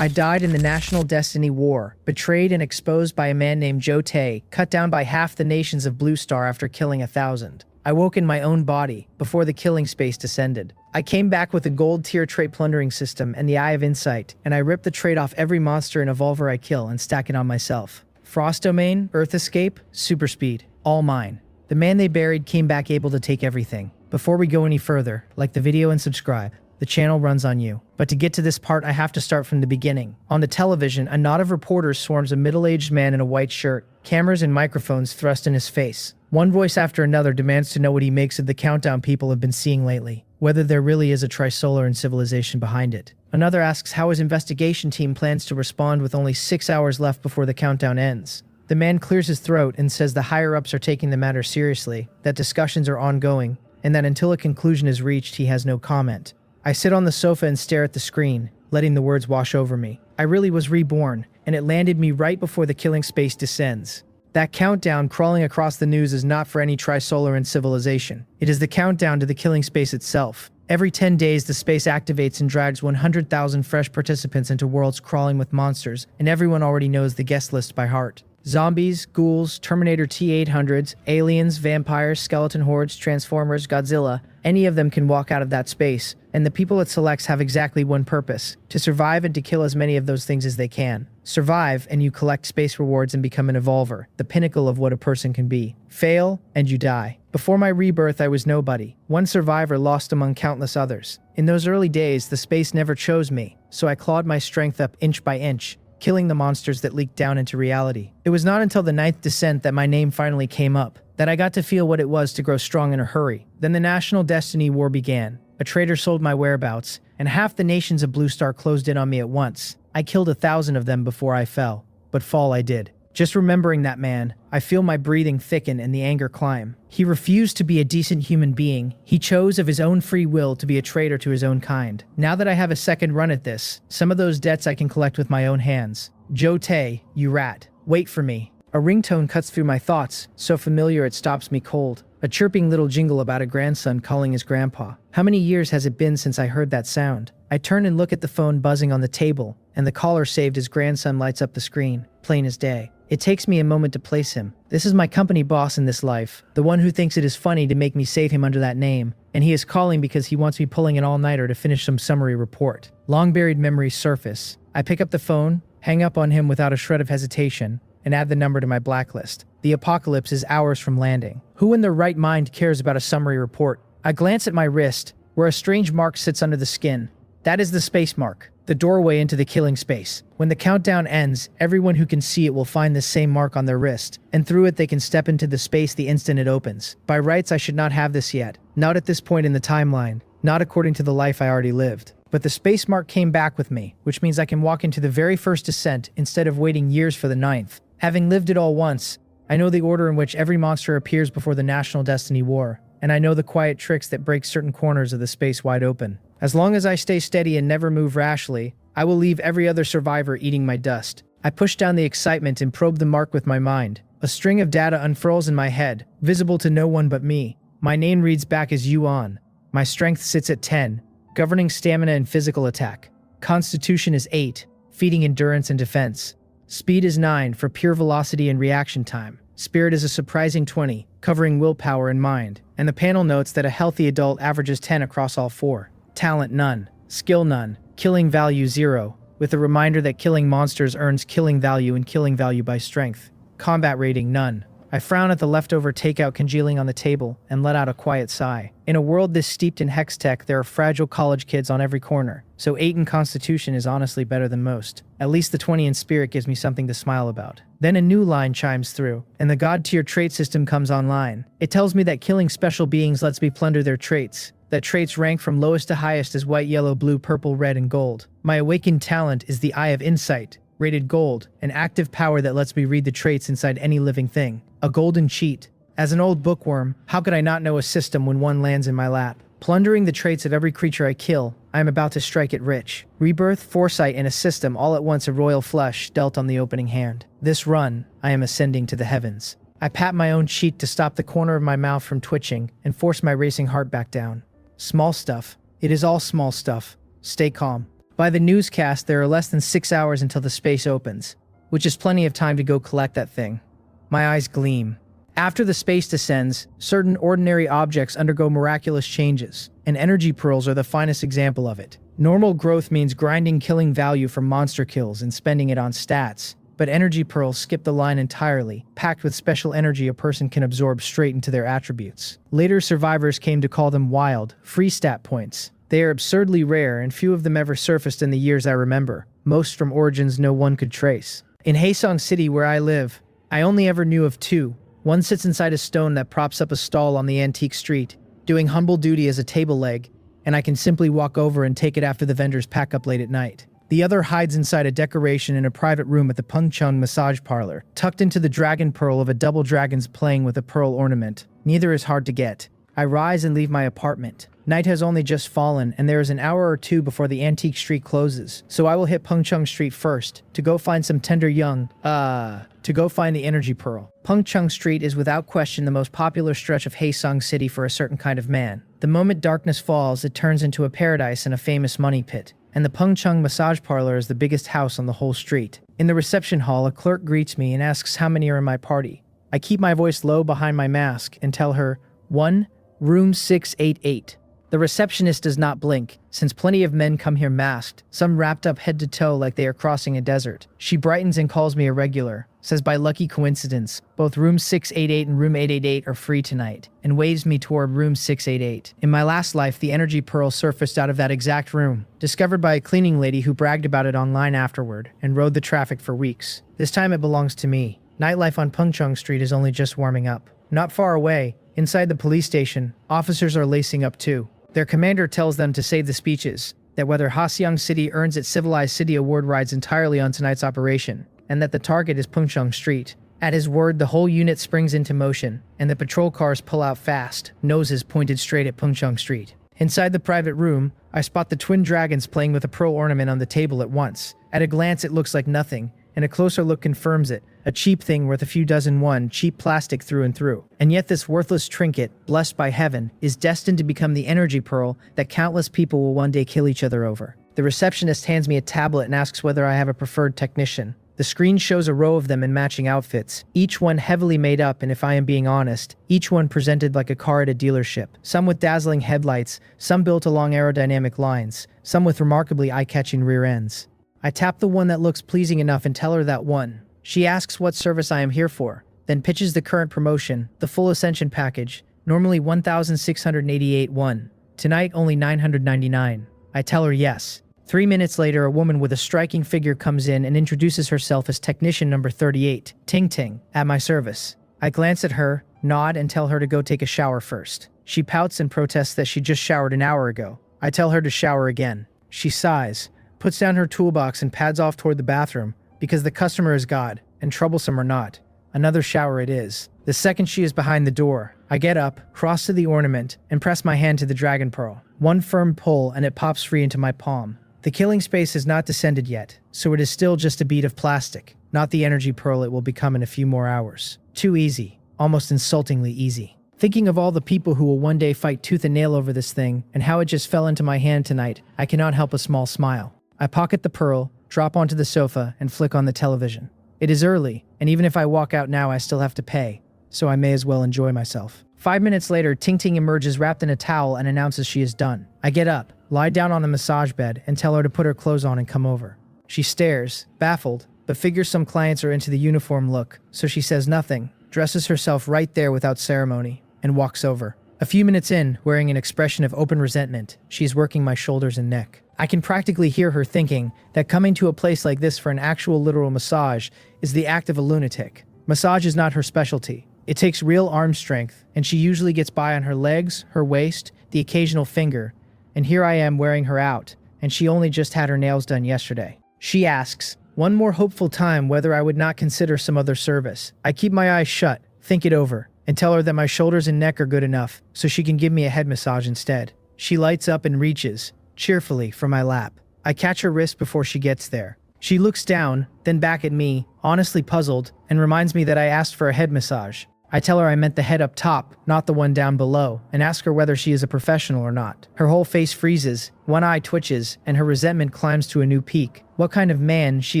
I died in the National Destiny War, betrayed and exposed by a man named Joe Tay, cut down by half the nations of Blue Star after killing 1,000. I woke in my own body, before the killing space descended. I came back with a gold tier trait plundering system and the Eye of Insight, and I ripped the trait off every monster and evolver I kill and stack it on myself. Frost Domain, Earth Escape, Super Speed, all mine. The man they buried came back able to take everything. Before we go any further, like the video and subscribe. The channel runs on you. But to get to this part, I have to start from the beginning. On the television, a knot of reporters swarms a middle-aged man in a white shirt, cameras and microphones thrust in his face. One voice after another demands to know what he makes of the countdown people have been seeing lately, whether there really is a Trisolaran civilization behind it. Another asks how his investigation team plans to respond with only 6 hours left before the countdown ends. The man clears his throat and says the higher-ups are taking the matter seriously, that discussions are ongoing, and that until a conclusion is reached, he has no comment. I sit on the sofa and stare at the screen, letting the words wash over me. I really was reborn, and it landed me right before the killing space descends. That countdown crawling across the news is not for any Trisolaran civilization. It is the countdown to the killing space itself. Every 10 days, the space activates and drags 100,000 fresh participants into worlds crawling with monsters, and everyone already knows the guest list by heart. Zombies, ghouls, Terminator T-800s, aliens, vampires, skeleton hordes, Transformers, Godzilla, any of them can walk out of that space, and the people it selects have exactly one purpose: to survive and to kill as many of those things as they can. Survive, and you collect space rewards and become an evolver, the pinnacle of what a person can be. Fail, and you die. Before my rebirth, I was nobody, one survivor lost among countless others. In those early days, the space never chose me, so I clawed my strength up inch by inch, killing the monsters that leaked down into reality. It was not until the 9th descent that my name finally came up, that I got to feel what it was to grow strong in a hurry. Then the National Destiny War began. A traitor sold my whereabouts, and half the nations of Blue Star closed in on me at once. I killed 1,000 of them before I fell, but fall I did. Just remembering that man, I feel my breathing thicken and the anger climb. He refused to be a decent human being. He chose of his own free will to be a traitor to his own kind. Now that I have a second run at this, some of those debts I can collect with my own hands. Joe Tay, you rat. Wait for me. A ringtone cuts through my thoughts, so familiar it stops me cold. A chirping little jingle about a grandson calling his grandpa. How many years has it been since I heard that sound? I turn and look at the phone buzzing on the table, and the caller saved as grandson lights up the screen, plain as day. It takes me a moment to place him. This is my company boss in this life, the one who thinks it is funny to make me save him under that name, and he is calling because he wants me pulling an all-nighter to finish some summary report. Long-buried memories surface. I pick up the phone, hang up on him without a shred of hesitation, and add the number to my blacklist. The apocalypse is hours from landing. Who in their right mind cares about a summary report? I glance at my wrist, where a strange mark sits under the skin. That is the space mark, the doorway into the killing space. When the countdown ends, everyone who can see it will find the same mark on their wrist, and through it they can step into the space the instant it opens. By rights, I should not have this yet. Not at this point in the timeline. Not according to the life I already lived. But the space mark came back with me, which means I can walk into the very first descent instead of waiting years for the 9th. Having lived it all once, I know the order in which every monster appears before the National Destiny War, and I know the quiet tricks that break certain corners of the space wide open. As long as I stay steady and never move rashly, I will leave every other survivor eating my dust. I push down the excitement and probe the mark with my mind. A string of data unfurls in my head, visible to no one but me. My name reads back as Yuan. My strength sits at 10, governing stamina and physical attack. Constitution is 8, feeding endurance and defense. Speed is 9 for pure velocity and reaction time. Spirit is a surprising 20, covering willpower and mind. And the panel notes that a healthy adult averages 10 across all 4. Talent none. Skill none. Killing value 0, with a reminder that killing monsters earns killing value and killing value by strength. Combat rating none. I frown at the leftover takeout congealing on the table and let out a quiet sigh. In a world this steeped in hex tech, there are fragile college kids on every corner, so 8 in Constitution is honestly better than most. At least the 20 in Spirit gives me something to smile about. Then a new line chimes through, and the God-tier trait system comes online. It tells me that killing special beings lets me plunder their traits, that traits rank from lowest to highest as white, yellow, blue, purple, red, and gold. My awakened talent is the Eye of Insight, rated gold, an active power that lets me read the traits inside any living thing. A golden cheat. As an old bookworm, how could I not know a system when one lands in my lap? Plundering the traits of every creature I kill, I am about to strike it rich. Rebirth, foresight, and a system all at once, a royal flush dealt on the opening hand. This run, I am ascending to the heavens. I pat my own cheek to stop the corner of my mouth from twitching and force my racing heart back down. Small stuff. It is all small stuff. Stay calm. By the newscast, there are less than 6 hours until the space opens, which is plenty of time to go collect that thing. My eyes gleam. After the space descends, certain ordinary objects undergo miraculous changes, and energy pearls are the finest example of it. Normal growth means grinding killing value from monster kills and spending it on stats, but energy pearls skip the line entirely, packed with special energy a person can absorb straight into their attributes. Later survivors came to call them wild, free stat points. They are absurdly rare, and few of them ever surfaced in the years I remember, most from origins no one could trace. In Haesong City, where I live, I only ever knew of two. One sits inside a stone that props up a stall on the antique street, doing humble duty as a table leg, and I can simply walk over and take it after the vendors pack up late at night. The other hides inside a decoration in a private room at the Pengcheng massage parlor, tucked into the dragon pearl of a double dragon's playing with a pearl ornament. Neither is hard to get. I rise and leave my apartment. Night has only just fallen, and there is an hour or two before the antique street closes, so I will hit Pengcheng Street first, to go find some tender young, to go find the energy pearl. Pengcheng Street is without question the most popular stretch of Haesong City for a certain kind of man. The moment darkness falls, it turns into a paradise and a famous money pit, and the Pengcheng massage parlor is the biggest house on the whole street. In the reception hall, a clerk greets me and asks how many are in my party. I keep my voice low behind my mask and tell her, 1, room 688. The receptionist does not blink, since plenty of men come here masked, some wrapped up head to toe like they are crossing a desert. She brightens and calls me a regular, says by lucky coincidence, both room 688 and room 888 are free tonight, and waves me toward room 688. In my last life, the energy pearl surfaced out of that exact room, discovered by a cleaning lady who bragged about it online afterward, and rode the traffic for weeks. This time it belongs to me. Nightlife on Pengcheng Street is only just warming up. Not far away, inside the police station, officers are lacing up too. Their commander tells them to save the speeches, that whether Haesong City earns its Civilized City Award rides entirely on tonight's operation, and that the target is Pengcheng Street. At his word, the whole unit springs into motion, and the patrol cars pull out fast, noses pointed straight at Pengcheng Street. Inside the private room, I spot the twin dragons playing with a pearl ornament on the table at once. At a glance, it looks like nothing, and a closer look confirms it. A cheap thing worth a few dozen won, cheap plastic through and through. And yet this worthless trinket, blessed by heaven, is destined to become the energy pearl that countless people will one day kill each other over. The receptionist hands me a tablet and asks whether I have a preferred technician. The screen shows a row of them in matching outfits, each one heavily made up, and if I am being honest, each one presented like a car at a dealership. Some with dazzling headlights, some built along aerodynamic lines, some with remarkably eye-catching rear ends. I tap the one that looks pleasing enough and tell her that one. She asks what service I am here for, then pitches the current promotion, the full Ascension package, normally 1,688 won. Tonight, only 999. I tell her yes. 3 minutes later, a woman with a striking figure comes in and introduces herself as technician number 38, Ting Ting, at my service. I glance at her, nod, and tell her to go take a shower first. She pouts and protests that she just showered an hour ago. I tell her to shower again. She sighs, puts down her toolbox and pads off toward the bathroom, because the customer is God, and troublesome or not. Another shower it is. The second she is behind the door, I get up, cross to the ornament, and press my hand to the dragon pearl. One firm pull and it pops free into my palm. The killing space has not descended yet, so it is still just a bead of plastic, not the energy pearl it will become in a few more hours. Too easy, almost insultingly easy. Thinking of all the people who will one day fight tooth and nail over this thing, and how it just fell into my hand tonight, I cannot help a small smile. I pocket the pearl, drop onto the sofa, and flick on the television. It is early, and even if I walk out now, I still have to pay, so I may as well enjoy myself. 5 minutes later, Ting Ting emerges wrapped in a towel and announces she is done. I get up, lie down on the massage bed, and tell her to put her clothes on and come over. She stares, baffled, but figures some clients are into the uniform look, so she says nothing, dresses herself right there without ceremony, and walks over. A few minutes in, wearing an expression of open resentment, she is working my shoulders and neck. I can practically hear her thinking that coming to a place like this for an actual literal massage is the act of a lunatic. Massage is not her specialty. It takes real arm strength, and she usually gets by on her legs, her waist, the occasional finger, and here I am wearing her out, and she only just had her nails done yesterday. She asks, one more hopeful time, whether I would not consider some other service. I keep my eyes shut, think it over, and tell her that my shoulders and neck are good enough, so she can give me a head massage instead. She lights up and reaches, cheerfully, for my lap. I catch her wrist before she gets there. She looks down, then back at me, honestly puzzled, and reminds me that I asked for a head massage. I tell her I meant the head up top, not the one down below, and ask her whether she is a professional or not. Her whole face freezes, one eye twitches, and her resentment climbs to a new peak. What kind of man, she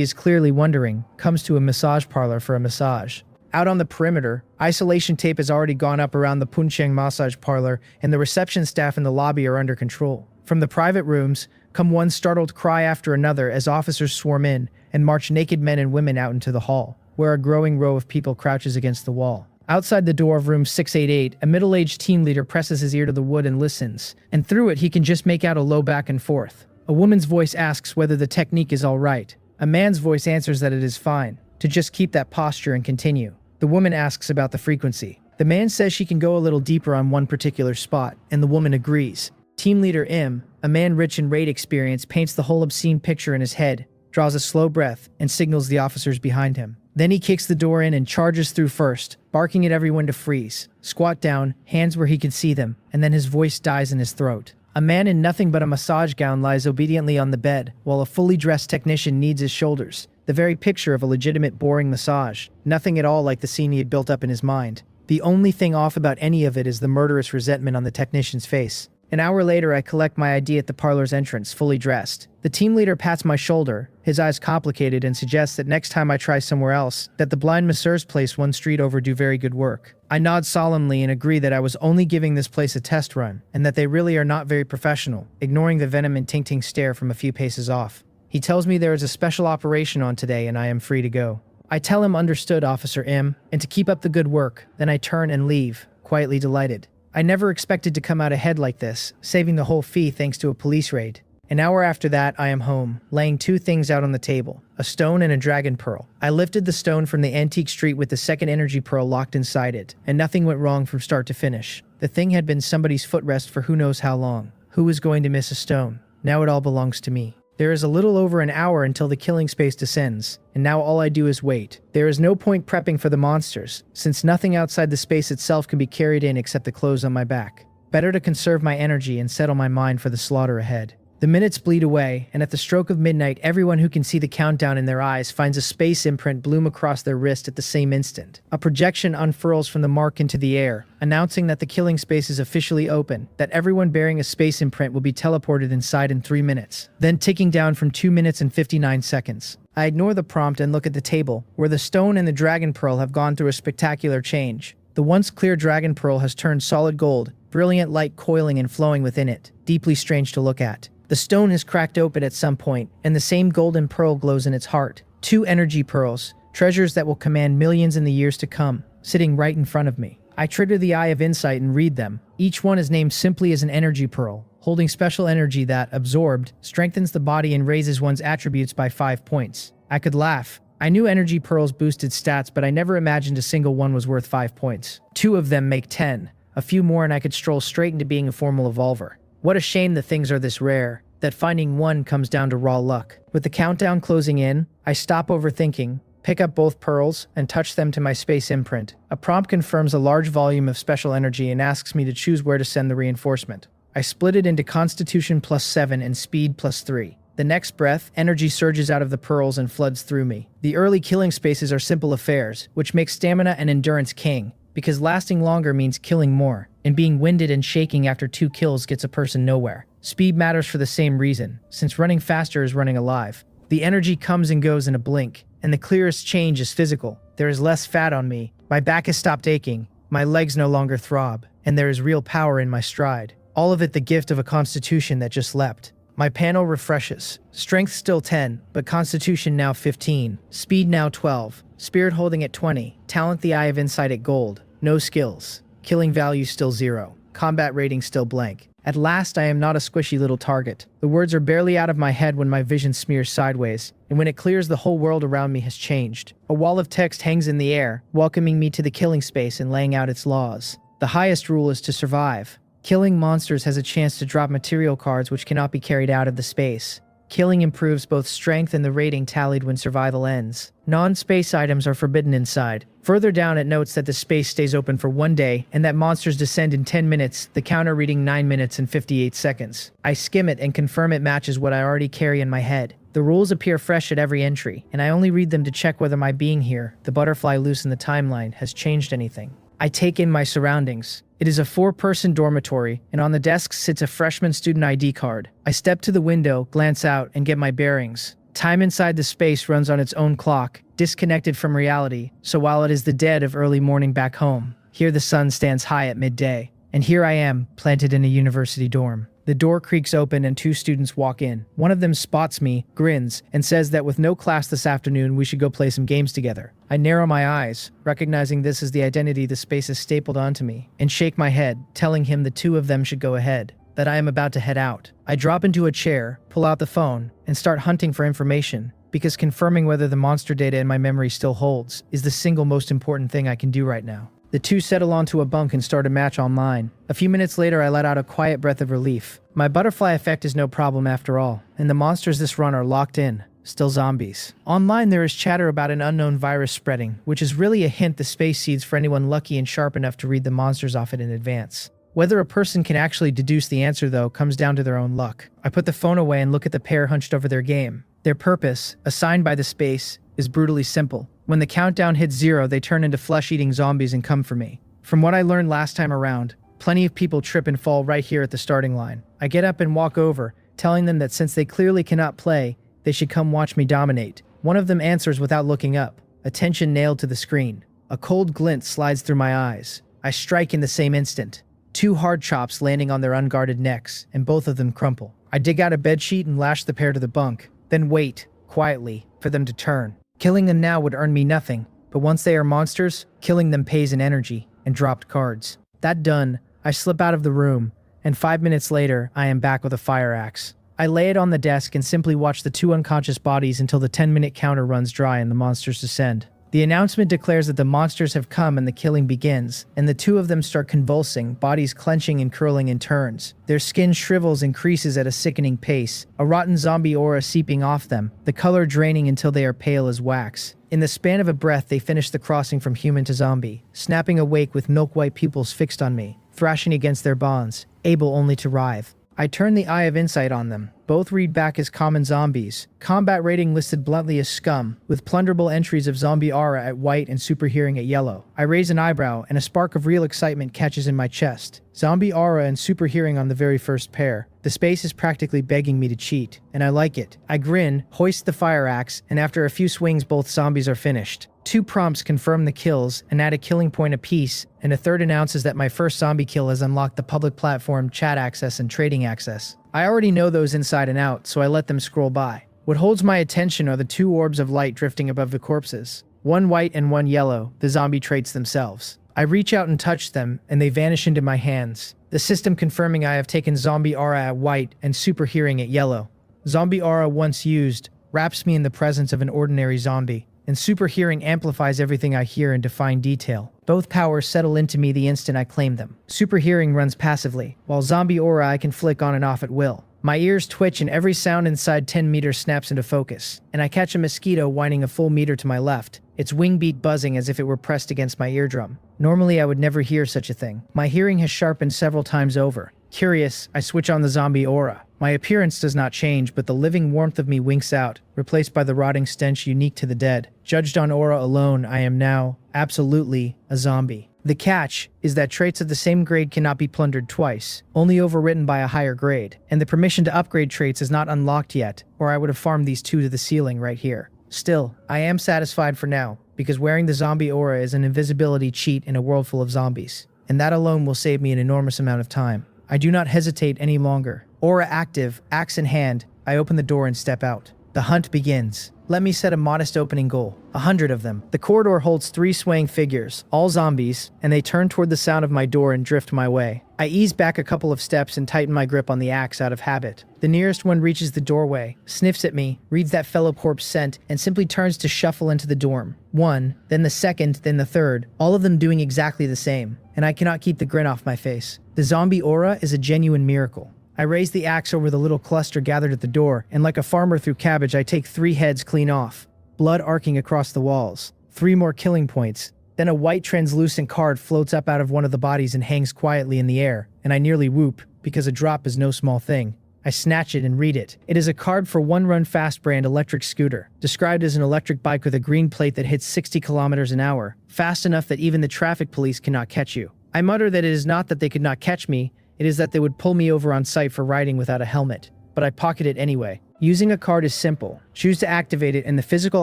is clearly wondering, comes to a massage parlor for a massage? Out on the perimeter, isolation tape has already gone up around the Puncheng massage parlor, and the reception staff in the lobby are under control. From the private rooms, come one startled cry after another as officers swarm in and march naked men and women out into the hall, where a growing row of people crouches against the wall. Outside the door of room 688, a middle-aged team leader presses his ear to the wood and listens, and through it he can just make out a low back and forth. A woman's voice asks whether the technique is all right. A man's voice answers that it is fine, to just keep that posture and continue. The woman asks about the frequency. The man says she can go a little deeper on one particular spot, and the woman agrees. Team leader M, a man rich in raid experience, paints the whole obscene picture in his head, draws a slow breath, and signals the officers behind him. Then he kicks the door in and charges through first, barking at everyone to freeze, squat down, hands where he could see them, and then his voice dies in his throat. A man in nothing but a massage gown lies obediently on the bed, while a fully dressed technician kneads his shoulders, the very picture of a legitimate boring massage, nothing at all like the scene he had built up in his mind. The only thing off about any of it is the murderous resentment on the technician's face. An hour later, I collect my ID at the parlor's entrance, fully dressed. The team leader pats my shoulder, his eyes complicated, and suggests that next time I try somewhere else, that the blind masseurs place one street over do very good work. I nod solemnly and agree that I was only giving this place a test run, and that they really are not very professional, ignoring the venom and ting-ting stare from a few paces off. He tells me there is a special operation on today and I am free to go. I tell him understood, Officer M, and to keep up the good work, then I turn and leave, quietly delighted. I never expected to come out ahead like this, saving the whole fee thanks to a police raid. An hour after that, I am home, laying two things out on the table, a stone and a dragon pearl. I lifted the stone from the antique street with the second energy pearl locked inside it, and nothing went wrong from start to finish. The thing had been somebody's footrest for who knows how long. Who was going to miss a stone? Now it all belongs to me. There is a little over an hour until the killing space descends, and now all I do is wait. There is no point prepping for the monsters, since nothing outside the space itself can be carried in except the clothes on my back. Better to conserve my energy and settle my mind for the slaughter ahead. The minutes bleed away, and at the stroke of midnight, everyone who can see the countdown in their eyes finds a space imprint bloom across their wrist at the same instant. A projection unfurls from the mark into the air, announcing that the killing space is officially open, that everyone bearing a space imprint will be teleported inside in 3 minutes, then ticking down from 2 minutes and 59 seconds. I ignore the prompt and look at the table, where the stone and the dragon pearl have gone through a spectacular change. The once clear dragon pearl has turned solid gold, brilliant light coiling and flowing within it, deeply strange to look at. The stone is cracked open at some point, and the same golden pearl glows in its heart. 2 energy pearls, treasures that will command millions in the years to come, sitting right in front of me. I trigger the Eye of Insight and read them. Each one is named simply as an energy pearl, holding special energy that, absorbed, strengthens the body and raises one's attributes by 5 points. I could laugh. I knew energy pearls boosted stats, but I never imagined a single one was worth 5 points. 2 of them make 10. A few more and I could stroll straight into being a formal evolver. What a shame the things are this rare, that finding one comes down to raw luck. With the countdown closing in, I stop overthinking, pick up both pearls, and touch them to my space imprint. A prompt confirms a large volume of special energy and asks me to choose where to send the reinforcement. I split it into Constitution +7 and Speed +3. The next breath, energy surges out of the pearls and floods through me. The early killing spaces are simple affairs, which makes stamina and endurance king, because lasting longer means killing more, and being winded and shaking after 2 kills gets a person nowhere. Speed matters for the same reason, since running faster is running alive. The energy comes and goes in a blink, and the clearest change is physical. There is less fat on me, my back has stopped aching, my legs no longer throb, and there is real power in my stride. All of it the gift of a constitution that just leapt. My panel refreshes. Strength still 10, but constitution now 15, speed now 12, spirit holding at 20, talent the Eye of Insight at gold, no skills, killing value still 0, combat rating still blank. At last I am not a squishy little target. The words are barely out of my head when my vision smears sideways, and when it clears the whole world around me has changed. A wall of text hangs in the air, welcoming me to the killing space and laying out its laws. The highest rule is to survive. Killing monsters has a chance to drop material cards which cannot be carried out of the space. Killing improves both strength and the rating tallied when survival ends. Non-space items are forbidden inside. Further down it notes that the space stays open for 1 day and that monsters descend in 10 minutes, the counter reading 9 minutes and 58 seconds. I skim it and confirm it matches what I already carry in my head. The rules appear fresh at every entry, and I only read them to check whether my being here, the butterfly loose in the timeline, has changed anything. I take in my surroundings. It is a 4-person dormitory, and on the desk sits a freshman student ID card. I step to the window, glance out, and get my bearings. Time inside the space runs on its own clock, disconnected from reality, so while it is the dead of early morning back home, here the sun stands high at midday. And here I am, planted in a university dorm. The door creaks open and 2 students walk in. One of them spots me, grins, and says that with no class this afternoon, we should go play some games together. I narrow my eyes, recognizing this is the identity the space has stapled onto me, and shake my head, telling him the 2 of them should go ahead, that I am about to head out. I drop into a chair, pull out the phone, and start hunting for information, because confirming whether the monster data in my memory still holds is the single most important thing I can do right now. The 2 settle onto a bunk and start a match online. A few minutes later, I let out a quiet breath of relief. My butterfly effect is no problem after all, and the monsters this run are locked in, still zombies. Online, there is chatter about an unknown virus spreading, which is really a hint the space seeds for anyone lucky and sharp enough to read the monsters off it in advance. Whether a person can actually deduce the answer, though, comes down to their own luck. I put the phone away and look at the pair hunched over their game. Their purpose, assigned by the space, is brutally simple. When the countdown hits 0, they turn into flesh-eating zombies and come for me. From what I learned last time around, plenty of people trip and fall right here at the starting line. I get up and walk over, telling them that since they clearly cannot play, they should come watch me dominate. One of them answers without looking up, attention nailed to the screen. A cold glint slides through my eyes. I strike in the same instant. 2 hard chops landing on their unguarded necks, and both of them crumple. I dig out a bedsheet and lash the pair to the bunk, then wait, quietly, for them to turn. Killing them now would earn me nothing, but once they are monsters, killing them pays in energy and dropped cards. That done, I slip out of the room, and 5 minutes later, I am back with a fire axe. I lay it on the desk and simply watch the 2 unconscious bodies until the 10-minute counter runs dry and the monsters descend. The announcement declares that the monsters have come and the killing begins, and the 2 of them start convulsing, bodies clenching and curling in turns. Their skin shrivels and creases at a sickening pace, a rotten zombie aura seeping off them, the color draining until they are pale as wax. In the span of a breath, they finish the crossing from human to zombie, snapping awake with milk-white pupils fixed on me, thrashing against their bonds, able only to writhe. I turn the Eye of Insight on them. Both read back as common zombies. Combat rating listed bluntly as scum, with plunderable entries of zombie aura at white and super hearing at yellow. I raise an eyebrow, and a spark of real excitement catches in my chest. Zombie aura and super hearing on the very first pair. The space is practically begging me to cheat, and I like it. I grin, hoist the fire axe, and after a few swings, both zombies are finished. 2 prompts confirm the kills and add a killing point apiece, and a third announces that my first zombie kill has unlocked the public platform chat access and trading access. I already know those inside and out, so I let them scroll by. What holds my attention are the 2 orbs of light drifting above the corpses. 1 white and 1 yellow, the zombie traits themselves. I reach out and touch them, and they vanish into my hands. The system confirming I have taken zombie aura at white and super hearing at yellow. Zombie aura, once used, wraps me in the presence of an ordinary zombie, and super hearing amplifies everything I hear into fine detail. Both powers settle into me the instant I claim them. Super hearing runs passively, while zombie aura I can flick on and off at will. My ears twitch and every sound inside 10 meters snaps into focus, and I catch a mosquito whining a full meter to my left, its wing beat buzzing as if it were pressed against my eardrum. Normally I would never hear such a thing. My hearing has sharpened several times over. Curious, I switch on the zombie aura. My appearance does not change, but the living warmth of me winks out, replaced by the rotting stench unique to the dead. Judged on aura alone, I am now, absolutely, a zombie. The catch is that traits of the same grade cannot be plundered twice, only overwritten by a higher grade, and the permission to upgrade traits is not unlocked yet, or I would have farmed these 2 to the ceiling right here. Still, I am satisfied for now, because wearing the zombie aura is an invisibility cheat in a world full of zombies, and that alone will save me an enormous amount of time. I do not hesitate any longer. Aura active, axe in hand, I open the door and step out. The hunt begins. Let me set a modest opening goal. 100 of them. The corridor holds 3 swaying figures, all zombies, and they turn toward the sound of my door and drift my way. I ease back a couple of steps and tighten my grip on the axe out of habit. The nearest one reaches the doorway, sniffs at me, reads that fellow corpse scent, and simply turns to shuffle into the dorm. 1, then the second, then the third, all of them doing exactly the same, and I cannot keep the grin off my face. The zombie aura is a genuine miracle. I raise the axe over the little cluster gathered at the door, and like a farmer through cabbage, I take 3 heads clean off, blood arcing across the walls. 3 more killing points. Then a white translucent card floats up out of one of the bodies and hangs quietly in the air, and I nearly whoop, because a drop is no small thing. I snatch it and read it. It is a card for One Run Fast brand electric scooter, described as an electric bike with a green plate that hits 60 kilometers an hour, fast enough that even the traffic police cannot catch you. I mutter that it is not that they could not catch me, it is that they would pull me over on sight for riding without a helmet. But I pocket it anyway. Using a card is simple. Choose to activate it and the physical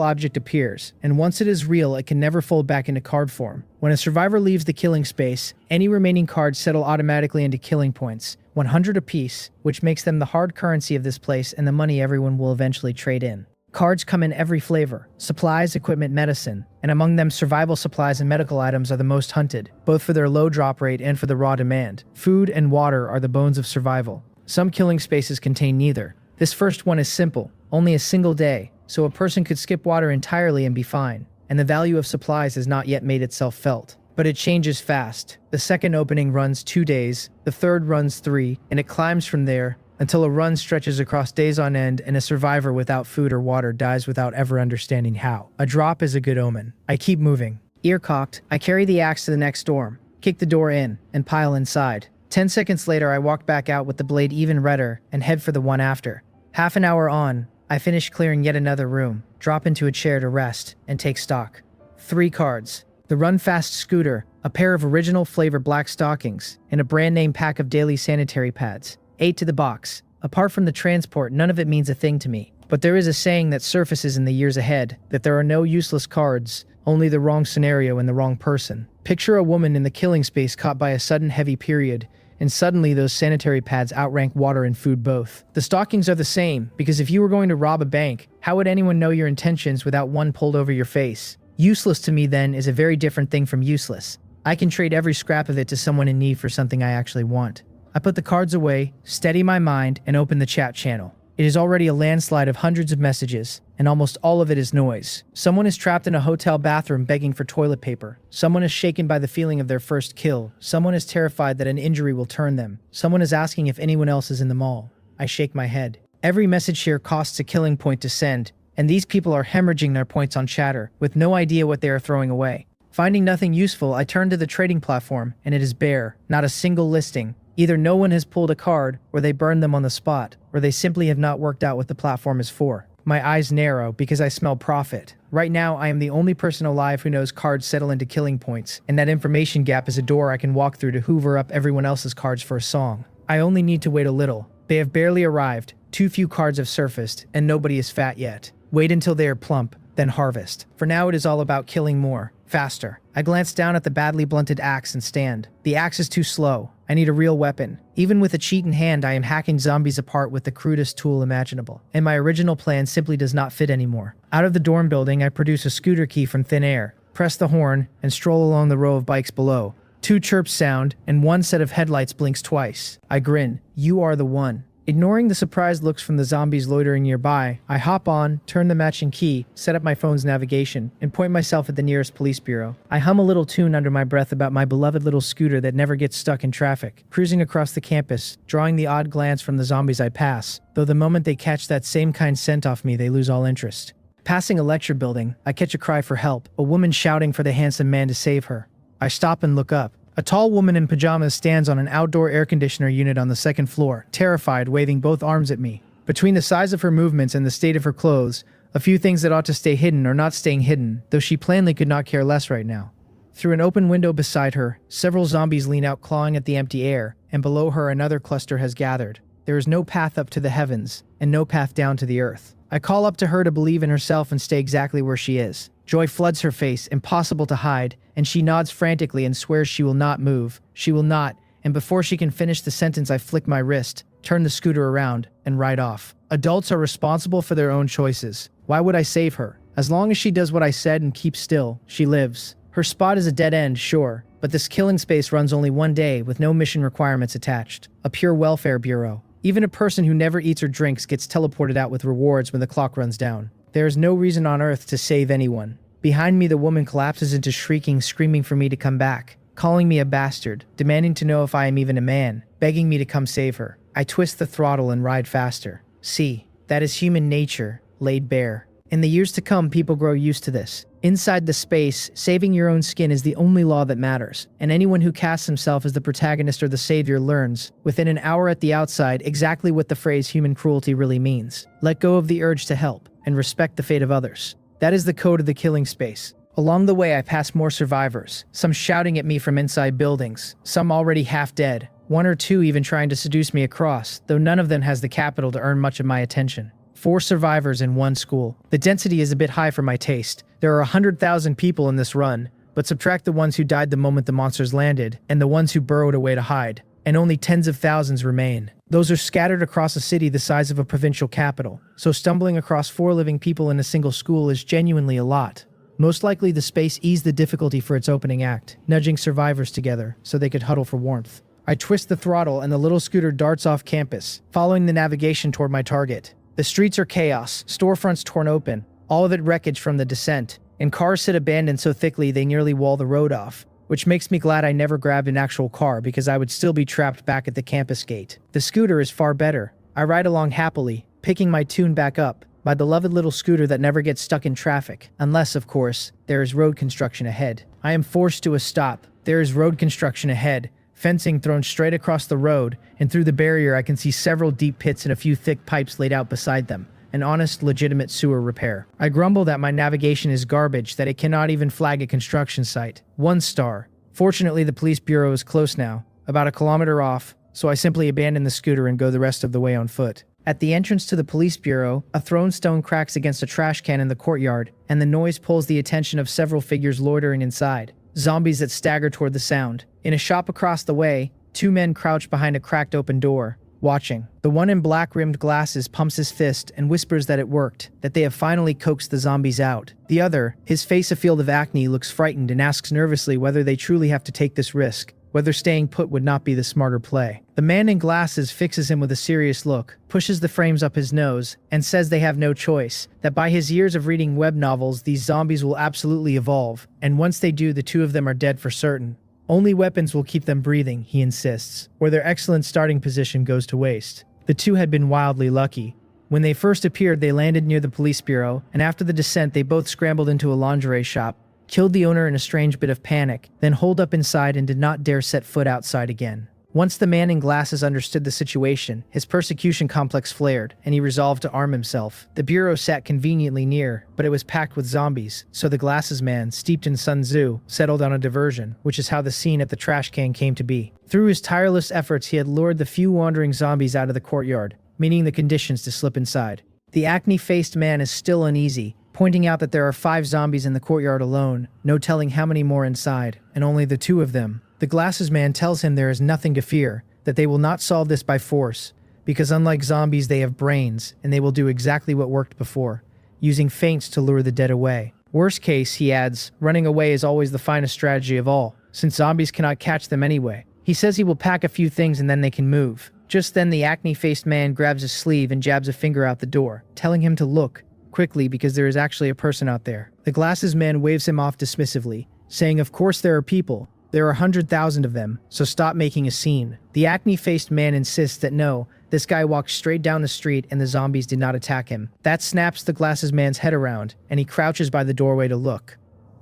object appears, and once it is real, it can never fold back into card form. When a survivor leaves the killing space, any remaining cards settle automatically into killing points, 100 apiece, which makes them the hard currency of this place and the money everyone will eventually trade in. Cards come in every flavor: supplies, equipment, medicine, and among them survival supplies and medical items are the most hunted, both for their low drop rate and for the raw demand. Food and water are the bones of survival. Some killing spaces contain neither. This first one is simple, only a single day, so a person could skip water entirely and be fine, and the value of supplies has not yet made itself felt. But it changes fast. The second opening runs 2 days, the third runs 3, and it climbs from there until a run stretches across days on end and a survivor without food or water dies without ever understanding how. A drop is a good omen. I keep moving. Ear cocked, I carry the axe to the next dorm, kick the door in, and pile inside. 10 seconds later, I walk back out with the blade even redder and head for the one after. Half an hour on, I finish clearing yet another room, drop into a chair to rest, and take stock. 3 cards. The Run Fast scooter, a pair of original flavor black stockings, and a brand name pack of daily sanitary pads. 8 to the box. Apart from the transport, none of it means a thing to me. But there is a saying that surfaces in the years ahead, that there are no useless cards, only the wrong scenario and the wrong person. Picture a woman in the killing space caught by a sudden heavy period, and suddenly those sanitary pads outrank water and food both. The stockings are the same, because if you were going to rob a bank, how would anyone know your intentions without one pulled over your face? Useless to me then is a very different thing from useless. I can trade every scrap of it to someone in need for something I actually want. I put the cards away, steady my mind, and open the chat channel. It is already a landslide of hundreds of messages, and almost all of it is noise. Someone is trapped in a hotel bathroom begging for toilet paper. Someone is shaken by the feeling of their first kill. Someone is terrified that an injury will turn them. Someone is asking if anyone else is in the mall. I shake my head. Every message here costs a killing point to send, and these people are hemorrhaging their points on chatter, with no idea what they are throwing away. Finding nothing useful, I turn to the trading platform, and it is bare. Not a single listing. Either no one has pulled a card, or they burned them on the spot, or they simply have not worked out what the platform is for. My eyes narrow because I smell profit. Right now, I am the only person alive who knows cards settle into killing points, and that information gap is a door I can walk through to hoover up everyone else's cards for a song. I only need to wait a little. They have barely arrived, too few cards have surfaced, and nobody is fat yet. Wait until they are plump, then harvest. For now, it is all about killing more, faster. I glance down at the badly blunted axe and stand. The axe is too slow. I need a real weapon. Even with a cheat in hand, I am hacking zombies apart with the crudest tool imaginable, and my original plan simply does not fit anymore. Out of the dorm building, I produce a scooter key from thin air, press the horn, and stroll along the row of bikes below. 2 chirps sound, and 1 set of headlights blinks twice. I grin. You are the one. Ignoring the surprised looks from the zombies loitering nearby, I hop on, turn the matching key, set up my phone's navigation, and point myself at the nearest police bureau. I hum a little tune under my breath about my beloved little scooter that never gets stuck in traffic, cruising across the campus, drawing the odd glance from the zombies I pass, though the moment they catch that same kind scent off me, they lose all interest. Passing a lecture building, I catch a cry for help, a woman shouting for the handsome man to save her. I stop and look up. A tall woman in pajamas stands on an outdoor air conditioner unit on the 2nd floor, terrified, waving both arms at me. Between the size of her movements and the state of her clothes, a few things that ought to stay hidden are not staying hidden, though she plainly could not care less right now. Through an open window beside her, several zombies lean out clawing at the empty air, and below her another cluster has gathered. There is no path up to the heavens, and no path down to the earth. I call up to her to believe in herself and stay exactly where she is. Joy floods her face, impossible to hide, and she nods frantically and swears she will not move. She will not, and before she can finish the sentence I flick my wrist, turn the scooter around, and ride off. Adults are responsible for their own choices. Why would I save her? As long as she does what I said and keeps still, she lives. Her spot is a dead end, sure, but this killing space runs only 1 day with no mission requirements attached. A pure welfare bureau. Even a person who never eats or drinks gets teleported out with rewards when the clock runs down. There is no reason on earth to save anyone. Behind me, the woman collapses into shrieking, screaming for me to come back, calling me a bastard, demanding to know if I am even a man, begging me to come save her. I twist the throttle and ride faster. See, that is human nature, laid bare. In the years to come, people grow used to this. Inside the space, saving your own skin is the only law that matters, and anyone who casts himself as the protagonist or the savior learns, within an hour at the outside, exactly what the phrase human cruelty really means. Let go of the urge to help, and respect the fate of others. That is the code of the killing space. Along the way, I pass more survivors, some shouting at me from inside buildings, some already half dead, one or two even trying to seduce me across, though none of them has the capital to earn much of my attention. 4 survivors in one school. The density is a bit high for my taste. There are 100,000 people in this run, but subtract the ones who died the moment the monsters landed, and the ones who burrowed away to hide, and only tens of thousands remain. Those are scattered across a city the size of a provincial capital, so stumbling across 4 living people in a single school is genuinely a lot. Most likely the space eased the difficulty for its opening act, nudging survivors together so they could huddle for warmth. I twist the throttle and the little scooter darts off campus, following the navigation toward my target. The streets are chaos, storefronts torn open, all of it wreckage from the descent, and cars sit abandoned so thickly they nearly wall the road off, which makes me glad I never grabbed an actual car because I would still be trapped back at the campus gate. The scooter is far better. I ride along happily, picking my tune back up, my beloved little scooter that never gets stuck in traffic, unless, of course, there is road construction ahead. I am forced to a stop. There is road construction ahead, fencing thrown straight across the road, and through the barrier I can see several deep pits and a few thick pipes laid out beside them. An honest, legitimate sewer repair. I grumble that my navigation is garbage, that it cannot even flag a construction site. 1 star. Fortunately, the police bureau is close now, about a kilometer off, so I simply abandon the scooter and go the rest of the way on foot. At the entrance to the police bureau, a thrown stone cracks against a trash can in the courtyard, and the noise pulls the attention of several figures loitering inside. Zombies that stagger toward the sound. In a shop across the way, 2 men crouch behind a cracked open door, watching. The one in black-rimmed glasses pumps his fist and whispers that it worked, that they have finally coaxed the zombies out. The other, his face a field of acne, looks frightened and asks nervously whether they truly have to take this risk, whether staying put would not be the smarter play. The man in glasses fixes him with a serious look, pushes the frames up his nose, and says they have no choice, that by his years of reading web novels these zombies will absolutely evolve, and once they do the 2 of them are dead for certain. Only weapons will keep them breathing, he insists, or their excellent starting position goes to waste. The 2 had been wildly lucky. When they first appeared they landed near the police bureau, and after the descent they both scrambled into a lingerie shop, killed the owner in a strange bit of panic, then holed up inside and did not dare set foot outside again. Once the man in glasses understood the situation, his persecution complex flared, and he resolved to arm himself. The bureau sat conveniently near, but it was packed with zombies, so the glasses man, steeped in Sun Tzu, settled on a diversion, which is how the scene at the trash can came to be. Through his tireless efforts he had lured the few wandering zombies out of the courtyard, meaning the conditions to slip inside. The acne-faced man is still uneasy, pointing out that there are 5 zombies in the courtyard alone, no telling how many more inside, and only the 2 of them. The glasses man tells him there is nothing to fear, that they will not solve this by force, because unlike zombies they have brains, and they will do exactly what worked before, using feints to lure the dead away. Worst case, he adds, running away is always the finest strategy of all, since zombies cannot catch them anyway. He says he will pack a few things and then they can move. Just then the acne-faced man grabs his sleeve and jabs a finger out the door, telling him to look quickly because there is actually a person out there. The glasses man waves him off dismissively, saying of course there are people. There are 100,000 of them, so stop making a scene. The acne-faced man insists that no, this guy walked straight down the street and the zombies did not attack him. That snaps the glasses man's head around, and he crouches by the doorway to look.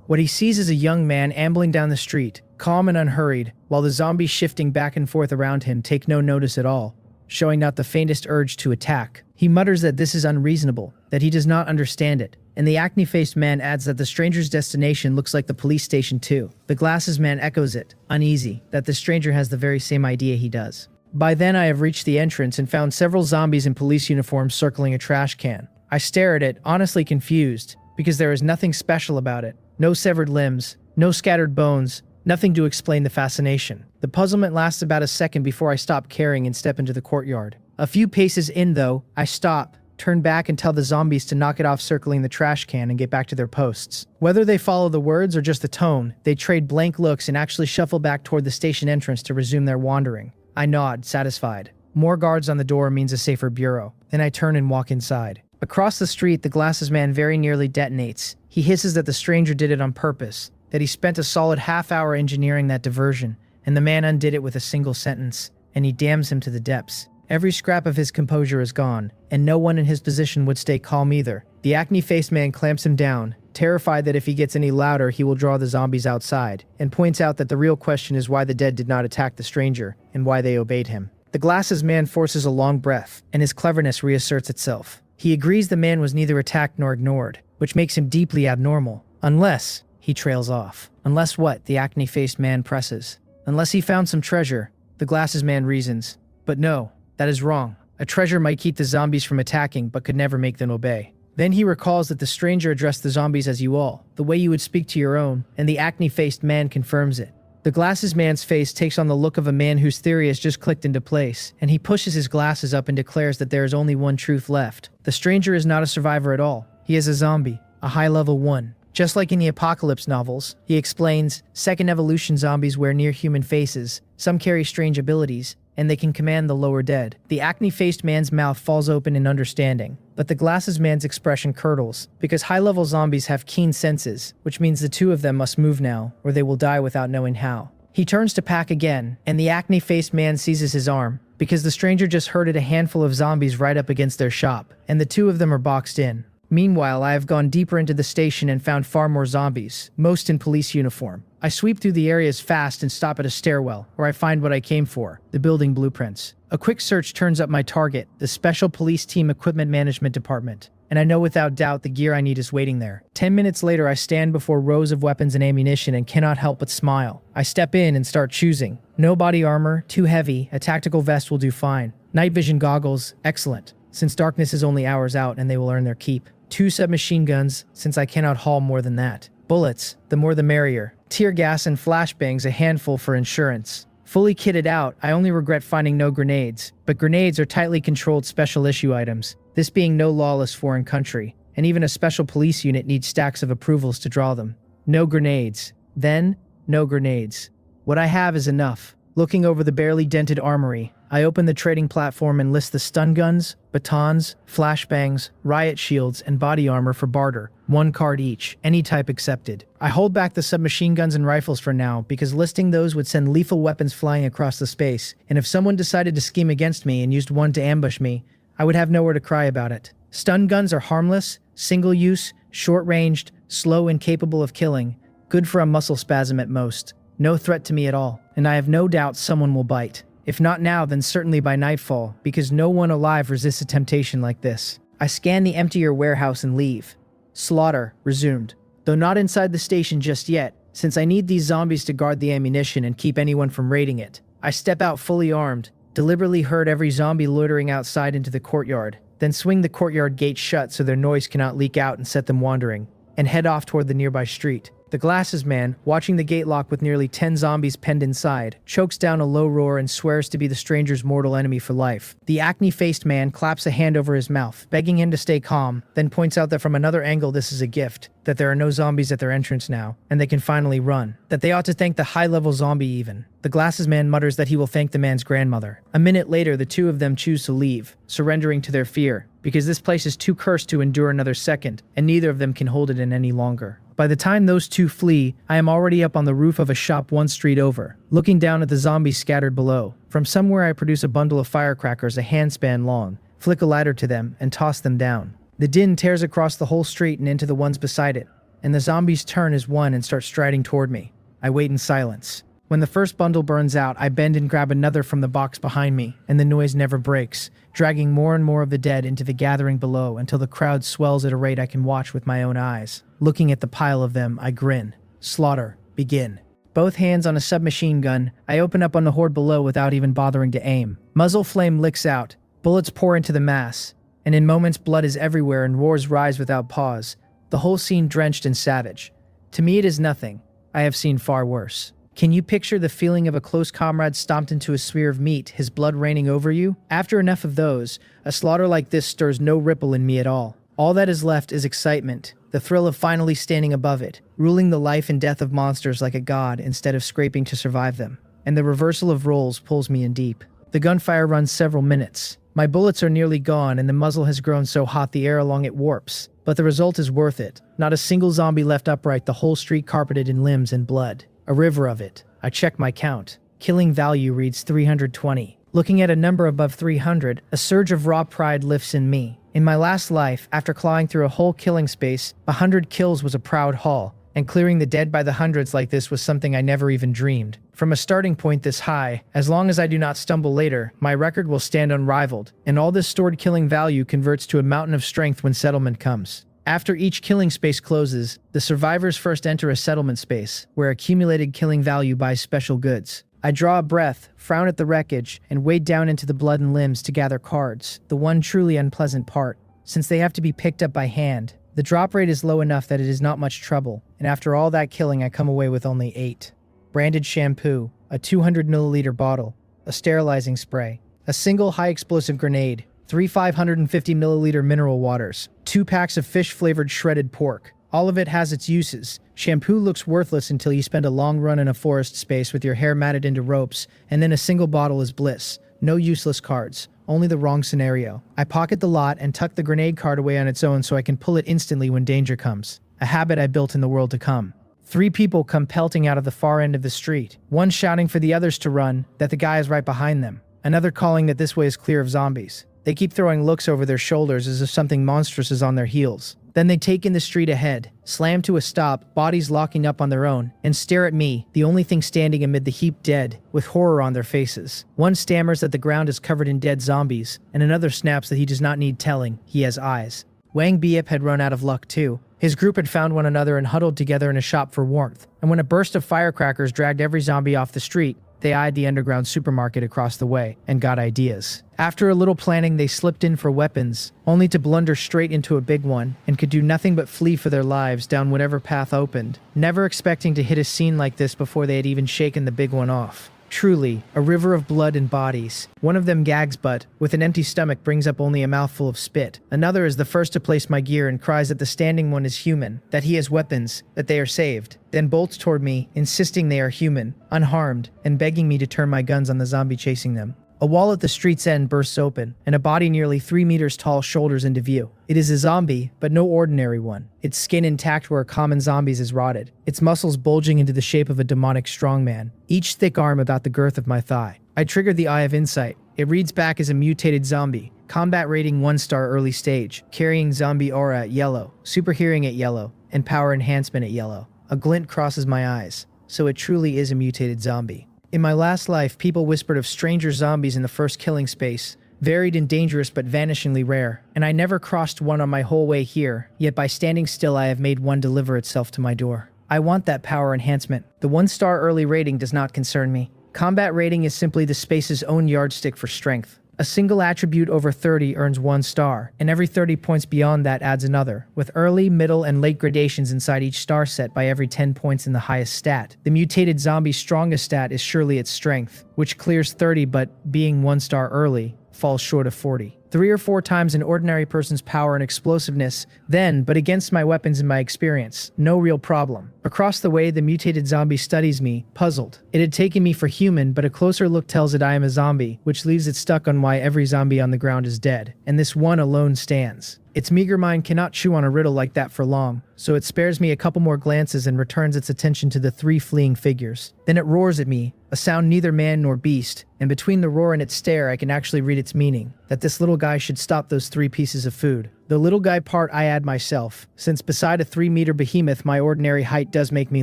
What he sees is a young man ambling down the street, calm and unhurried, while the zombies shifting back and forth around him take no notice at all, showing not the faintest urge to attack. He mutters that this is unreasonable, that he does not understand it, and the acne-faced man adds that the stranger's destination looks like the police station too. The glasses man echoes it, uneasy, that the stranger has the very same idea he does. By then I have reached the entrance and found several zombies in police uniforms circling a trash can. I stare at it, honestly confused, because there is nothing special about it. No severed limbs, no scattered bones, nothing to explain the fascination. The puzzlement lasts about a second before I stop caring and step into the courtyard. A few paces in though, I stop, turn back and tell the zombies to knock it off circling the trash can and get back to their posts. Whether they follow the words or just the tone, they trade blank looks and actually shuffle back toward the station entrance to resume their wandering. I nod, satisfied. More guards on the door means a safer bureau. Then I turn and walk inside. Across the street, the glasses man very nearly detonates. He hisses that the stranger did it on purpose, that he spent a solid half-hour engineering that diversion, and the man undid it with a single sentence, and he damns him to the depths. Every scrap of his composure is gone, and no one in his position would stay calm either. The acne-faced man clamps him down, terrified that if he gets any louder he will draw the zombies outside, and points out that the real question is why the dead did not attack the stranger, and why they obeyed him. The glasses man forces a long breath, and his cleverness reasserts itself. He agrees the man was neither attacked nor ignored, which makes him deeply abnormal. Unless he trails off. Unless what? The acne-faced man presses. Unless he found some treasure, the glasses man reasons. But no, that is wrong. A treasure might keep the zombies from attacking, but could never make them obey. Then he recalls that the stranger addressed the zombies as you all, the way you would speak to your own, and the acne-faced man confirms it. The glasses man's face takes on the look of a man whose theory has just clicked into place, and he pushes his glasses up and declares that there is only one truth left. The stranger is not a survivor at all. He is a zombie, a high-level one. Just like in the apocalypse novels, he explains, second evolution zombies wear near-human faces, some carry strange abilities, and they can command the lower dead. The acne-faced man's mouth falls open in understanding, but the glasses man's expression curdles, because high-level zombies have keen senses, which means the two of them must move now, or they will die without knowing how. He turns to pack again, and the acne-faced man seizes his arm, because the stranger just herded a handful of zombies right up against their shop, and the two of them are boxed in. Meanwhile, I have gone deeper into the station and found far more zombies, most in police uniform. I sweep through the areas fast and stop at a stairwell, where I find what I came for, the building blueprints. A quick search turns up my target, the Special Police Team Equipment Management Department, and I know without doubt the gear I need is waiting there. 10 minutes later, I stand before rows of weapons and ammunition and cannot help but smile. I step in and start choosing. No body armor, too heavy, a tactical vest will do fine. Night vision goggles, excellent, since darkness is only hours out and they will earn their keep. 2 submachine guns, since I cannot haul more than that. Bullets, the more the merrier. Tear gas and flashbangs, a handful for insurance. Fully kitted out, I only regret finding no grenades, but grenades are tightly controlled special issue items, this being no lawless foreign country, and even a special police unit needs stacks of approvals to draw them. No grenades. Then, no grenades. What I have is enough. Looking over the barely dented armory, I open the trading platform and list the stun guns, batons, flashbangs, riot shields, and body armor for barter. 1 card each, any type accepted. I hold back the submachine guns and rifles for now because listing those would send lethal weapons flying across the space, and if someone decided to scheme against me and used one to ambush me, I would have nowhere to cry about it. Stun guns are harmless, single-use, short-ranged, slow and capable of killing, good for a muscle spasm at most. No threat to me at all, and I have no doubt someone will bite. If not now, then certainly by nightfall, because no one alive resists a temptation like this. I scan the emptier warehouse and leave. Slaughter resumed, though not inside the station just yet, since I need these zombies to guard the ammunition and keep anyone from raiding it. I step out fully armed, deliberately herd every zombie loitering outside into the courtyard, then swing the courtyard gate shut so their noise cannot leak out and set them wandering, and head off toward the nearby street. The glasses man, watching the gate lock with nearly 10 zombies penned inside, chokes down a low roar and swears to be the stranger's mortal enemy for life. The acne-faced man claps a hand over his mouth, begging him to stay calm, then points out that from another angle this is a gift, that there are no zombies at their entrance now, and they can finally run, that they ought to thank the high-level zombie even. The glasses man mutters that he will thank the man's grandmother. A minute later, the two of them choose to leave, surrendering to their fear, because this place is too cursed to endure another second, and neither of them can hold it in any longer. By the time those two flee, I am already up on the roof of a shop 1 street over, looking down at the zombies scattered below. From somewhere I produce a bundle of firecrackers a handspan long, flick a lighter to them, and toss them down. The din tears across the whole street and into the ones beside it, and the zombies turn as one and start striding toward me. I wait in silence. When the first bundle burns out, I bend and grab another from the box behind me, and the noise never breaks, dragging more and more of the dead into the gathering below until the crowd swells at a rate I can watch with my own eyes. Looking at the pile of them, I grin. Slaughter. Begin. Both hands on a submachine gun, I open up on the horde below without even bothering to aim. Muzzle flame licks out. Bullets pour into the mass, and in moments blood is everywhere and roars rise without pause. The whole scene drenched and savage. To me it is nothing. I have seen far worse. Can you picture the feeling of a close comrade stomped into a sphere of meat, his blood raining over you? After enough of those, a slaughter like this stirs no ripple in me at all. All that is left is excitement, the thrill of finally standing above it, ruling the life and death of monsters like a god instead of scraping to survive them. And the reversal of roles pulls me in deep. The gunfire runs several minutes. My bullets are nearly gone and the muzzle has grown so hot the air along it warps. But the result is worth it. Not a single zombie left upright, the whole street carpeted in limbs and blood. A river of it. I check my count. Killing value reads 320. Looking at a number above 300, a surge of raw pride lifts in me. In my last life, after clawing through a whole killing space, 100 kills was a proud haul, and clearing the dead by the hundreds like this was something I never even dreamed. From a starting point this high, as long as I do not stumble later, my record will stand unrivaled, and all this stored killing value converts to a mountain of strength when settlement comes. After each killing space closes, the survivors first enter a settlement space, where accumulated killing value buys special goods. I draw a breath, frown at the wreckage, and wade down into the blood and limbs to gather cards, the one truly unpleasant part, since they have to be picked up by hand. The drop rate is low enough that it is not much trouble, and after all that killing I come away with only 8. Branded shampoo, a 200 milliliter bottle, a sterilizing spray, a single high-explosive grenade, 3 550 milliliter mineral waters, 2 packs of fish-flavored shredded pork. All of it has its uses. Shampoo looks worthless until you spend a long run in a forest space with your hair matted into ropes, and then a single bottle is bliss. No useless cards, only the wrong scenario. I pocket the lot and tuck the grenade card away on its own so I can pull it instantly when danger comes. A habit I built in the world to come. 3 people come pelting out of the far end of the street, one shouting for the others to run, that the guy is right behind them, another calling that this way is clear of zombies. They keep throwing looks over their shoulders as if something monstrous is on their heels. Then they take in the street ahead, slam to a stop, bodies locking up on their own, and stare at me, the only thing standing amid the heaped dead, with horror on their faces. One stammers that the ground is covered in dead zombies, and another snaps that he does not need telling, he has eyes. Wang Biep had run out of luck too. His group had found one another and huddled together in a shop for warmth, and when a burst of firecrackers dragged every zombie off the street, they eyed the underground supermarket across the way and got ideas. After a little planning, they slipped in for weapons, only to blunder straight into a big one, and could do nothing but flee for their lives down whatever path opened, never expecting to hit a scene like this before they had even shaken the big one off. Truly, a river of blood and bodies. One of them gags but, with an empty stomach, brings up only a mouthful of spit. Another is the first to place my gear and cries that the standing one is human, that he has weapons, that they are saved. Then bolts toward me, insisting they are human, unharmed, and begging me to turn my guns on the zombie chasing them. A wall at the street's end bursts open, and a body nearly 3 meters tall shoulders into view. It is a zombie, but no ordinary one. Its skin intact where a common zombie's is rotted, its muscles bulging into the shape of a demonic strongman, each thick arm about the girth of my thigh. I triggered the Eye of Insight. It reads back as a mutated zombie. Combat rating 1-star early stage, carrying zombie aura at yellow, super hearing at yellow, and power enhancement at yellow. A glint crosses my eyes, so it truly is a mutated zombie. In my last life, people whispered of stranger zombies in the first killing space, varied and dangerous but vanishingly rare, and I never crossed one on my whole way here, yet by standing still I have made one deliver itself to my door. I want that power enhancement. The 1-star early rating does not concern me. Combat rating is simply the space's own yardstick for strength. A single attribute over 30 earns 1 star, and every 30 points beyond that adds another, with early, middle, and late gradations inside each star set by every 10 points in the highest stat. The mutated zombie's strongest stat is surely its strength, which clears 30 but, being 1 star early, falls short of 40. 3 or 4 times an ordinary person's power and explosiveness, then, but against my weapons and my experience, no real problem. Across the way, the mutated zombie studies me, puzzled. It had taken me for human, but a closer look tells it I am a zombie, which leaves it stuck on why every zombie on the ground is dead, and this one alone stands. Its meager mind cannot chew on a riddle like that for long, so it spares me a couple more glances and returns its attention to the 3 fleeing figures. Then it roars at me, a sound neither man nor beast, and between the roar and its stare I can actually read its meaning, that this little guy should stop those 3 pieces of food. The little guy part I add myself, since beside a 3-meter behemoth my ordinary height does make me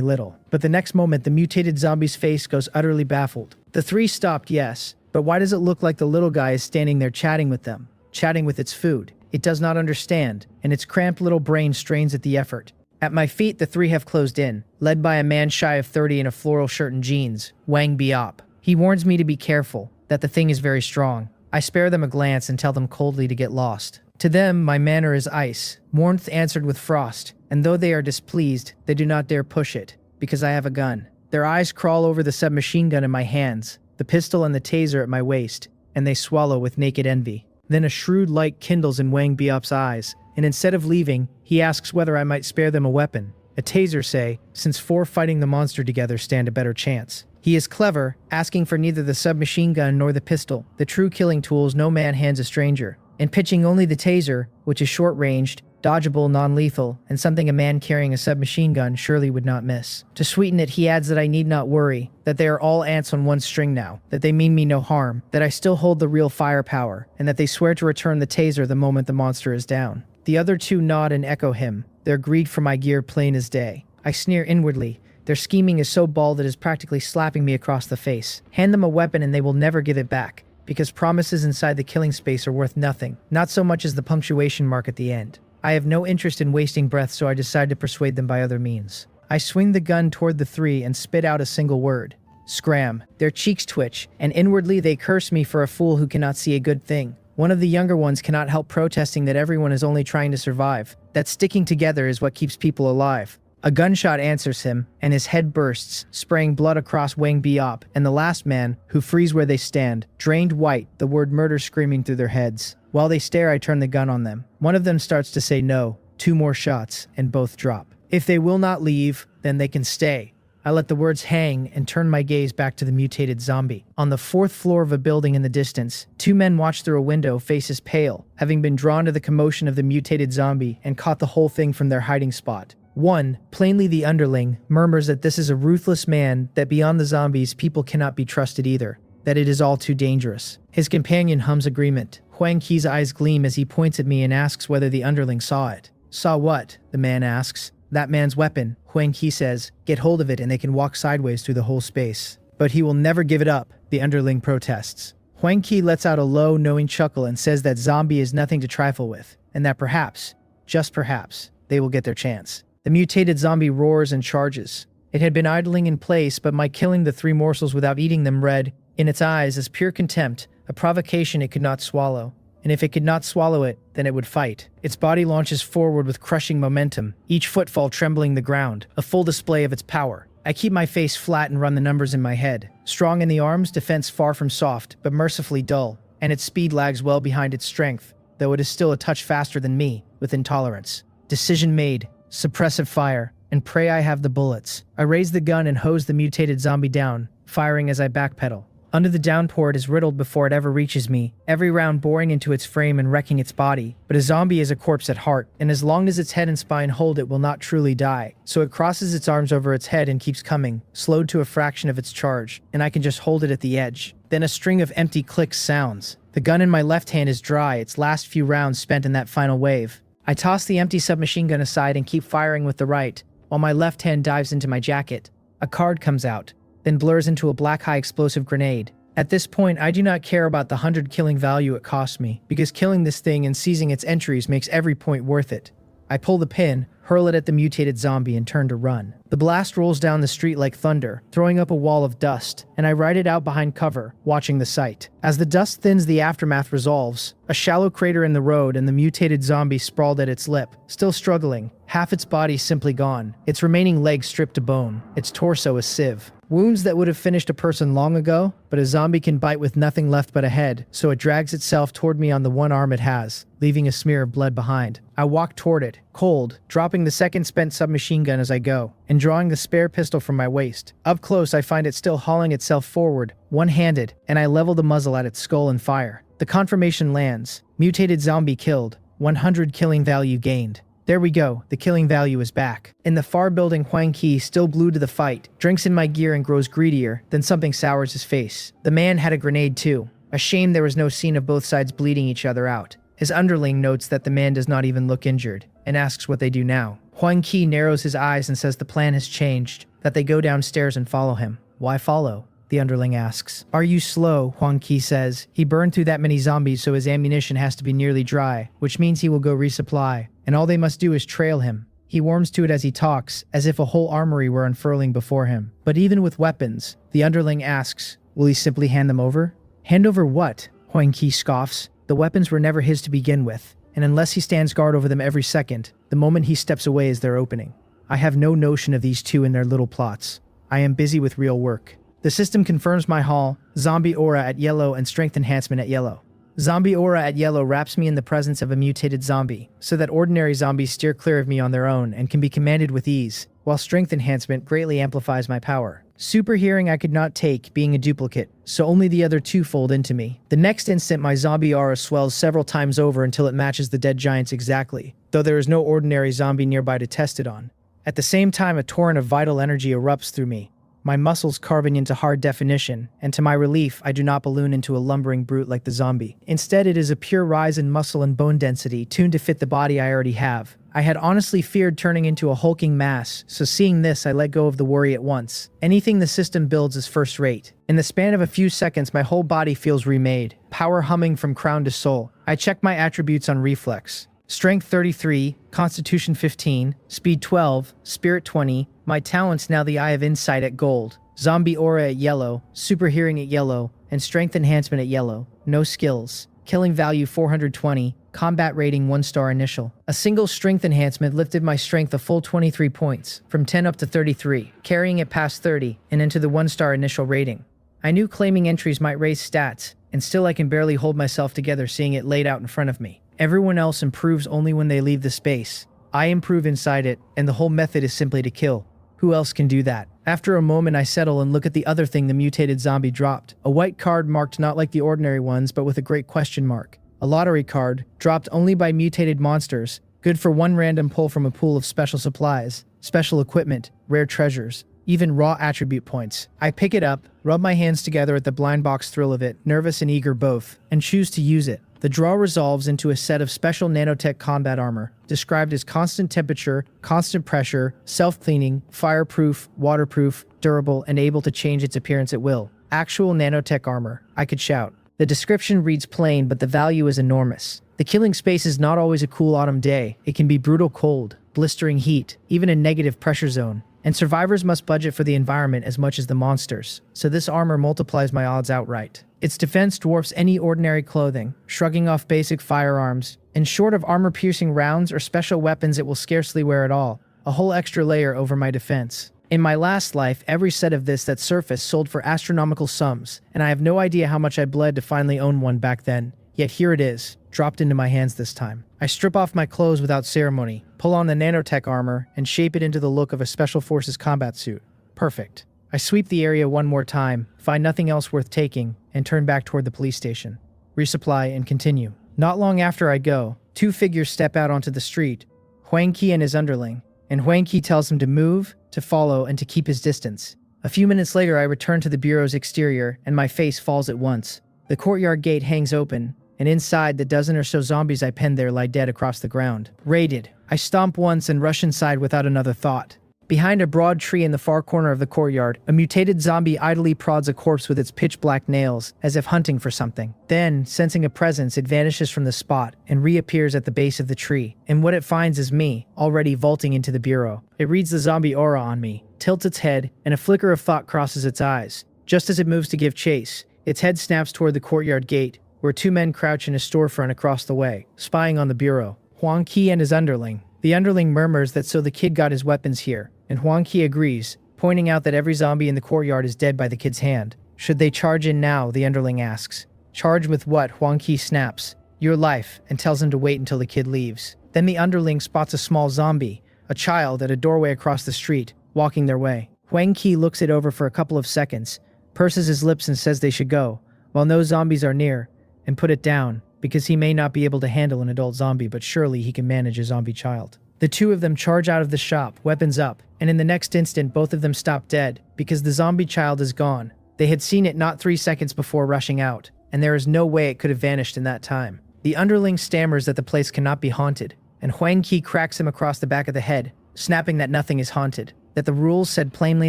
little. But the next moment the mutated zombie's face goes utterly baffled. The 3 stopped, yes, but why does it look like the little guy is standing there chatting with them? Chatting with its food. It does not understand, and its cramped little brain strains at the effort. At my feet, the 3 have closed in, led by a man shy of 30 in a floral shirt and jeans, Wang Biop. He warns me to be careful, that the thing is very strong. I spare them a glance and tell them coldly to get lost. To them, my manner is ice, warmth answered with frost, and though they are displeased, they do not dare push it, because I have a gun. Their eyes crawl over the submachine gun in my hands, the pistol and the taser at my waist, and they swallow with naked envy. Then a shrewd light kindles in Wang Biop's eyes, and instead of leaving, he asks whether I might spare them a weapon. A taser, say, since 4 fighting the monster together stand a better chance. He is clever, asking for neither the submachine gun nor the pistol, the true killing tools no man hands a stranger, and pitching only the taser, which is short-ranged, dodgeable, non-lethal, and something a man carrying a submachine gun surely would not miss. To sweeten it, he adds that I need not worry, that they are all ants on one string now, that they mean me no harm, that I still hold the real firepower, and that they swear to return the taser the moment the monster is down. The other two nod and echo him, their greed for my gear plain as day. I sneer inwardly. Their scheming is so bald it is practically slapping me across the face. Hand them a weapon and they will never give it back, because promises inside the killing space are worth nothing, not so much as the punctuation mark at the end. I have no interest in wasting breath, so I decide to persuade them by other means. I swing the gun toward the three and spit out a single word. Scram. Their cheeks twitch, and inwardly they curse me for a fool who cannot see a good thing. One of the younger ones cannot help protesting that everyone is only trying to survive, that sticking together is what keeps people alive. A gunshot answers him, and his head bursts, spraying blood across Wang Biop, and the last man, who freeze where they stand, drained white, the word murder screaming through their heads. While they stare, I turn the gun on them. One of them starts to say no. 2 more shots, and both drop. If they will not leave, then they can stay. I let the words hang and turn my gaze back to the mutated zombie. On the 4th floor of a building in the distance, 2 men watch through a window, faces pale, having been drawn to the commotion of the mutated zombie and caught the whole thing from their hiding spot. One, plainly the underling, murmurs that this is a ruthless man, that beyond the zombies people cannot be trusted either, that it is all too dangerous. His companion hums agreement. Huang Qi's eyes gleam as he points at me and asks whether the underling saw it. Saw what? The man asks. That man's weapon. Huang Qi says, get hold of it and they can walk sideways through the whole space. But he will never give it up, the underling protests. Huang Qi lets out a low, knowing chuckle and says that zombie is nothing to trifle with, and that perhaps, just perhaps, they will get their chance. The mutated zombie roars and charges. It had been idling in place, but my killing the 3 morsels without eating them read, in its eyes, as pure contempt, a provocation it could not swallow. And if it could not swallow it, then it would fight. Its body launches forward with crushing momentum, each footfall trembling the ground, a full display of its power. I keep my face flat and run the numbers in my head. Strong in the arms, defense far from soft, but mercifully dull, and its speed lags well behind its strength, though it is still a touch faster than me, with intolerance. Decision made. Suppressive fire, and pray I have the bullets. I raise the gun and hose the mutated zombie down, firing as I backpedal. Under the downpour, it is riddled before it ever reaches me, every round boring into its frame and wrecking its body. But a zombie is a corpse at heart, and as long as its head and spine hold, it will not truly die. So it crosses its arms over its head and keeps coming, slowed to a fraction of its charge, and I can just hold it at the edge. Then a string of empty clicks sounds. The gun in my left hand is dry, its last few rounds spent in that final wave. I toss the empty submachine gun aside and keep firing with the right, while my left hand dives into my jacket. A card comes out, then blurs into a black high explosive grenade. At this point, I do not care about the 100 killing value it cost me, because killing this thing and seizing its entries makes every point worth it. I pull the pin, hurl it at the mutated zombie, and turn to run. The blast rolls down the street like thunder, throwing up a wall of dust, and I ride it out behind cover, watching the sight. As the dust thins, the aftermath resolves. A shallow crater in the road and the mutated zombie sprawled at its lip, still struggling, half its body simply gone, its remaining legs stripped to bone, its torso a sieve. Wounds that would have finished a person long ago, but a zombie can bite with nothing left but a head, so it drags itself toward me on the one arm it has, leaving a smear of blood behind. I walk toward it, cold, dropping the second spent submachine gun as I go, and drawing the spare pistol from my waist. Up close, I find it still hauling itself forward, one-handed, and I level the muzzle at its skull and fire. The confirmation lands. Mutated zombie killed. 100 killing value gained. There we go, the killing value is back. In the far building, Huang Qi, still glued to the fight, drinks in my gear and grows greedier, then something sours his face. The man had a grenade too. A shame there was no scene of both sides bleeding each other out. His underling notes that the man does not even look injured, and asks what they do now. Huang Qi narrows his eyes and says the plan has changed, that they go downstairs and follow him. Why follow? The underling asks. Are you slow? Huang Qi says. He burned through that many zombies, so his ammunition has to be nearly dry, which means he will go resupply, and all they must do is trail him. He warms to it as he talks, as if a whole armory were unfurling before him. But even with weapons, the underling asks, will he simply hand them over? Hand over what? Huang Qi scoffs. The weapons were never his to begin with, and unless he stands guard over them every second, the moment he steps away is their opening. I have no notion of these two and their little plots. I am busy with real work. The system confirms my haul, zombie aura at yellow and strength enhancement at yellow. Zombie aura at yellow wraps me in the presence of a mutated zombie, so that ordinary zombies steer clear of me on their own and can be commanded with ease, while strength enhancement greatly amplifies my power. Super hearing I could not take, being a duplicate, so only the other two fold into me. The next instant my zombie aura swells several times over until it matches the dead giants exactly, though there is no ordinary zombie nearby to test it on. At the same time, a torrent of vital energy erupts through me, my muscles carving into hard definition, and to my relief, I do not balloon into a lumbering brute like the zombie. Instead, it is a pure rise in muscle and bone density, tuned to fit the body I already have. I had honestly feared turning into a hulking mass, so seeing this, I let go of the worry at once. Anything the system builds is first rate. In the span of a few seconds, my whole body feels remade, power humming from crown to sole. I check my attributes on reflex. Strength 33, Constitution 15, Speed 12, Spirit 20, my talents now the Eye of Insight at gold, Zombie Aura at yellow, Super Hearing at yellow, and Strength Enhancement at yellow. No skills. Killing value 420, Combat rating 1-star initial. A single Strength enhancement lifted my strength a full 23 points, from 10 up to 33, carrying it past 30, and into the 1-star initial rating. I knew claiming entries might raise stats, and still I can barely hold myself together seeing it laid out in front of me. Everyone else improves only when they leave the space. I improve inside it, and the whole method is simply to kill. Who else can do that? After a moment I settle and look at the other thing the mutated zombie dropped. A white card marked not like the ordinary ones, but with a great question mark. A lottery card, dropped only by mutated monsters, good for one random pull from a pool of special supplies, special equipment, rare treasures, even raw attribute points. I pick it up, rub my hands together at the blind box thrill of it, nervous and eager both, and choose to use it. The draw resolves into a set of special nanotech combat armor, described as constant temperature, constant pressure, self-cleaning, fireproof, waterproof, durable, and able to change its appearance at will. Actual nanotech armor, I could shout. The description reads plain, but the value is enormous. The killing space is not always a cool autumn day. It can be brutal cold, blistering heat, even a negative pressure zone. And survivors must budget for the environment as much as the monsters, so this armor multiplies my odds outright. Its defense dwarfs any ordinary clothing, shrugging off basic firearms, and short of armor-piercing rounds or special weapons it will scarcely wear at all, a whole extra layer over my defense. In my last life, every set of this that surfaced sold for astronomical sums, and I have no idea how much I bled to finally own one back then. Yet here it is, dropped into my hands this time. I strip off my clothes without ceremony, pull on the nanotech armor, and shape it into the look of a Special Forces combat suit. Perfect. I sweep the area one more time, find nothing else worth taking, and turn back toward the police station. Resupply and continue. Not long after I go, two figures step out onto the street, Huang Qi and his underling, and Huang Qi tells him to move, to follow, and to keep his distance. A few minutes later I return to the bureau's exterior, and my face falls at once. The courtyard gate hangs open, and inside, the dozen or so zombies I penned there lie dead across the ground. Raided. I stomp once and rush inside without another thought. Behind a broad tree in the far corner of the courtyard, a mutated zombie idly prods a corpse with its pitch-black nails, as if hunting for something. Then, sensing a presence, it vanishes from the spot and reappears at the base of the tree. And what it finds is me, already vaulting into the bureau. It reads the zombie aura on me, tilts its head, and a flicker of thought crosses its eyes. Just as it moves to give chase, its head snaps toward the courtyard gate, where two men crouch in a storefront across the way, spying on the bureau. Huang Qi and his underling. The underling murmurs that so the kid got his weapons here, and Huang Qi agrees, pointing out that every zombie in the courtyard is dead by the kid's hand. Should they charge in now, the underling asks. Charge with what? Huang Qi snaps. Your life, and tells him to wait until the kid leaves. Then the underling spots a small zombie, a child, at a doorway across the street, walking their way. Huang Qi looks it over for a couple of seconds, purses his lips and says they should go, while no zombies are near, and put it down, because he may not be able to handle an adult zombie, but surely he can manage a zombie child. The two of them charge out of the shop, weapons up, and in the next instant both of them stop dead, because the zombie child is gone. They had seen it not 3 seconds before rushing out, and there is no way it could have vanished in that time. The underling stammers that the place cannot be haunted, and Huang Qi cracks him across the back of the head, snapping that nothing is haunted, that the rules said plainly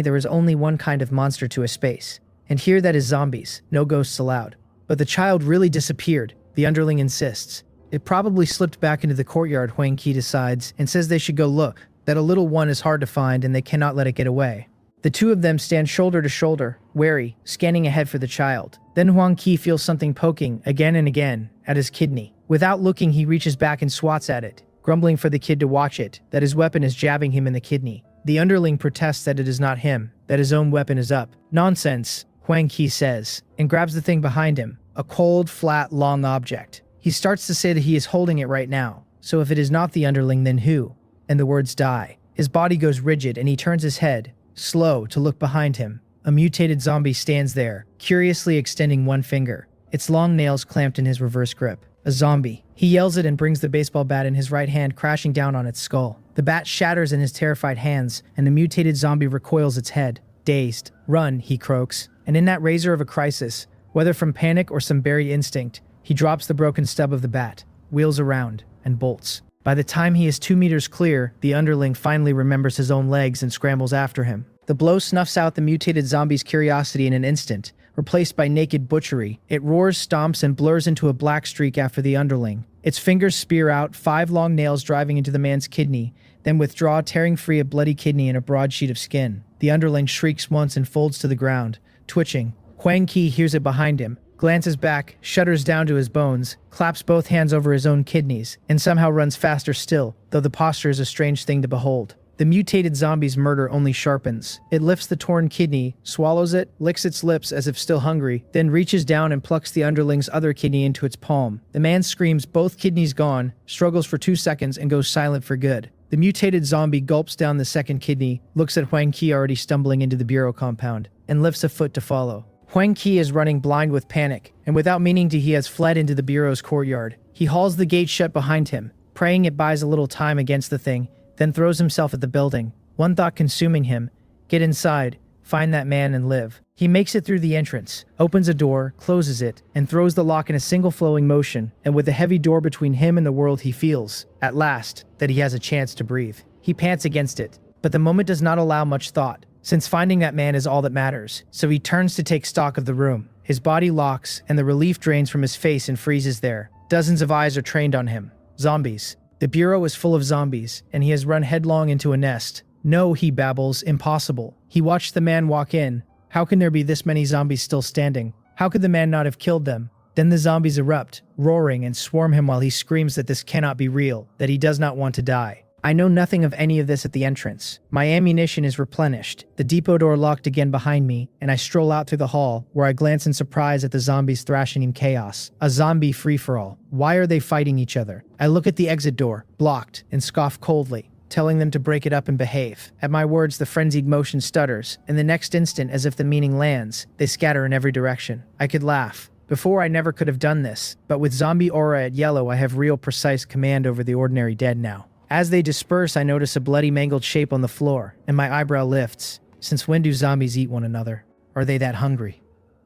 there is only one kind of monster to a space, and here that is zombies, no ghosts allowed. But the child really disappeared, the underling insists. It probably slipped back into the courtyard, Huang Qi decides, and says they should go look, that a little one is hard to find and they cannot let it get away. The two of them stand shoulder to shoulder, wary, scanning ahead for the child. Then Huang Qi feels something poking, again and again, at his kidney. Without looking, he reaches back and swats at it, grumbling for the kid to watch it, that his weapon is jabbing him in the kidney. The underling protests that it is not him, that his own weapon is up. Nonsense, Huang Qi says, and grabs the thing behind him, A cold, flat, long object. He starts to say that he is holding it right now. So if it is not the underling, then who? And the words die. His body goes rigid and he turns his head, slow, to look behind him. A mutated zombie stands there, curiously extending one finger, its long nails clamped in his reverse grip. A zombie. He yells it and brings the baseball bat in his right hand crashing down on its skull. The bat shatters in his terrified hands, and the mutated zombie recoils its head. Dazed. Run, he croaks. And in that razor of a crisis, whether from panic or some buried instinct, he drops the broken stub of the bat, wheels around, and bolts. By the time he is 2 meters clear, the underling finally remembers his own legs and scrambles after him. The blow snuffs out the mutated zombie's curiosity in an instant, replaced by naked butchery. It roars, stomps, and blurs into a black streak after the underling. Its fingers spear out, 5 long nails driving into the man's kidney, then withdraw, tearing free a bloody kidney and a broad sheet of skin. The underling shrieks once and folds to the ground, twitching. Huang Qi hears it behind him, glances back, shudders down to his bones, claps both hands over his own kidneys, and somehow runs faster still, though the posture is a strange thing to behold. The mutated zombie's murder only sharpens. It lifts the torn kidney, swallows it, licks its lips as if still hungry, then reaches down and plucks the underling's other kidney into its palm. The man screams, both kidneys gone, struggles for 2 seconds, and goes silent for good. The mutated zombie gulps down the second kidney, looks at Huang Qi already stumbling into the bureau compound, and lifts a foot to follow. Huang Qi is running blind with panic, and without meaning to, he has fled into the bureau's courtyard. He hauls the gate shut behind him, praying it buys a little time against the thing, then throws himself at the building. One thought consuming him: get inside, find that man and live. He makes it through the entrance, opens a door, closes it, and throws the lock in a single flowing motion, and with the heavy door between him and the world he feels, at last, that he has a chance to breathe. He pants against it, but the moment does not allow much thought, since finding that man is all that matters, so he turns to take stock of the room. His body locks, and the relief drains from his face and freezes there. Dozens of eyes are trained on him. Zombies. The bureau is full of zombies, and he has run headlong into a nest. No, he babbles, impossible. He watched the man walk in. How can there be this many zombies still standing? How could the man not have killed them? Then the zombies erupt, roaring, and swarm him while he screams that this cannot be real, that he does not want to die. I know nothing of any of this at the entrance. My ammunition is replenished, the depot door locked again behind me, and I stroll out through the hall, where I glance in surprise at the zombies thrashing in chaos. A zombie free-for-all. Why are they fighting each other? I look at the exit door, blocked, and scoff coldly, telling them to break it up and behave. At my words, the frenzied motion stutters, and the next instant, as if the meaning lands, they scatter in every direction. I could laugh. Before, I never could have done this, but with zombie aura at yellow, I have real precise command over the ordinary dead now. As they disperse, I notice a bloody, mangled shape on the floor, and my eyebrow lifts. Since when do zombies eat one another? Are they that hungry?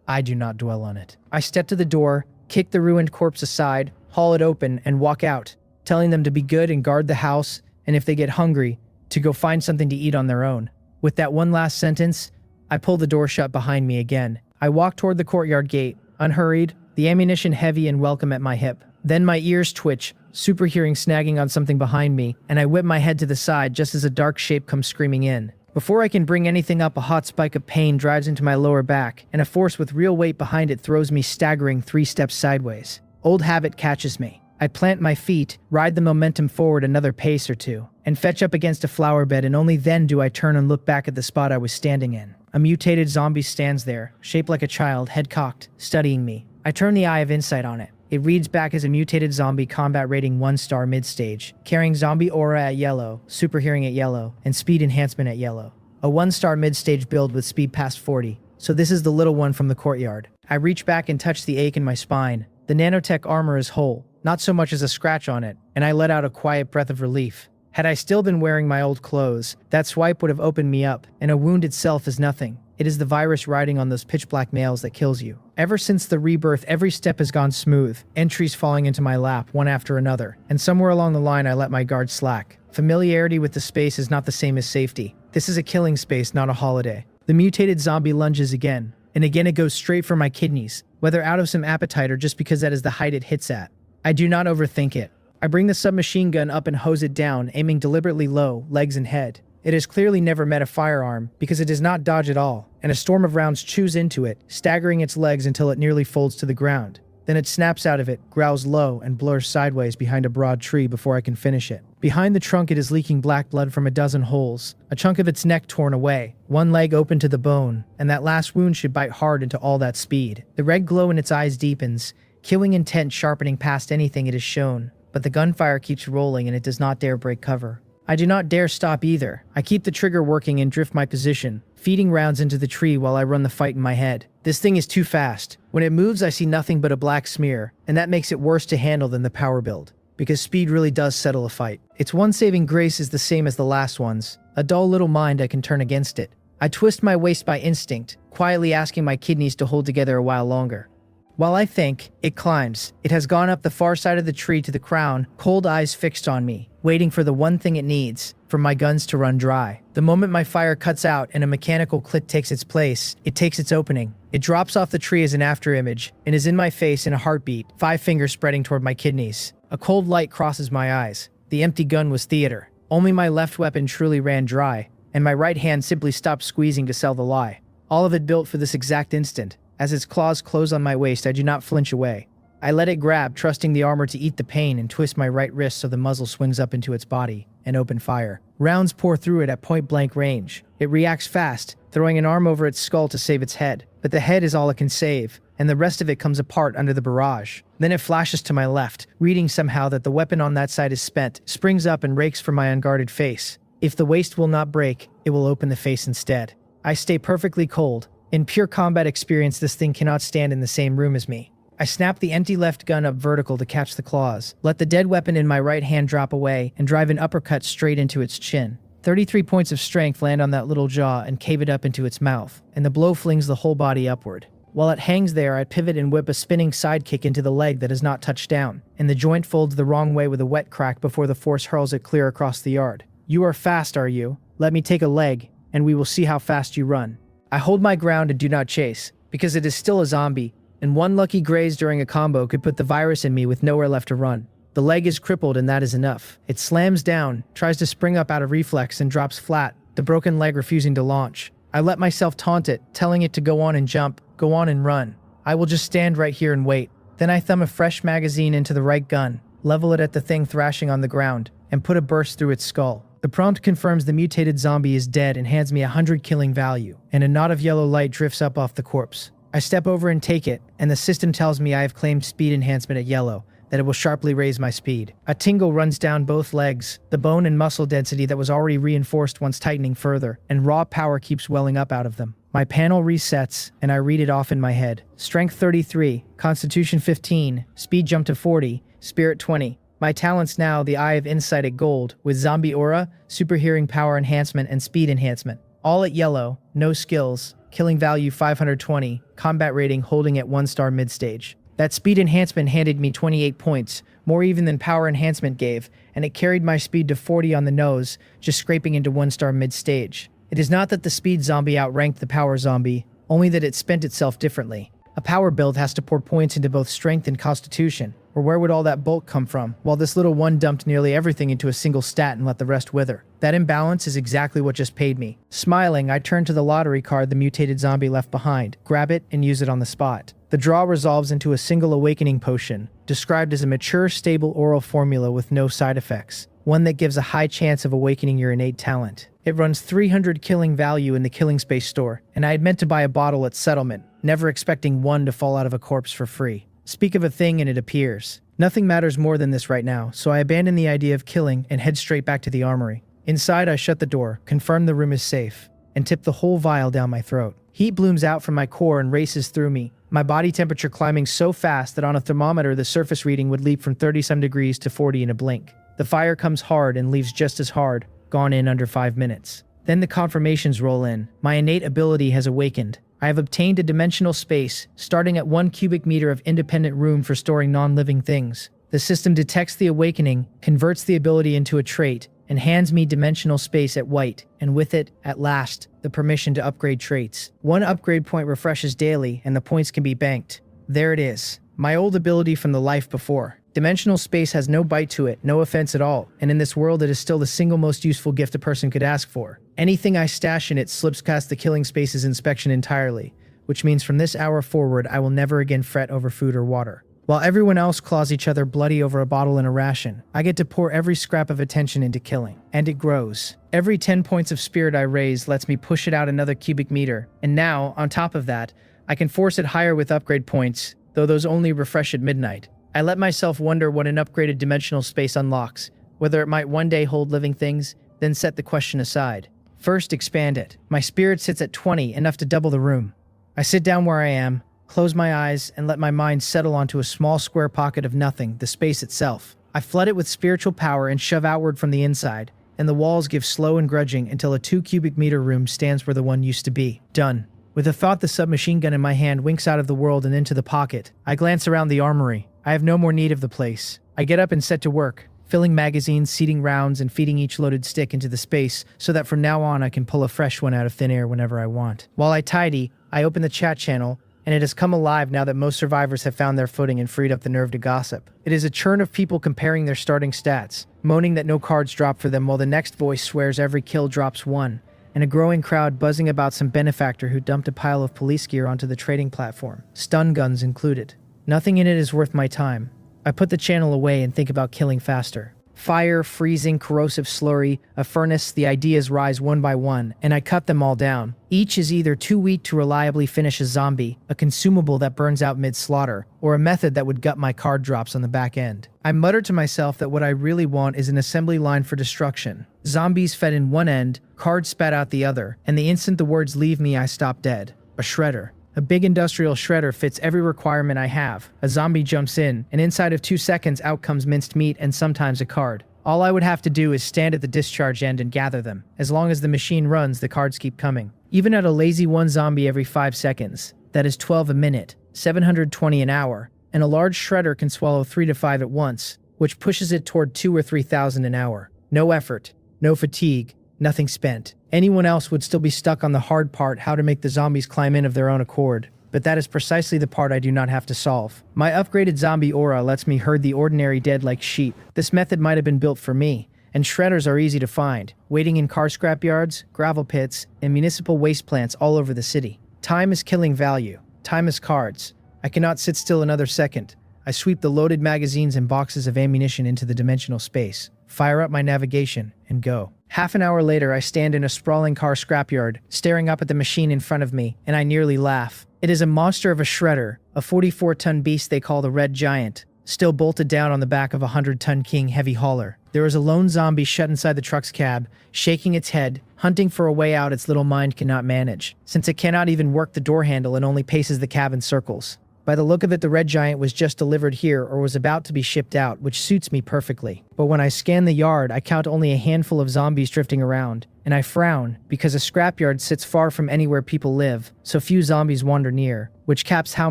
I do not dwell on it. I step to the door, kick the ruined corpse aside, haul it open, and walk out, telling them to be good and guard the house, and if they get hungry, to go find something to eat on their own. With that one last sentence, I pull the door shut behind me again. I walk toward the courtyard gate, unhurried, the ammunition heavy and welcome at my hip. Then my ears twitch, super hearing snagging on something behind me, and I whip my head to the side just as a dark shape comes screaming in. Before I can bring anything up, a hot spike of pain drives into my lower back, and a force with real weight behind it throws me staggering 3 steps sideways. Old habit catches me. I plant my feet, ride the momentum forward another pace or two, and fetch up against a flower bed, and only then do I turn and look back at the spot I was standing in. A mutated zombie stands there, shaped like a child, head cocked, studying me. I turn the eye of insight on it. It reads back as a mutated zombie, combat rating 1-star mid-stage, carrying zombie aura at yellow, super hearing at yellow, and speed enhancement at yellow. A 1-star mid-stage build with speed past 40. So this is the little one from the courtyard. I reach back and touch the ache in my spine. The nanotech armor is whole, not so much as a scratch on it, and I let out a quiet breath of relief. Had I still been wearing my old clothes, that swipe would have opened me up, and a wound itself is nothing. It is the virus riding on those pitch-black nails that kills you. Ever since the rebirth, every step has gone smooth, entries falling into my lap, one after another, and somewhere along the line I let my guard slack. Familiarity with the space is not the same as safety. This is a killing space, not a holiday. The mutated zombie lunges again, and again it goes straight for my kidneys, whether out of some appetite or just because that is the height it hits at. I do not overthink it. I bring the submachine gun up and hose it down, aiming deliberately low, legs and head. It has clearly never met a firearm, because it does not dodge at all, and a storm of rounds chews into it, staggering its legs until it nearly folds to the ground. Then it snaps out of it, growls low, and blurs sideways behind a broad tree before I can finish it. Behind the trunk it is leaking black blood from a dozen holes, a chunk of its neck torn away, one leg open to the bone, and that last wound should bite hard into all that speed. The red glow in its eyes deepens, killing intent sharpening past anything it has shown, but the gunfire keeps rolling and it does not dare break cover. I do not dare stop either. I keep the trigger working and drift my position, feeding rounds into the tree while I run the fight in my head. This thing is too fast. When it moves I see nothing but a black smear, and that makes it worse to handle than the power build, because speed really does settle a fight. Its one saving grace is the same as the last one's, a dull little mind I can turn against it. I twist my waist by instinct, quietly asking my kidneys to hold together a while longer. While I think, it climbs. It has gone up the far side of the tree to the crown, cold eyes fixed on me, waiting for the one thing it needs, for my guns to run dry. The moment my fire cuts out and a mechanical click takes its place, it takes its opening. It drops off the tree as an afterimage, and is in my face in a heartbeat, 5 fingers spreading toward my kidneys. A cold light crosses my eyes. The empty gun was theater. Only my left weapon truly ran dry, and my right hand simply stopped squeezing to sell the lie. All of it built for this exact instant. As its claws close on my waist, I do not flinch away. I let it grab, trusting the armor to eat the pain, and twist my right wrist so the muzzle swings up into its body, and open fire. Rounds pour through it at point-blank range. It reacts fast, throwing an arm over its skull to save its head. But the head is all it can save, and the rest of it comes apart under the barrage. Then it flashes to my left, reading somehow that the weapon on that side is spent, springs up and rakes for my unguarded face. If the waist will not break, it will open the face instead. I stay perfectly cold. In pure combat experience, this thing cannot stand in the same room as me. I snap the empty left gun up vertical to catch the claws, let the dead weapon in my right hand drop away, and drive an uppercut straight into its chin. 33 points of strength land on that little jaw and cave it up into its mouth, and the blow flings the whole body upward. While it hangs there, I pivot and whip a spinning sidekick into the leg that has not touched down, and the joint folds the wrong way with a wet crack before the force hurls it clear across the yard. You are fast, are you? Let me take a leg, and we will see how fast you run. I hold my ground and do not chase, because it is still a zombie, and one lucky graze during a combo could put the virus in me with nowhere left to run. The leg is crippled and that is enough. It slams down, tries to spring up out of reflex and drops flat, the broken leg refusing to launch. I let myself taunt it, telling it to go on and jump, go on and run. I will just stand right here and wait. Then I thumb a fresh magazine into the right gun, level it at the thing thrashing on the ground, and put a burst through its skull. The prompt confirms the mutated zombie is dead and hands me 100 killing value, and a knot of yellow light drifts up off the corpse. I step over and take it, and the system tells me I have claimed speed enhancement at yellow, that it will sharply raise my speed. A tingle runs down both legs, the bone and muscle density that was already reinforced once tightening further, and raw power keeps welling up out of them. My panel resets, and I read it off in my head. Strength 33, Constitution 15, Speed jump to 40, Spirit 20. My talents now, the Eye of Insight at gold, with zombie aura, super hearing power enhancement, and speed enhancement. All at yellow, no skills, killing value 520, combat rating holding at 1-star mid-stage. That speed enhancement handed me 28 points, more even than power enhancement gave, and it carried my speed to 40 on the nose, just scraping into 1-star mid-stage. It is not that the speed zombie outranked the power zombie, only that it spent itself differently. A power build has to pour points into both strength and constitution, or where would all that bulk come from, while this little one dumped nearly everything into a single stat and let the rest wither. That imbalance is exactly what just paid me. Smiling, I turn to the lottery card the mutated zombie left behind, grab it, and use it on the spot. The draw resolves into a single awakening potion, described as a mature, stable oral formula with no side effects, one that gives a high chance of awakening your innate talent. It runs 300 killing value in the killing space store, and I had meant to buy a bottle at settlement, never expecting one to fall out of a corpse for free. Speak of a thing and it appears. Nothing matters more than this right now, so I abandon the idea of killing and head straight back to the armory. Inside, I shut the door, confirm the room is safe, and tip the whole vial down my throat. Heat blooms out from my core and races through me, my body temperature climbing so fast that on a thermometer the surface reading would leap from 30-some degrees to 40 in a blink. The fire comes hard and leaves just as hard, gone in under 5 minutes. Then the confirmations roll in. My innate ability has awakened. I have obtained a dimensional space, starting at 1 cubic meter of independent room for storing non-living things. The system detects the awakening, converts the ability into a trait, and hands me dimensional space at white, and with it, at last, the permission to upgrade traits. 1 upgrade point refreshes daily, and the points can be banked. There it is. My old ability from the life before. Dimensional space has no bite to it, no offense at all, and in this world it is still the single most useful gift a person could ask for. Anything I stash in it slips past the killing space's inspection entirely, which means from this hour forward I will never again fret over food or water. While everyone else claws each other bloody over a bottle and a ration, I get to pour every scrap of attention into killing. And it grows. Every 10 points of spirit I raise lets me push it out another cubic meter, and now, on top of that, I can force it higher with upgrade points, though those only refresh at midnight. I let myself wonder what an upgraded dimensional space unlocks, whether it might one day hold living things, then set the question aside. First, expand it. My spirit sits at 20, enough to double the room. I sit down where I am, close my eyes, and let my mind settle onto a small square pocket of nothing, the space itself. I flood it with spiritual power and shove outward from the inside, and the walls give slow and grudging until a 2 cubic meter room stands where the one used to be. Done. With a thought, the submachine gun in my hand winks out of the world and into the pocket. I glance around the armory. I have no more need of the place. I get up and set to work, filling magazines, seating rounds, and feeding each loaded stick into the space so that from now on I can pull a fresh one out of thin air whenever I want. While I tidy, I open the chat channel, and it has come alive now that most survivors have found their footing and freed up the nerve to gossip. It is a churn of people comparing their starting stats, moaning that no cards drop for them while the next voice swears every kill drops 1, and a growing crowd buzzing about some benefactor who dumped a pile of police gear onto the trading platform, stun guns included. Nothing in it is worth my time. I put the channel away and think about killing faster. Fire, freezing, corrosive slurry, a furnace, the ideas rise one by one, and I cut them all down. Each is either too weak to reliably finish a zombie, a consumable that burns out mid-slaughter, or a method that would gut my card drops on the back end. I mutter to myself that what I really want is an assembly line for destruction. Zombies fed in one end, cards spat out the other, and the instant the words leave me, I stop dead. A shredder. A big industrial shredder fits every requirement I have. A zombie jumps in, and inside of 2 seconds out comes minced meat and sometimes a card. All I would have to do is stand at the discharge end and gather them. As long as the machine runs, the cards keep coming. Even at a lazy 1 zombie every 5 seconds, that is 12 a minute, 720 an hour, and a large shredder can swallow 3 to 5 at once, which pushes it toward 2 or 3,000 an hour. No effort, no fatigue, nothing spent. Anyone else would still be stuck on the hard part, how to make the zombies climb in of their own accord. But that is precisely the part I do not have to solve. My upgraded zombie aura lets me herd the ordinary dead like sheep. This method might have been built for me, and shredders are easy to find, waiting in car scrapyards, gravel pits, and municipal waste plants all over the city. Time is killing value. Time is cards. I cannot sit still another second. I sweep the loaded magazines and boxes of ammunition into the dimensional space, fire up my navigation, and go. Half an hour later, I stand in a sprawling car scrapyard, staring up at the machine in front of me, and I nearly laugh. It is a monster of a shredder, a 44-ton beast they call the Red Giant, still bolted down on the back of a 100-ton King heavy hauler. There is a lone zombie shut inside the truck's cab, shaking its head, hunting for a way out its little mind cannot manage, since it cannot even work the door handle and only paces the cab in circles. By the look of it, the Red Giant was just delivered here or was about to be shipped out, which suits me perfectly. But when I scan the yard, I count only a handful of zombies drifting around, and I frown because a scrapyard sits far from anywhere people live, so few zombies wander near, which caps how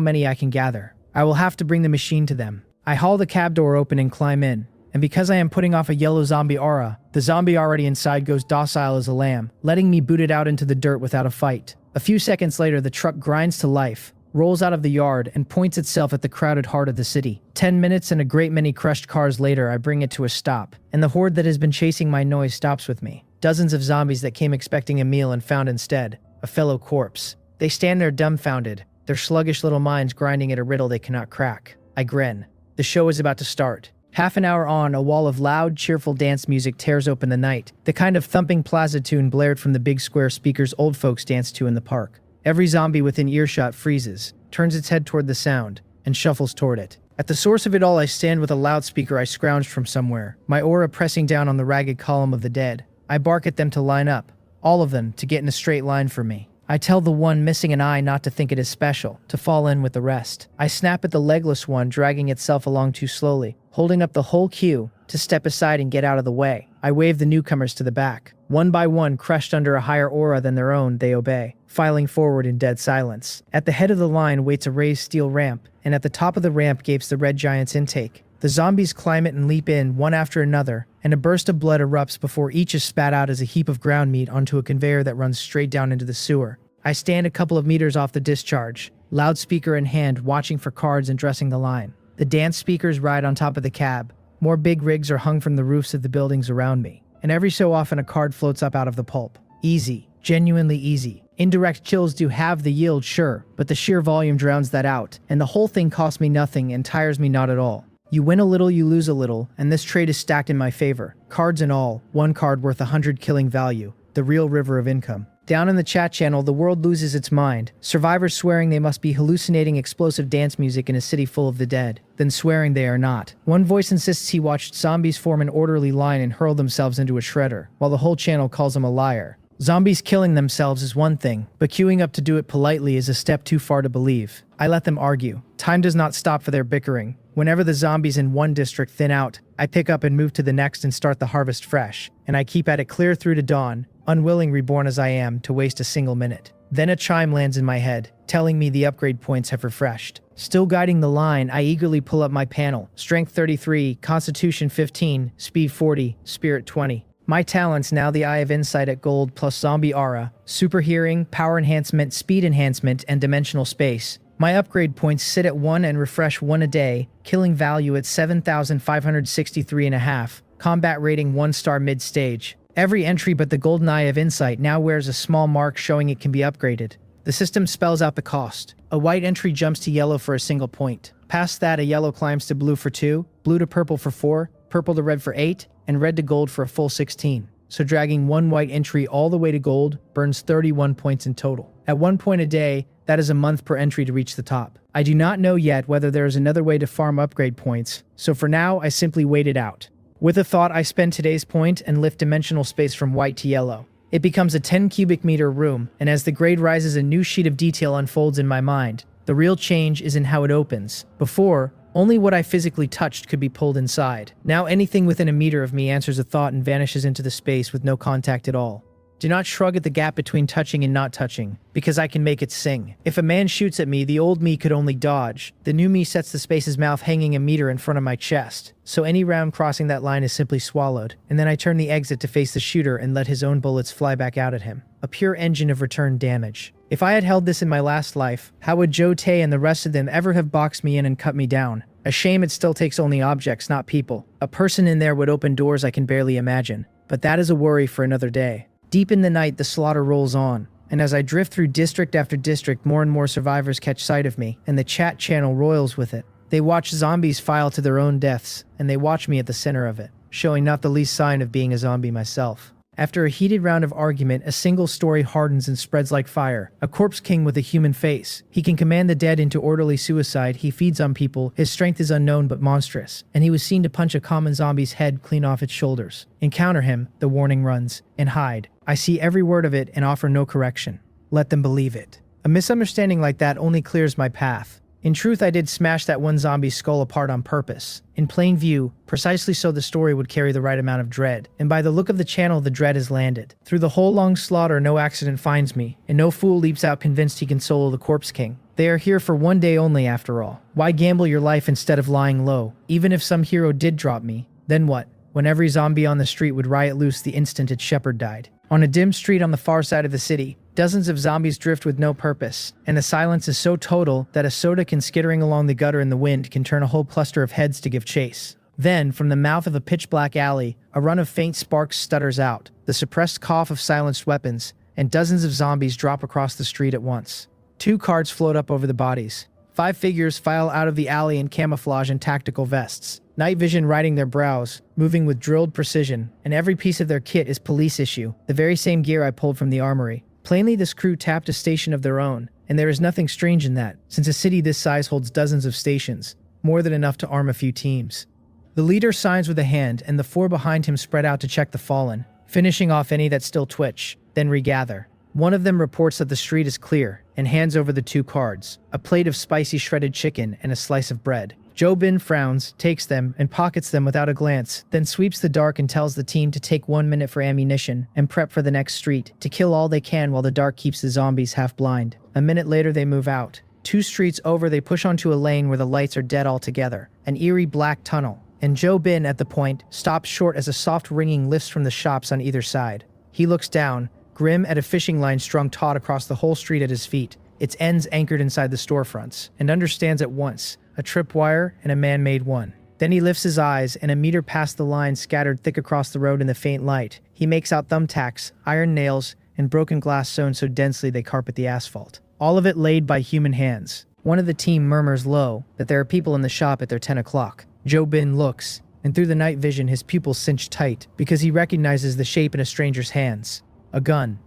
many I can gather. I will have to bring the machine to them. I haul the cab door open and climb in, and because I am putting off a yellow zombie aura, the zombie already inside goes docile as a lamb, letting me boot it out into the dirt without a fight. A few seconds later, the truck grinds to life, rolls out of the yard, and points itself at the crowded heart of the city. 10 minutes and a great many crushed cars later, I bring it to a stop, and the horde that has been chasing my noise stops with me. Dozens of zombies that came expecting a meal and found instead a fellow corpse. They stand there dumbfounded, their sluggish little minds grinding at a riddle they cannot crack. I grin. The show is about to start. Half an hour on, a wall of loud, cheerful dance music tears open the night, the kind of thumping plaza tune blared from the big square speakers old folks dance to in the park. Every zombie within earshot freezes, turns its head toward the sound, and shuffles toward it. At the source of it all, I stand with a loudspeaker I scrounged from somewhere, my aura pressing down on the ragged column of the dead. I bark at them to line up, all of them to get in a straight line for me. I tell the one missing an eye not to think it is special, to fall in with the rest. I snap at the legless one dragging itself along too slowly, holding up the whole queue to step aside and get out of the way. I wave the newcomers to the back. One by one, crushed under a higher aura than their own, they obey, filing forward in dead silence. At the head of the line waits a raised steel ramp, and at the top of the ramp gapes the Red Giant's intake. The zombies climb it and leap in, one after another, and a burst of blood erupts before each is spat out as a heap of ground meat onto a conveyor that runs straight down into the sewer. I stand a couple of meters off the discharge, loudspeaker in hand, watching for cards and dressing the line. The dance speakers ride on top of the cab. More big rigs are hung from the roofs of the buildings around me, and every so often a card floats up out of the pulp. Easy, genuinely easy. Indirect kills do have the yield, sure, but the sheer volume drowns that out, and the whole thing costs me nothing and tires me not at all. You win a little, you lose a little, and this trade is stacked in my favor. Cards and all, one card worth 100 killing value. The real river of income. Down in the chat channel, the world loses its mind. Survivors swearing they must be hallucinating explosive dance music in a city full of the dead, then swearing they are not. One voice insists he watched zombies form an orderly line and hurl themselves into a shredder, while the whole channel calls him a liar. Zombies killing themselves is one thing, but queuing up to do it politely is a step too far to believe. I let them argue. Time does not stop for their bickering. Whenever the zombies in one district thin out, I pick up and move to the next and start the harvest fresh, and I keep at it clear through to dawn, unwilling reborn as I am to waste a single minute. Then a chime lands in my head, telling me the upgrade points have refreshed. Still guiding the line, I eagerly pull up my panel. Strength 33, Constitution 15, Speed 40, Spirit 20. My talents now the Eye of Insight at Gold plus Zombie Aura, Super Hearing, Power Enhancement, Speed Enhancement, and Dimensional Space. My upgrade points sit at 1 and refresh 1 a day, killing value at 7,563.5, combat rating 1-star mid-stage. Every entry but the Golden Eye of Insight now wears a small mark showing it can be upgraded. The system spells out the cost. A white entry jumps to yellow for a single point. Past that, a yellow climbs to blue for 2, blue to purple for 4, purple to red for 8, and red to gold for a full 16. So dragging one white entry all the way to gold burns 31 points in total. At 1 point a day, that is a month per entry to reach the top. I do not know yet whether there is another way to farm upgrade points, so for now I simply wait it out. With a thought, I spend today's point and lift dimensional space from white to yellow. It becomes a 10 cubic meter room, and as the grade rises, a new sheet of detail unfolds in my mind. The real change is in how it opens. Before, only what I physically touched could be pulled inside. Now anything within a meter of me answers a thought and vanishes into the space with no contact at all. Do not shrug at the gap between touching and not touching, because I can make it sing. If a man shoots at me, the old me could only dodge. The new me sets the space's mouth hanging a meter in front of my chest, so any round crossing that line is simply swallowed, and then I turn the exit to face the shooter and let his own bullets fly back out at him. A pure engine of return damage. If I had held this in my last life, how would Joe Tay and the rest of them ever have boxed me in and cut me down? A shame it still takes only objects, not people. A person in there would open doors I can barely imagine, but that is a worry for another day. Deep in the night, the slaughter rolls on, and as I drift through district after district, more and more survivors catch sight of me, and the chat channel roils with it. They watch zombies file to their own deaths, and they watch me at the center of it, showing not the least sign of being a zombie myself. After a heated round of argument, a single story hardens and spreads like fire. A corpse king with a human face. He can command the dead into orderly suicide, he feeds on people, his strength is unknown but monstrous, and he was seen to punch a common zombie's head clean off its shoulders. Encounter him, the warning runs, and hide. I see every word of it and offer no correction. Let them believe it. A misunderstanding like that only clears my path. In truth, I did smash that one zombie's skull apart on purpose. In plain view, precisely so the story would carry the right amount of dread. And by the look of the channel, the dread has landed. Through the whole long slaughter, no accident finds me, and no fool leaps out convinced he can solo the Corpse King. They are here for one day only after all. Why gamble your life instead of lying low? Even if some hero did drop me, then what? When every zombie on the street would riot loose the instant its shepherd died. On a dim street on the far side of the city, dozens of zombies drift with no purpose, and the silence is so total that a soda can skittering along the gutter in the wind can turn a whole cluster of heads to give chase. Then, from the mouth of a pitch-black alley, a run of faint sparks stutters out, the suppressed cough of silenced weapons, and dozens of zombies drop across the street at once. 2 carts float up over the bodies. 5 figures file out of the alley in camouflage and tactical vests, night vision riding their brows, moving with drilled precision, and every piece of their kit is police issue, the very same gear I pulled from the armory. Plainly, this crew tapped a station of their own, and there is nothing strange in that, since a city this size holds dozens of stations, more than enough to arm a few teams. The leader signs with a hand, and the 4 behind him spread out to check the fallen, finishing off any that still twitch, then regather. One of them reports that the street is clear, and hands over the 2 cards, a plate of spicy shredded chicken and a slice of bread. Joe Bin frowns, takes them, and pockets them without a glance, then sweeps the dark and tells the team to take 1 minute for ammunition and prep for the next street, to kill all they can while the dark keeps the zombies half blind. A minute later they move out. 2 streets over they push onto a lane where the lights are dead altogether, an eerie black tunnel, and Joe Bin at the point stops short as a soft ringing lifts from the shops on either side. He looks down, grim at a fishing line strung taut across the whole street at his feet, its ends anchored inside the storefronts, and understands at once, a tripwire and a man-made one. Then he lifts his eyes, and a meter past the line scattered thick across the road in the faint light, he makes out thumbtacks, iron nails, and broken glass sewn so densely they carpet the asphalt. All of it laid by human hands. One of the team murmurs low that there are people in the shop at their 10 o'clock. Jo-bin looks, and through the night vision his pupils cinch tight because he recognizes the shape in a stranger's hands. A gun.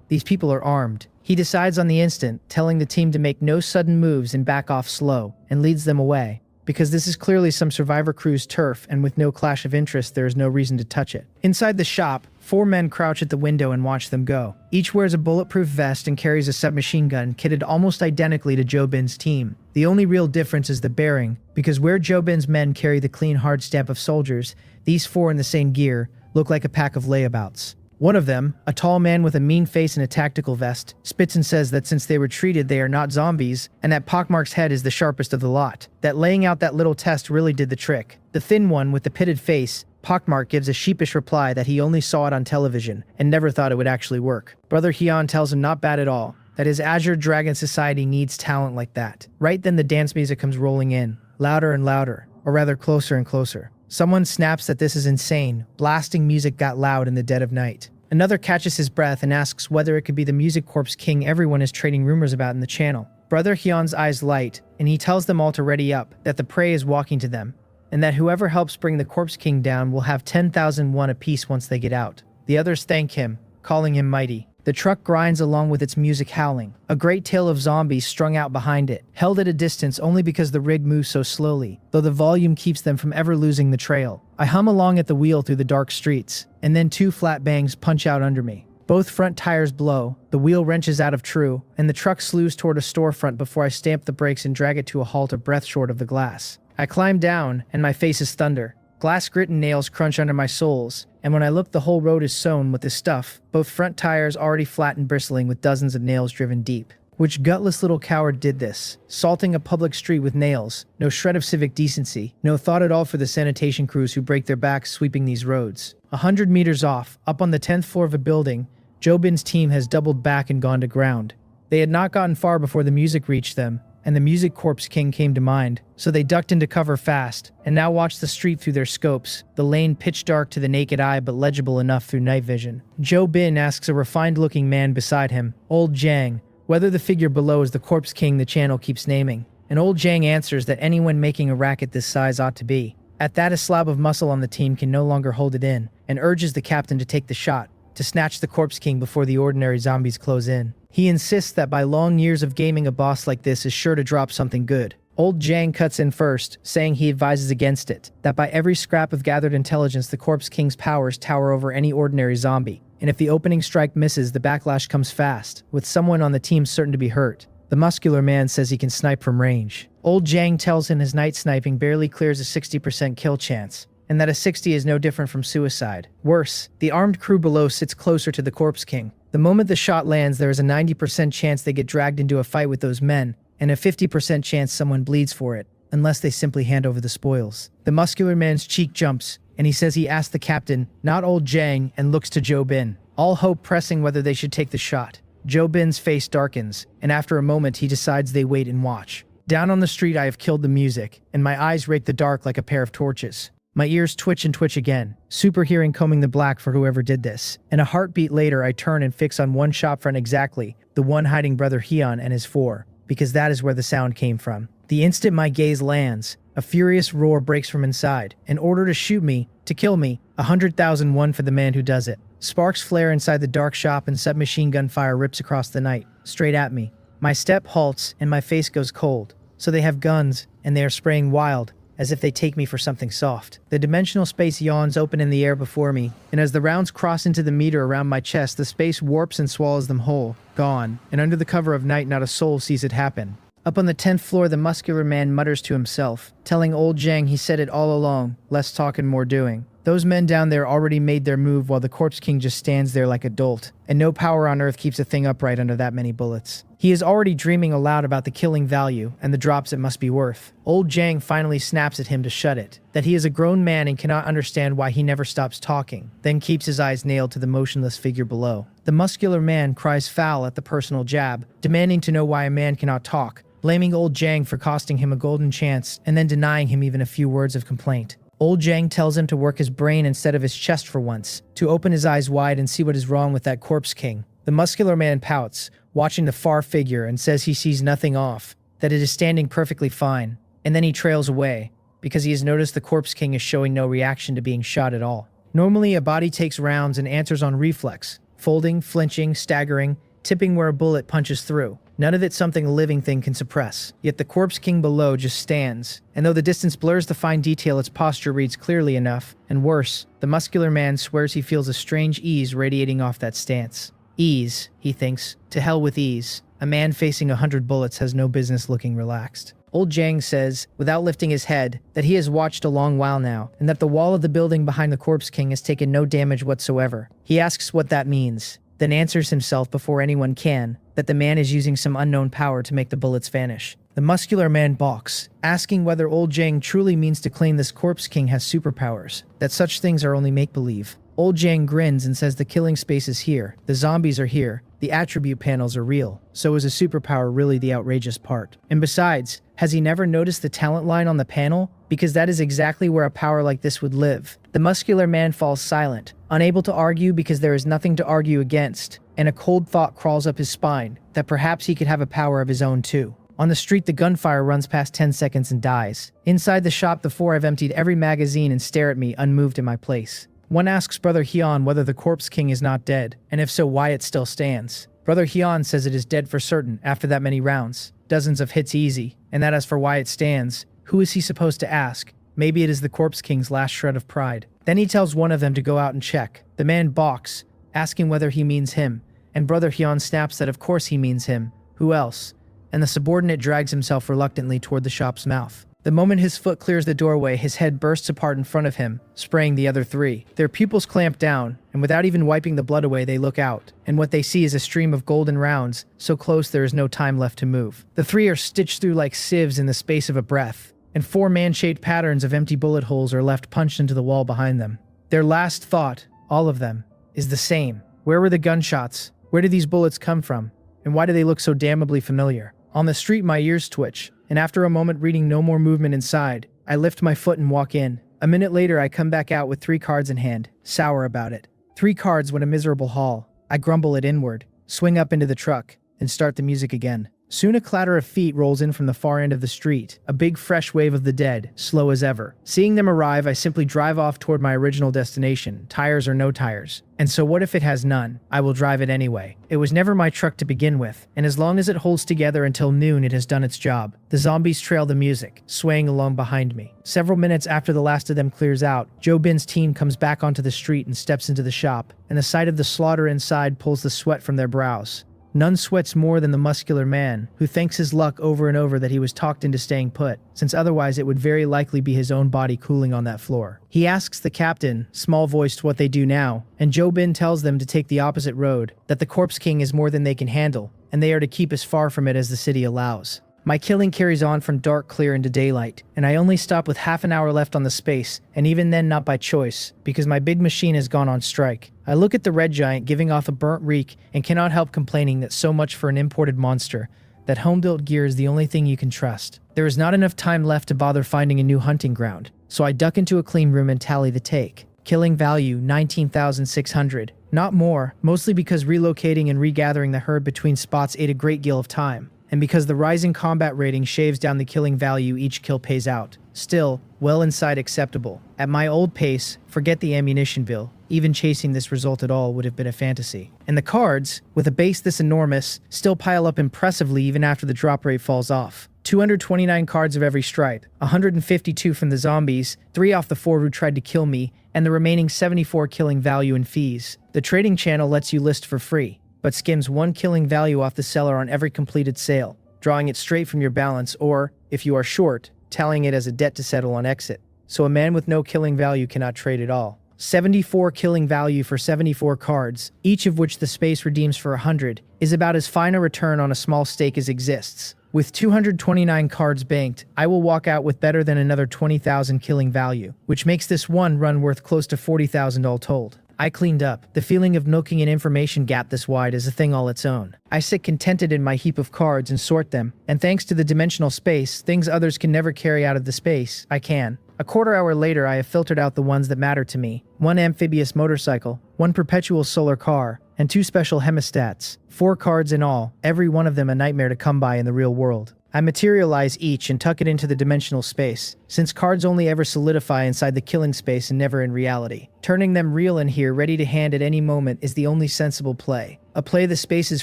These people are armed. He decides on the instant, telling the team to make no sudden moves and back off slow, and leads them away. Because this is clearly some survivor crew's turf, and with no clash of interest, there is no reason to touch it. Inside the shop, 4 men crouch at the window and watch them go. Each wears a bulletproof vest and carries a submachine gun kitted almost identically to Jo-bin's team. The only real difference is the bearing, because where Jo-bin's men carry the clean hard stamp of soldiers, these 4 in the same gear look like a pack of layabouts. One of them, a tall man with a mean face and a tactical vest, spits and says that since they were treated they are not zombies, and that Pockmark's head is the sharpest of the lot. That laying out that little test really did the trick. The thin one with the pitted face, Pockmark, gives a sheepish reply that he only saw it on television and never thought it would actually work. Brother Hyun tells him not bad at all, that his Azure Dragon Society needs talent like that. Right then the dance music comes rolling in, louder and louder, or rather closer and closer. Someone snaps that this is insane. Blasting music got loud in the dead of night. Another catches his breath and asks whether it could be the Music Corps King everyone is trading rumors about in the channel. Brother Hyun's eyes light, and he tells them all to ready up, that the prey is walking to them, and that whoever helps bring the Corpse King down will have 10,000 won apiece once they get out. The others thank him, calling him mighty. The truck grinds along with its music howling, a great tale of zombies strung out behind it, held at a distance only because the rig moves so slowly, though the volume keeps them from ever losing the trail. I hum along at the wheel through the dark streets, and then 2 flat bangs punch out under me. Both front tires blow, the wheel wrenches out of true, and the truck slews toward a storefront before I stamp the brakes and drag it to a halt a breath short of the glass. I climb down, and my face is thunder. Glass grit and nails crunch under my soles, and when I look the whole road is sown with this stuff, both front tires already flat and bristling with dozens of nails driven deep. Which gutless little coward did this? Salting a public street with nails. No shred of civic decency. No thought at all for the sanitation crews who break their backs sweeping these roads. 100 meters off, up on the 10th floor of a building, Jo-bin's team has doubled back and gone to ground. They had not gotten far before the music reached them, and the Music Corps King came to mind, so they ducked into cover fast, and now watched the street through their scopes, the lane pitch dark to the naked eye but legible enough through night vision. Jo-bin asks a refined-looking man beside him, Old Jang, whether the figure below is the Corpse King the channel keeps naming, and Old Jang answers that anyone making a racket this size ought to be. At that, a slab of muscle on the team can no longer hold it in, and urges the captain to take the shot, to snatch the Corpse King before the ordinary zombies close in. He insists that by long years of gaming a boss like this is sure to drop something good. Old Jang cuts in first, saying he advises against it, that by every scrap of gathered intelligence the Corpse King's powers tower over any ordinary zombie, and if the opening strike misses the backlash comes fast, with someone on the team certain to be hurt. The muscular man says he can snipe from range. Old Jang tells him his night sniping barely clears a 60% kill chance, and that a 60 is no different from suicide. Worse, the armed crew below sits closer to the Corpse King. The moment the shot lands, there is a 90% chance they get dragged into a fight with those men, and a 50% chance someone bleeds for it, unless they simply hand over the spoils. The muscular man's cheek jumps, and he says he asked the captain, not Old Jang, and looks to Jo-bin, all hope pressing whether they should take the shot. Jo-bin's face darkens, and after a moment he decides they wait and watch. Down on the street I have killed the music, and my eyes rake the dark like a pair of torches. My ears twitch and twitch again, super hearing combing the black for whoever did this. And a heartbeat later I turn and fix on one shop front exactly, the one hiding Brother Hyun and his 4, because that is where the sound came from. The instant my gaze lands, a furious roar breaks from inside, an order to shoot me, to kill me, 100,000 won for the man who does it. Sparks flare inside the dark shop and submachine gun fire rips across the night, straight at me. My step halts and my face goes cold. So they have guns, and they are spraying wild, as if they take me for something soft. The dimensional space yawns open in the air before me, and as the rounds cross into the meter around my chest, the space warps and swallows them whole, gone, and under the cover of night not a soul sees it happen. Up on the 10th floor, the muscular man mutters to himself, telling Old Jang he said it all along, less talk and more doing. Those men down there already made their move while the Corpse King just stands there like a dolt, and no power on earth keeps a thing upright under that many bullets. He is already dreaming aloud about the killing value and the drops it must be worth. Old Jang finally snaps at him to shut it, that he is a grown man and cannot understand why he never stops talking, then keeps his eyes nailed to the motionless figure below. The muscular man cries foul at the personal jab, demanding to know why a man cannot talk, blaming Old Jang for costing him a golden chance and then denying him even a few words of complaint. Old Jang tells him to work his brain instead of his chest for once, to open his eyes wide and see what is wrong with that Corpse King. The muscular man pouts, watching the far figure, and says he sees nothing off, that it is standing perfectly fine, and then he trails away, because he has noticed the Corpse King is showing no reaction to being shot at all. Normally, a body takes rounds and answers on reflex, folding, flinching, staggering, tipping where a bullet punches through. None of it something a living thing can suppress. Yet the Corpse King below just stands, and though the distance blurs the fine detail, its posture reads clearly enough, and worse, the muscular man swears he feels a strange ease radiating off that stance. Ease, he thinks. To hell with ease. A man facing 100 bullets has no business looking relaxed. Old Jang says, without lifting his head, that he has watched a long while now, and that the wall of the building behind the Corpse King has taken no damage whatsoever. He asks what that means, then answers himself before anyone can, that the man is using some unknown power to make the bullets vanish. The muscular man balks, asking whether old Jang truly means to claim this Corpse King has superpowers, that such things are only make-believe. Old Jang grins and says the killing space is here, the zombies are here, the attribute panels are real, so is a superpower really the outrageous part? And besides, has he never noticed the talent line on the panel? Because that is exactly where a power like this would live. The muscular man falls silent, unable to argue because there is nothing to argue against, and a cold thought crawls up his spine, that perhaps he could have a power of his own too. On the street, the gunfire runs past 10 seconds and dies. Inside the shop, the four have emptied every magazine and stare at me, unmoved in my place. One asks Brother Hyun whether the Corpse King is not dead, and if so, why it still stands. Brother Hyun says it is dead for certain after that many rounds. Dozens of hits easy, and that as for why it stands, who is he supposed to ask? Maybe it is the Corpse King's last shred of pride. Then he tells one of them to go out and check. The man balks, asking whether he means him, and Brother Hyun snaps that of course he means him. Who else? And the subordinate drags himself reluctantly toward the shop's mouth. The moment his foot clears the doorway, his head bursts apart in front of him, spraying the other three. Their pupils clamp down, and without even wiping the blood away, they look out. And what they see is a stream of golden rounds, so close there is no time left to move. The three are stitched through like sieves in the space of a breath, and four man-shaped patterns of empty bullet holes are left punched into the wall behind them. Their last thought, all of them, is the same. Where were the gunshots? Where did these bullets come from? And why do they look so damnably familiar? On the street, my ears twitch, and after a moment reading no more movement inside, I lift my foot and walk in. A minute later, I come back out with 3 cards in hand, sour about it. 3 cards, what a miserable haul. I grumble it inward, swing up into the truck, and start the music again. Soon a clatter of feet rolls in from the far end of the street, a big fresh wave of the dead, slow as ever. Seeing them arrive, I simply drive off toward my original destination, tires or no tires. And so what if it has none? I will drive it anyway. It was never my truck to begin with, and as long as it holds together until noon, it has done its job. The zombies trail the music, swaying along behind me. Several minutes after the last of them clears out, Joe Bin's team comes back onto the street and steps into the shop, and the sight of the slaughter inside pulls the sweat from their brows. None sweats more than the muscular man, who thanks his luck over and over that he was talked into staying put, since otherwise it would very likely be his own body cooling on that floor. He asks the captain, small-voiced, what they do now, and Joe Bin tells them to take the opposite road, that the Corpse King is more than they can handle, and they are to keep as far from it as the city allows. My killing carries on from dark clear into daylight, and I only stop with half an hour left on the space, and even then not by choice, because my big machine has gone on strike. I look at the red giant giving off a burnt reek and cannot help complaining that so much for an imported monster, that home-built gear is the only thing you can trust. There is not enough time left to bother finding a new hunting ground, so I duck into a clean room and tally the take. Killing value, 19,600. Not more, mostly because relocating and regathering the herd between spots ate a great deal of time, and because the rising combat rating shaves down the killing value each kill pays out. Still, well inside acceptable. At my old pace, forget the ammunition bill. Even chasing this result at all would have been a fantasy. And the cards, with a base this enormous, still pile up impressively even after the drop rate falls off. 229 cards of every stripe, 152 from the zombies, 3 off the 4 who tried to kill me, and the remaining 74 killing value in fees. The trading channel lets you list for free, but skims 1 killing value off the seller on every completed sale, drawing it straight from your balance or, if you are short, tallying it as a debt to settle on exit. So a man with no killing value cannot trade at all. 74 killing value for 74 cards, each of which the space redeems for 100, is about as fine a return on a small stake as exists. With 229 cards banked, I will walk out with better than another 20,000 killing value, which makes this one run worth close to 40,000 all told. I cleaned up. The feeling of milking an information gap this wide is a thing all its own. I sit contented in my heap of cards and sort them, and thanks to the dimensional space, things others can never carry out of the space, I can. A quarter hour later, I have filtered out the ones that matter to me. 1 amphibious motorcycle, 1 perpetual solar car, and 2 special hemostats. 4 cards in all, every one of them a nightmare to come by in the real world. I materialize each and tuck it into the dimensional space, since cards only ever solidify inside the killing space and never in reality. Turning them real in here, ready to hand at any moment, is the only sensible play. A play the space's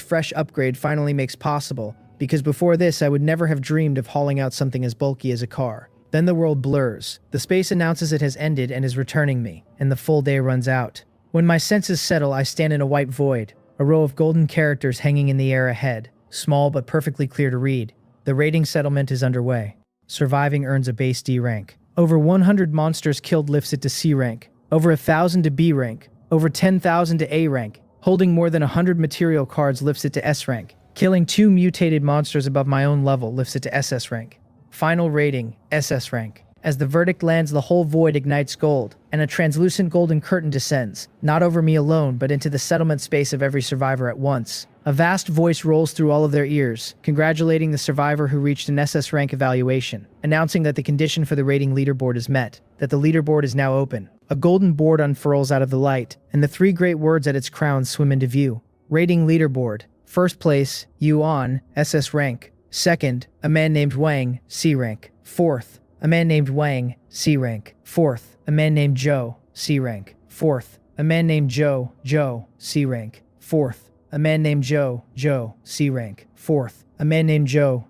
fresh upgrade finally makes possible, because before this I would never have dreamed of hauling out something as bulky as a car. Then the world blurs. The space announces it has ended and is returning me, and the full day runs out. When my senses settle, I stand in a white void, a row of golden characters hanging in the air ahead, small but perfectly clear to read. The rating settlement is underway. Surviving earns a base D rank. Over 100 monsters killed lifts it to C rank. Over 1,000 to B rank. Over 10,000 to A rank. Holding more than 100 material cards lifts it to S rank. Killing 2 mutated monsters above my own level lifts it to SS rank. Final rating, SS rank. As the verdict lands, the whole void ignites gold, and a translucent golden curtain descends, not over me alone, but into the settlement space of every survivor at once. A vast voice rolls through all of their ears, congratulating the survivor who reached an SS rank evaluation, announcing that the condition for the rating leaderboard is met, that the leaderboard is now open. A golden board unfurls out of the light, and the 3 great words at its crown swim into view. Rating leaderboard. First place, Yuan, SS rank. Second, a man named Wang, C rank. Fourth, a man named Wang, C rank. Fourth, a man named Zhou, C rank. Fourth, a man named Zhou, C rank. Fourth, a man named Zhou, C rank. Fourth, a man named Zhou,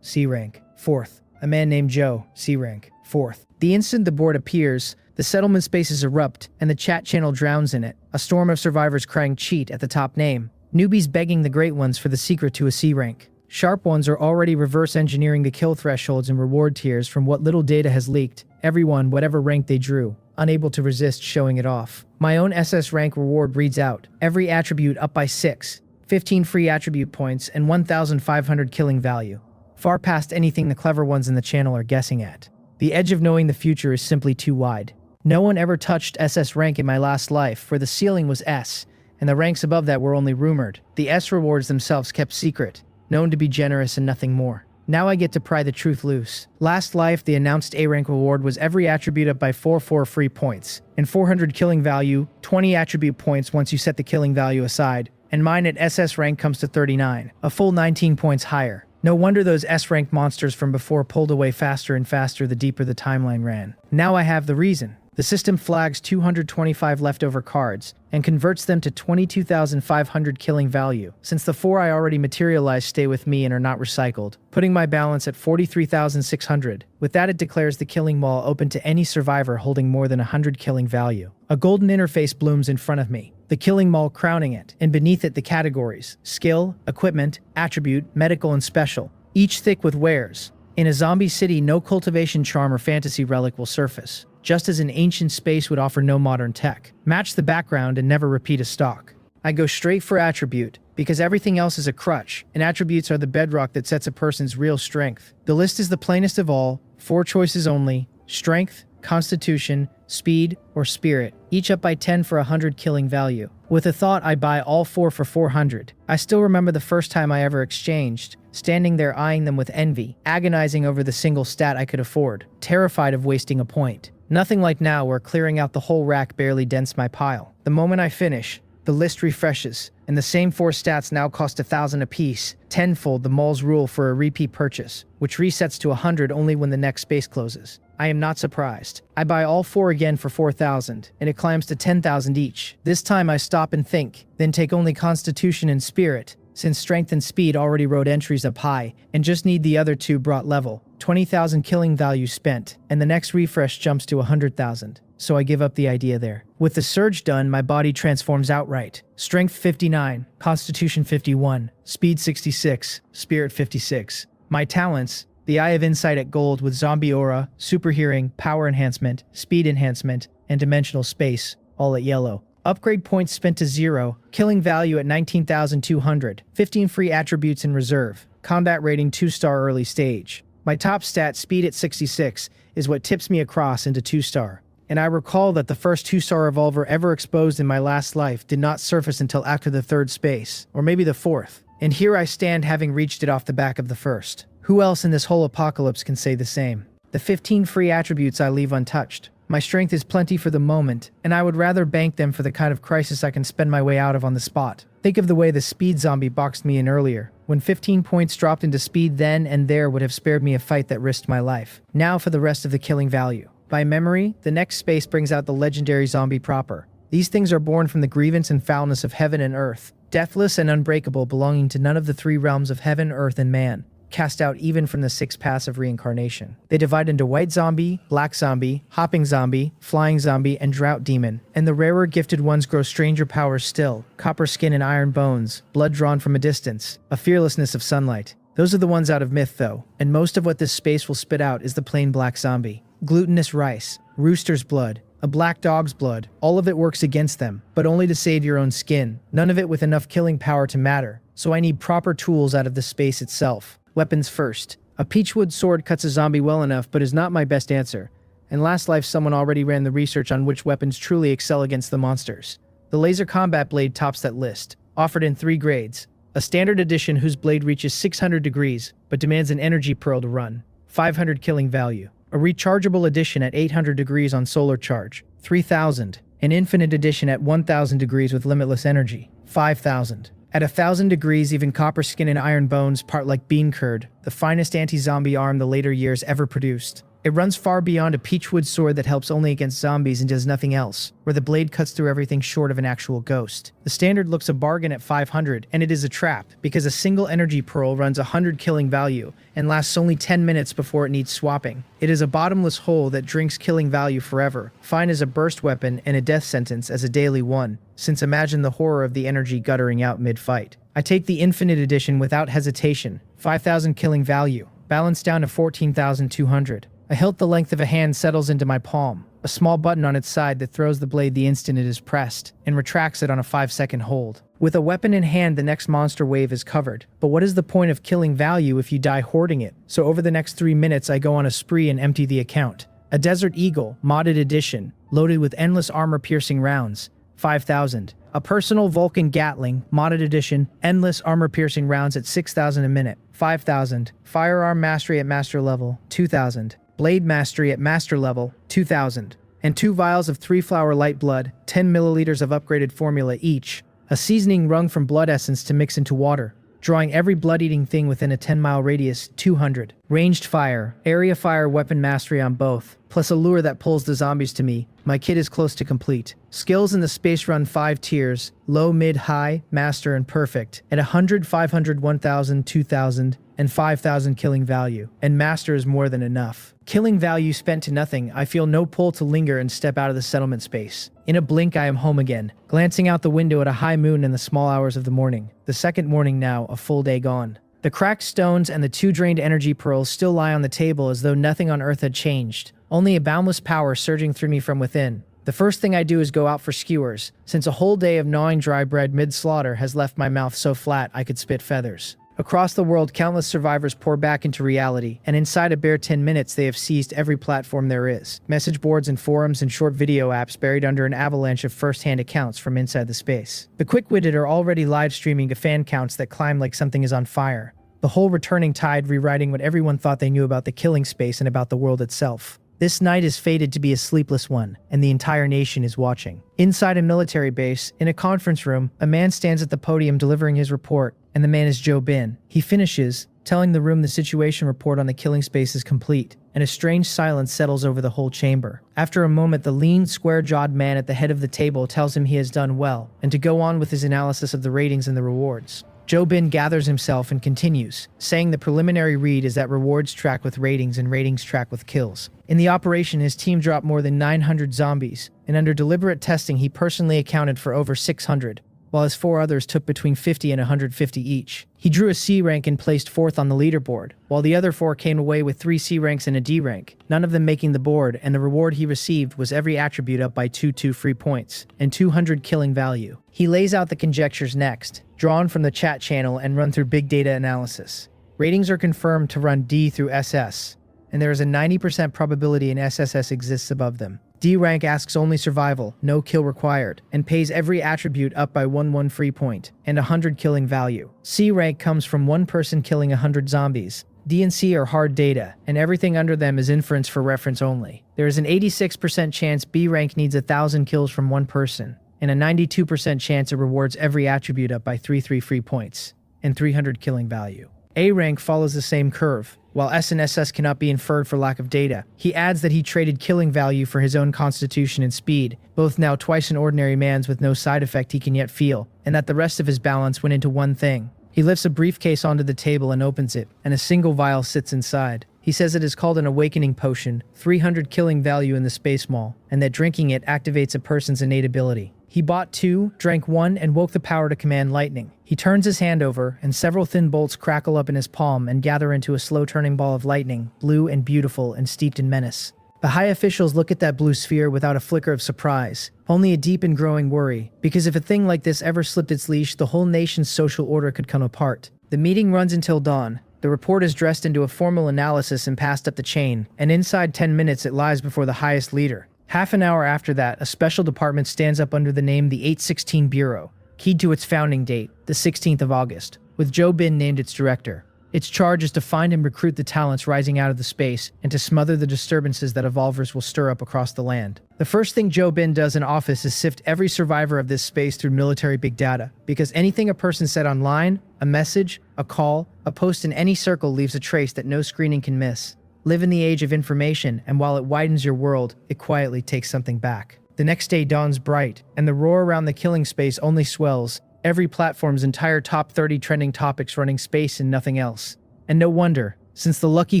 C rank. Fourth, a man named Zhou, C rank. Fourth. The instant the board appears, the settlement spaces erupt, and the chat channel drowns in it, a storm of survivors crying cheat at the top name. Newbies begging the great ones for the secret to a C rank. Sharp ones are already reverse engineering the kill thresholds and reward tiers from what little data has leaked, everyone whatever rank they drew, unable to resist showing it off. My own SS rank reward reads out, every attribute up by 6, 15 free attribute points, and 1,500 killing value. Far past anything the clever ones in the channel are guessing at. The edge of knowing the future is simply too wide. No one ever touched SS rank in my last life, for the ceiling was S, and the ranks above that were only rumored. The S rewards themselves kept secret, known to be generous and nothing more. Now I get to pry the truth loose. Last life, the announced A rank reward was every attribute up by 4 free points, and 400 killing value, 20 attribute points once you set the killing value aside, and mine at SS rank comes to 39, a full 19 points higher. No wonder those S-rank monsters from before pulled away faster and faster the deeper the timeline ran. Now I have the reason. The system flags 225 leftover cards and converts them to 22,500 killing value, since the 4 I already materialized stay with me and are not recycled, putting my balance at 43,600. With that, it declares the killing wall open to any survivor holding more than 100 killing value. A golden interface blooms in front of me, the killing mall crowning it, and beneath it the categories: skill, equipment, attribute, medical, and special, each thick with wares. In a zombie city, no cultivation charm or fantasy relic will surface, just as an ancient space would offer no modern tech. Match the background and never repeat a stock. I go straight for attribute, because everything else is a crutch, and attributes are the bedrock that sets a person's real strength. The list is the plainest of all, 4 choices only: strength, constitution, speed, or spirit, each up by 10 for 100 killing value. With a thought, I buy all 4 for 400. I still remember the first time I ever exchanged, standing there eyeing them with envy, agonizing over the single stat I could afford, terrified of wasting a point. Nothing like now, where clearing out the whole rack barely dents my pile. The moment I finish, the list refreshes, and the same 4 stats now cost 1,000 apiece, tenfold the mall's rule for a repeat purchase, which resets to 100 only when the next space closes. I am not surprised. I buy all 4 again for 4,000, and it climbs to 10,000 each. This time I stop and think, then take only Constitution and Spirit, since Strength and Speed already wrote entries up high, and just need the other 2 brought level. 20,000 killing value spent, and the next refresh jumps to 100,000. So I give up the idea there. With the surge done, my body transforms outright. Strength 59, Constitution 51, Speed 66, Spirit 56. My talents: the Eye of Insight at gold with zombie aura, super hearing, power enhancement, speed enhancement, and dimensional space, all at yellow. Upgrade points spent to 0, killing value at 19,200, 15 free attributes in reserve, combat rating 2-star early stage. My top stat, speed at 66, is what tips me across into 2-star. And I recall that the first 2-star revolver ever exposed in my last life did not surface until after the 3rd space, or maybe the 4th. And here I stand having reached it off the back of the 1st. Who else in this whole apocalypse can say the same? The 15 free attributes I leave untouched. My strength is plenty for the moment, and I would rather bank them for the kind of crisis I can spend my way out of on the spot. Think of the way the speed zombie boxed me in earlier, when 15 points dropped into speed then and there would have spared me a fight that risked my life. Now for the rest of the killing value. By memory, the next space brings out the legendary zombie proper. These things are born from the grievance and foulness of heaven and earth, deathless and unbreakable, belonging to none of the three realms of heaven, earth, and man, cast out even from the 6 paths of reincarnation. They divide into white zombie, black zombie, hopping zombie, flying zombie, and drought demon, and the rarer gifted ones grow stranger powers still, copper skin and iron bones, blood drawn from a distance, a fearlessness of sunlight. Those are the ones out of myth though, and most of what this space will spit out is the plain black zombie. Glutinous rice, rooster's blood, a black dog's blood, all of it works against them, but only to save your own skin, none of it with enough killing power to matter, so I need proper tools out of the space itself. Weapons first. A peachwood sword cuts a zombie well enough, but is not my best answer. In last life, someone already ran the research on which weapons truly excel against the monsters. The laser combat blade tops that list, offered in 3 grades. A standard edition whose blade reaches 600 degrees, but demands an energy pearl to run, 500 killing value. A rechargeable edition at 800 degrees on solar charge, 3,000. An infinite edition at 1,000 degrees with limitless energy, 5,000. At 1,000 degrees, even copper skin and iron bones part like bean curd, the finest anti-zombie arm the later years ever produced. It runs far beyond a peachwood sword that helps only against zombies and does nothing else, where the blade cuts through everything short of an actual ghost. The standard looks a bargain at 500, and it is a trap, because a single energy pearl runs 100 killing value, and lasts only 10 minutes before it needs swapping. It is a bottomless hole that drinks killing value forever, fine as a burst weapon and a death sentence as a daily one, since imagine the horror of the energy guttering out mid-fight. I take the infinite edition without hesitation, 5,000 killing value, balanced down to 14,200. A hilt the length of a hand settles into my palm, a small button on its side that throws the blade the instant it is pressed, and retracts it on a 5-second hold. With a weapon in hand, the next monster wave is covered. But what is the point of killing value if you die hoarding it? So over the next 3 minutes I go on a spree and empty the account. A Desert Eagle, modded edition, loaded with endless armor-piercing rounds, 5,000. A personal Vulcan Gatling, modded edition, endless armor-piercing rounds at 6,000 a minute, 5,000. Firearm mastery at master level, 2,000. Blade mastery at master level, 2,000. And 2 vials of 3-flower light blood, 10 milliliters of upgraded formula each. A seasoning wrung from blood essence to mix into water, drawing every blood-eating thing within a 10-mile radius, 200. Ranged fire, area fire weapon mastery on both, plus a lure that pulls the zombies to me. My kit is close to complete. Skills in the space run 5 tiers, low, mid, high, master, and perfect, at 100, 500, 1,000, 2,000, and 5,000 killing value, and master is more than enough. Killing value spent to nothing, I feel no pull to linger and step out of the settlement space. In a blink I am home again, glancing out the window at a high moon in the small hours of the morning. The second morning now, a full day gone. The cracked stones and the 2 drained energy pearls still lie on the table as though nothing on earth had changed, only a boundless power surging through me from within. The first thing I do is go out for skewers, since a whole day of gnawing dry bread mid-slaughter has left my mouth so flat I could spit feathers. Across the world, countless survivors pour back into reality, and inside a bare 10 minutes they have seized every platform there is. Message boards and forums and short video apps buried under an avalanche of first-hand accounts from inside the space. The quick-witted are already live-streaming to fan counts that climb like something is on fire. The whole returning tide rewriting what everyone thought they knew about the killing space and about the world itself. This night is fated to be a sleepless one, and the entire nation is watching. Inside a military base, in a conference room, a man stands at the podium delivering his report, and the man is Joe Bin. He finishes, telling the room the situation report on the killing space is complete, and a strange silence settles over the whole chamber. After a moment, the lean, square-jawed man at the head of the table tells him he has done well, and to go on with his analysis of the ratings and the rewards. Joe Bin gathers himself and continues, saying the preliminary read is that rewards track with ratings and ratings track with kills. In the operation, his team dropped more than 900 zombies, and under deliberate testing he personally accounted for over 600, while his 4 others took between 50 and 150 each. He drew a C rank and placed 4th on the leaderboard, while the other 4 came away with 3 C ranks and a D rank, none of them making the board, and the reward he received was every attribute up by 2 free points, and 200 killing value. He lays out the conjectures next, drawn from the chat channel and run through big data analysis. Ratings are confirmed to run D through SS, and there is a 90% probability an SSS exists above them. D rank asks only survival, no kill required, and pays every attribute up by 1 free point, and 100 killing value. C rank comes from 1 person killing 100 zombies, D and C are hard data, and everything under them is inference for reference only. There is an 86% chance B rank needs 1,000 kills from one person, and a 92% chance it rewards every attribute up by 3 free points, and 300 killing value. A rank follows the same curve. While S and SS cannot be inferred for lack of data, he adds that he traded killing value for his own constitution and speed, both now twice an ordinary man's with no side effect he can yet feel, and that the rest of his balance went into one thing. He lifts a briefcase onto the table and opens it, and a single vial sits inside. He says it is called an awakening potion, 300 killing value in the space mall, and that drinking it activates a person's innate ability. He bought 2, drank 1, and woke the power to command lightning. He turns his hand over, and several thin bolts crackle up in his palm and gather into a slow-turning ball of lightning, blue and beautiful and steeped in menace. The high officials look at that blue sphere without a flicker of surprise, only a deep and growing worry, because if a thing like this ever slipped its leash, the whole nation's social order could come apart. The meeting runs until dawn. The report is dressed into a formal analysis and passed up the chain, and inside 10 minutes it lies before the highest leader. Half an hour after that, a special department stands up under the name the 816 Bureau, keyed to its founding date, the 16th of August, with Joe Bin named its director. Its charge is to find and recruit the talents rising out of the space and to smother the disturbances that evolvers will stir up across the land. The first thing Joe Bin does in office is sift every survivor of this space through military big data, because anything a person said online, a message, a call, a post in any circle leaves a trace that no screening can miss. Live in the age of information, and while it widens your world, it quietly takes something back. The next day dawns bright, and the roar around the killing space only swells, every platform's entire top 30 trending topics running space and nothing else. And no wonder, since the lucky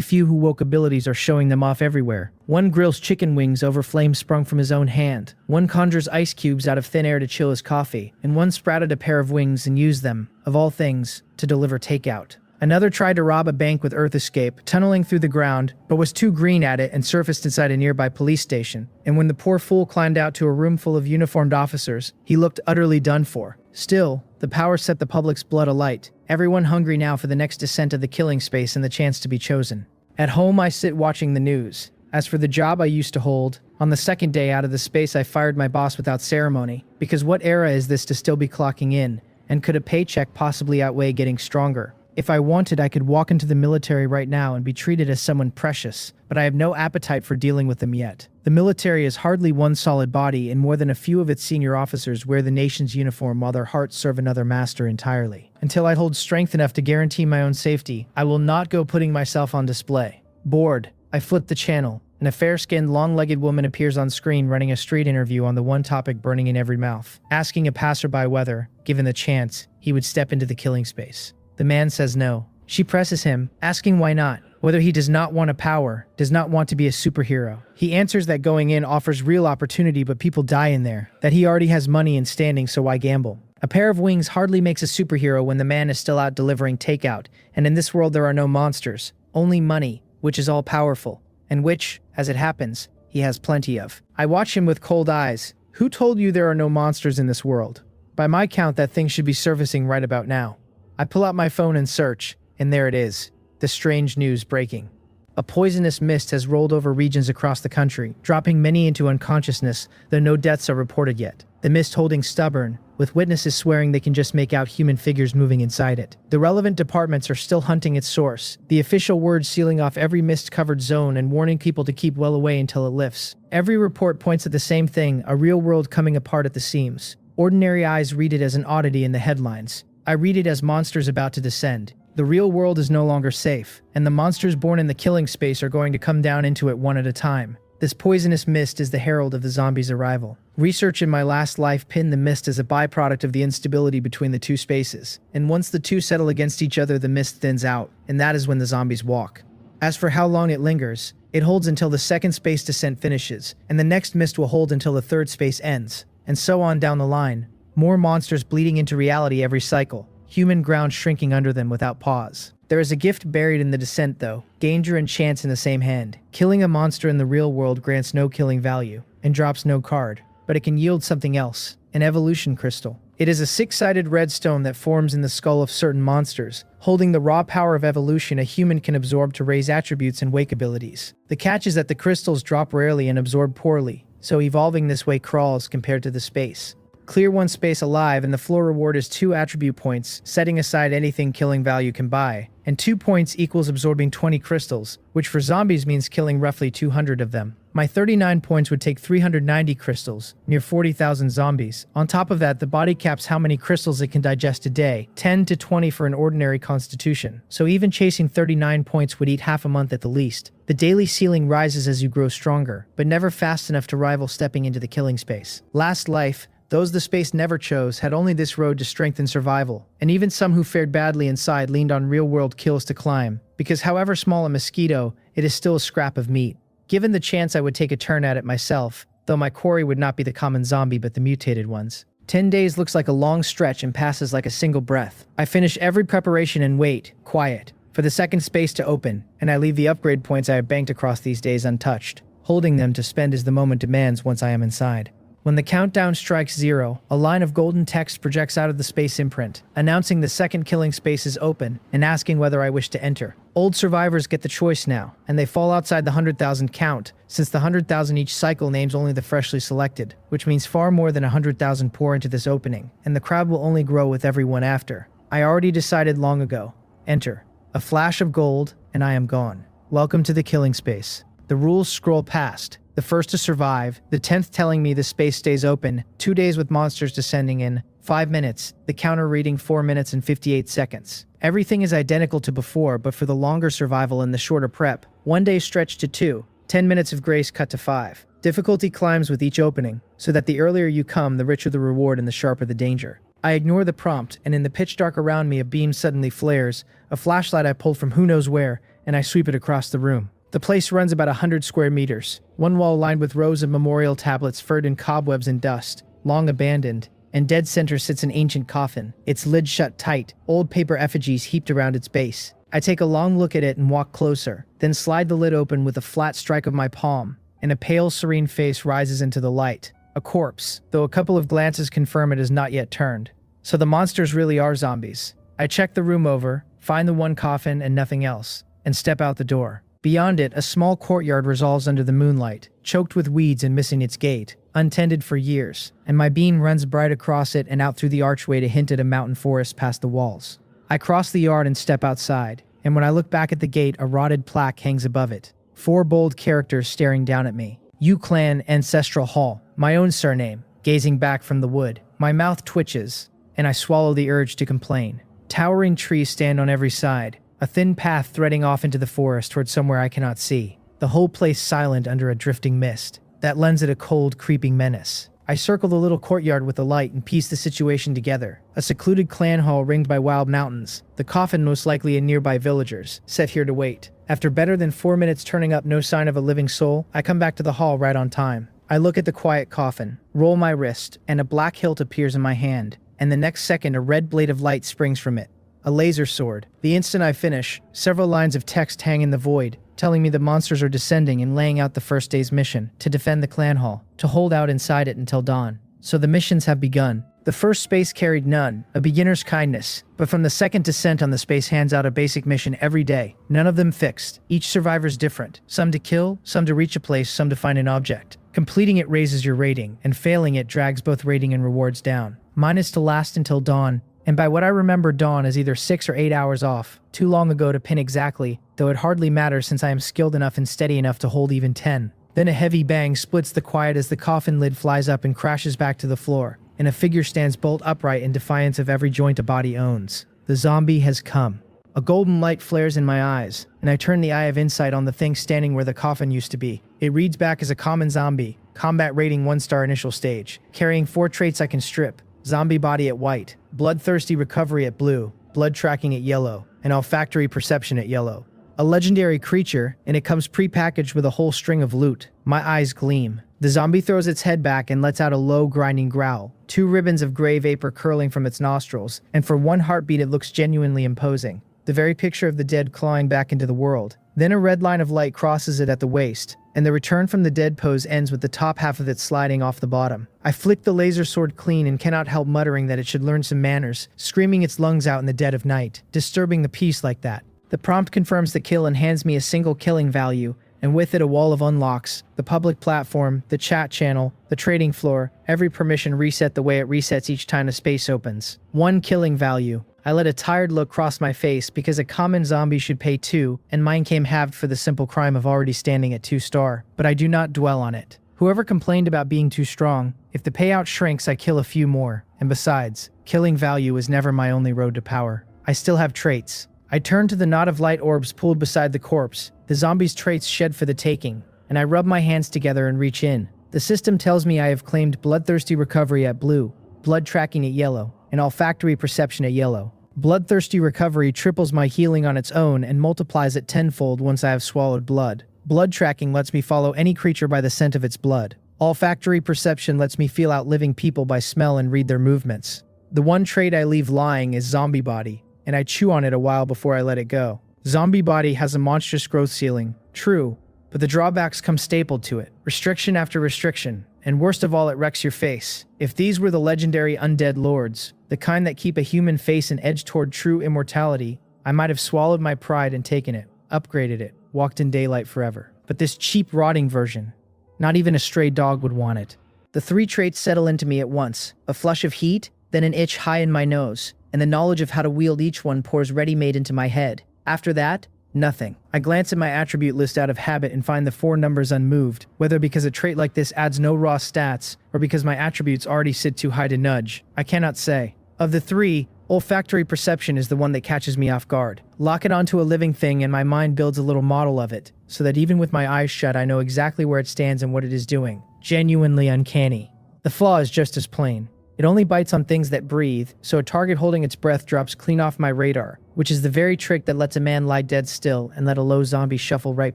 few who woke abilities are showing them off everywhere. One grills chicken wings over flames sprung from his own hand, one conjures ice cubes out of thin air to chill his coffee, and one sprouted a pair of wings and used them, of all things, to deliver takeout. Another tried to rob a bank with Earth Escape, tunneling through the ground, but was too green at it and surfaced inside a nearby police station. And when the poor fool climbed out to a room full of uniformed officers, he looked utterly done for. Still, the power set the public's blood alight, everyone hungry now for the next descent of the killing space and the chance to be chosen. At home, I sit watching the news. As for the job I used to hold, on the second day out of the space I fired my boss without ceremony, because what era is this to still be clocking in, and could a paycheck possibly outweigh getting stronger? If I wanted, I could walk into the military right now and be treated as someone precious, but I have no appetite for dealing with them yet. The military is hardly one solid body, and more than a few of its senior officers wear the nation's uniform while their hearts serve another master entirely. Until I hold strength enough to guarantee my own safety, I will not go putting myself on display. Bored, I flip the channel, and a fair-skinned, long-legged woman appears on screen running a street interview on the one topic burning in every mouth, asking a passerby whether, given the chance, he would step into the killing space. The man says no. She presses him, asking why not, whether he does not want a power, does not want to be a superhero. He answers that going in offers real opportunity, but people die in there, that he already has money and standing, so why gamble? A pair of wings hardly makes a superhero when the man is still out delivering takeout, and in this world there are no monsters, only money, which is all powerful, and which, as it happens, he has plenty of. I watch him with cold eyes. Who told you there are no monsters in this world? By my count, that thing should be surfacing right about now. I pull out my phone and search, and there it is, the strange news breaking. A poisonous mist has rolled over regions across the country, dropping many into unconsciousness, though no deaths are reported yet. The mist holding stubborn, with witnesses swearing they can just make out human figures moving inside it. The relevant departments are still hunting its source, the official words sealing off every mist-covered zone and warning people to keep well away until it lifts. Every report points at the same thing, a real world coming apart at the seams. Ordinary eyes read it as an oddity in the headlines. I read it as monsters about to descend. The real world is no longer safe, and the monsters born in the killing space are going to come down into it one at a time. This poisonous mist is the herald of the zombies' arrival. Research in my last life pinned the mist as a byproduct of the instability between the two spaces, and once the two settle against each other, the mist thins out, and that is when the zombies walk. As for how long it lingers, it holds until the second space descent finishes, and the next mist will hold until the third space ends, and so on down the line. More monsters bleeding into reality every cycle, human ground shrinking under them without pause. There is a gift buried in the descent though, danger and chance in the same hand. Killing a monster in the real world grants no killing value, and drops no card, but it can yield something else, an evolution crystal. It is a six-sided red stone that forms in the skull of certain monsters, holding the raw power of evolution a human can absorb to raise attributes and wake abilities. The catch is that the crystals drop rarely and absorb poorly, so evolving this way crawls compared to the space. Clear one space alive, and the floor reward is 2 attribute points, setting aside anything killing value can buy. And 2 points equals absorbing 20 crystals, which for zombies means killing roughly 200 of them. My 39 points would take 390 crystals, near 40,000 zombies. On top of that, the body caps how many crystals it can digest a day, 10 to 20 for an ordinary constitution. So even chasing 39 points would eat half a month at the least. The daily ceiling rises as you grow stronger, but never fast enough to rival stepping into the killing space. Last life, those the space never chose had only this road to strength and survival, and even some who fared badly inside leaned on real-world kills to climb, because however small a mosquito, it is still a scrap of meat. Given the chance, I would take a turn at it myself, though my quarry would not be the common zombie but the mutated ones. 10 days looks like a long stretch and passes like a single breath. I finish every preparation and wait, quiet, for the second space to open, and I leave the upgrade points I have banked across these days untouched, holding them to spend as the moment demands once I am inside. When the countdown strikes 0, a line of golden text projects out of the space imprint, announcing the second killing space is open and asking whether I wish to enter. Old survivors get the choice now, and they fall outside the 100,000 count, since the 100,000 each cycle names only the freshly selected, which means far more than 100,000 pour into this opening, and the crowd will only grow with every one after. I already decided long ago. Enter. A flash of gold, and I am gone. Welcome to the killing space. The rules scroll past. The first to survive, the 10th telling me the space stays open, 2 days with monsters descending in, 5 minutes, the counter reading 4 minutes and 58 seconds. Everything is identical to before, but for the longer survival and the shorter prep, 1 day stretched to 2, 10 minutes of grace cut to 5. Difficulty climbs with each opening, so that the earlier you come, the richer the reward and the sharper the danger. I ignore the prompt, and in the pitch dark around me a beam suddenly flares, a flashlight I pulled from who knows where, and I sweep it across the room. The place runs about 100 square meters, one wall lined with rows of memorial tablets furred in cobwebs and dust, long abandoned, and dead center sits an ancient coffin, its lid shut tight, old paper effigies heaped around its base. I take a long look at it and walk closer, then slide the lid open with a flat strike of my palm, and a pale, serene face rises into the light. A corpse, though a couple of glances confirm it is not yet turned. So the monsters really are zombies. I check the room over, find the one coffin and nothing else, and step out the door. Beyond it, a small courtyard resolves under the moonlight, choked with weeds and missing its gate, untended for years, and my beam runs bright across it and out through the archway to hint at a mountain forest past the walls. I cross the yard and step outside, and when I look back at the gate, a rotted plaque hangs above it. 4 bold characters staring down at me. U-Clan Ancestral Hall, my own surname, gazing back from the wood. My mouth twitches, and I swallow the urge to complain. Towering trees stand on every side, a thin path threading off into the forest toward somewhere I cannot see. The whole place silent under a drifting mist that lends it a cold, creeping menace. I circle the little courtyard with a light and piece the situation together. A secluded clan hall ringed by wild mountains, the coffin most likely in nearby villagers, set here to wait. After better than 4 minutes turning up no sign of a living soul, I come back to the hall right on time. I look at the quiet coffin, roll my wrist, and a black hilt appears in my hand, and the next second a red blade of light springs from it. A laser sword. The instant I finish, several lines of text hang in the void, telling me the monsters are descending and laying out the first day's mission, to defend the clan hall, to hold out inside it until dawn. So the missions have begun. The first space carried none, a beginner's kindness, but from the second descent on the space hands out a basic mission every day, none of them fixed. Each survivor's different, some to kill, some to reach a place, some to find an object. Completing it raises your rating, and failing it drags both rating and rewards down. Mine is to last until dawn, and by what I remember, dawn is either 6 or 8 hours off, too long ago to pin exactly, though it hardly matters since I am skilled enough and steady enough to hold even 10. Then a heavy bang splits the quiet as the coffin lid flies up and crashes back to the floor, and a figure stands bolt upright in defiance of every joint a body owns. The zombie has come. A golden light flares in my eyes, and I turn the eye of insight on the thing standing where the coffin used to be. It reads back as a common zombie, combat rating 1-star initial stage, carrying 4 traits I can strip. Zombie body at white, bloodthirsty recovery at blue, blood tracking at yellow, and olfactory perception at yellow. A legendary creature, and it comes pre-packaged with a whole string of loot. My eyes gleam. The zombie throws its head back and lets out a low, grinding growl, 2 ribbons of gray vapor curling from its nostrils, and for 1 heartbeat it looks genuinely imposing. The very picture of the dead clawing back into the world. Then a red line of light crosses it at the waist, and the return from the dead pose ends with the top half of it sliding off the bottom. I flick the laser sword clean and cannot help muttering that it should learn some manners, screaming its lungs out in the dead of night, disturbing the peace like that. The prompt confirms the kill and hands me a single killing value, and with it a wall of unlocks, the public platform, the chat channel, the trading floor, every permission reset the way it resets each time a space opens. 1 killing value. I let a tired look cross my face because a common zombie should pay 2, and mine came halved for the simple crime of already standing at 2 star, but I do not dwell on it. Whoever complained about being too strong, if the payout shrinks I kill a few more, and besides, killing value is never my only road to power. I still have traits. I turn to the knot of light orbs pooled beside the corpse, the zombie's traits shed for the taking, and I rub my hands together and reach in. The system tells me I have claimed bloodthirsty recovery at blue, blood tracking at yellow, and olfactory perception at yellow. Bloodthirsty recovery triples my healing on its own and multiplies it tenfold once I have swallowed blood. Blood tracking lets me follow any creature by the scent of its blood. Olfactory perception lets me feel out living people by smell and read their movements. The one trait I leave lying is zombie body, and I chew on it a while before I let it go. Zombie body has a monstrous growth ceiling, true, but the drawbacks come stapled to it. Restriction after restriction, and worst of all, it wrecks your face. If these were the legendary undead lords, the kind that keep a human face and edge toward true immortality, I might have swallowed my pride and taken it, upgraded it, walked in daylight forever. But this cheap rotting version, not even a stray dog would want it. The 3 traits settle into me at once, a flush of heat, then an itch high in my nose, and the knowledge of how to wield each one pours ready-made into my head. After that, nothing. I glance at my attribute list out of habit and find the 4 numbers unmoved, whether because a trait like this adds no raw stats, or because my attributes already sit too high to nudge. I cannot say. Of the 3, olfactory perception is the one that catches me off guard. Lock it onto a living thing and my mind builds a little model of it, so that even with my eyes shut I know exactly where it stands and what it is doing. Genuinely uncanny. The flaw is just as plain. It only bites on things that breathe, so a target holding its breath drops clean off my radar, which is the very trick that lets a man lie dead still and let a low zombie shuffle right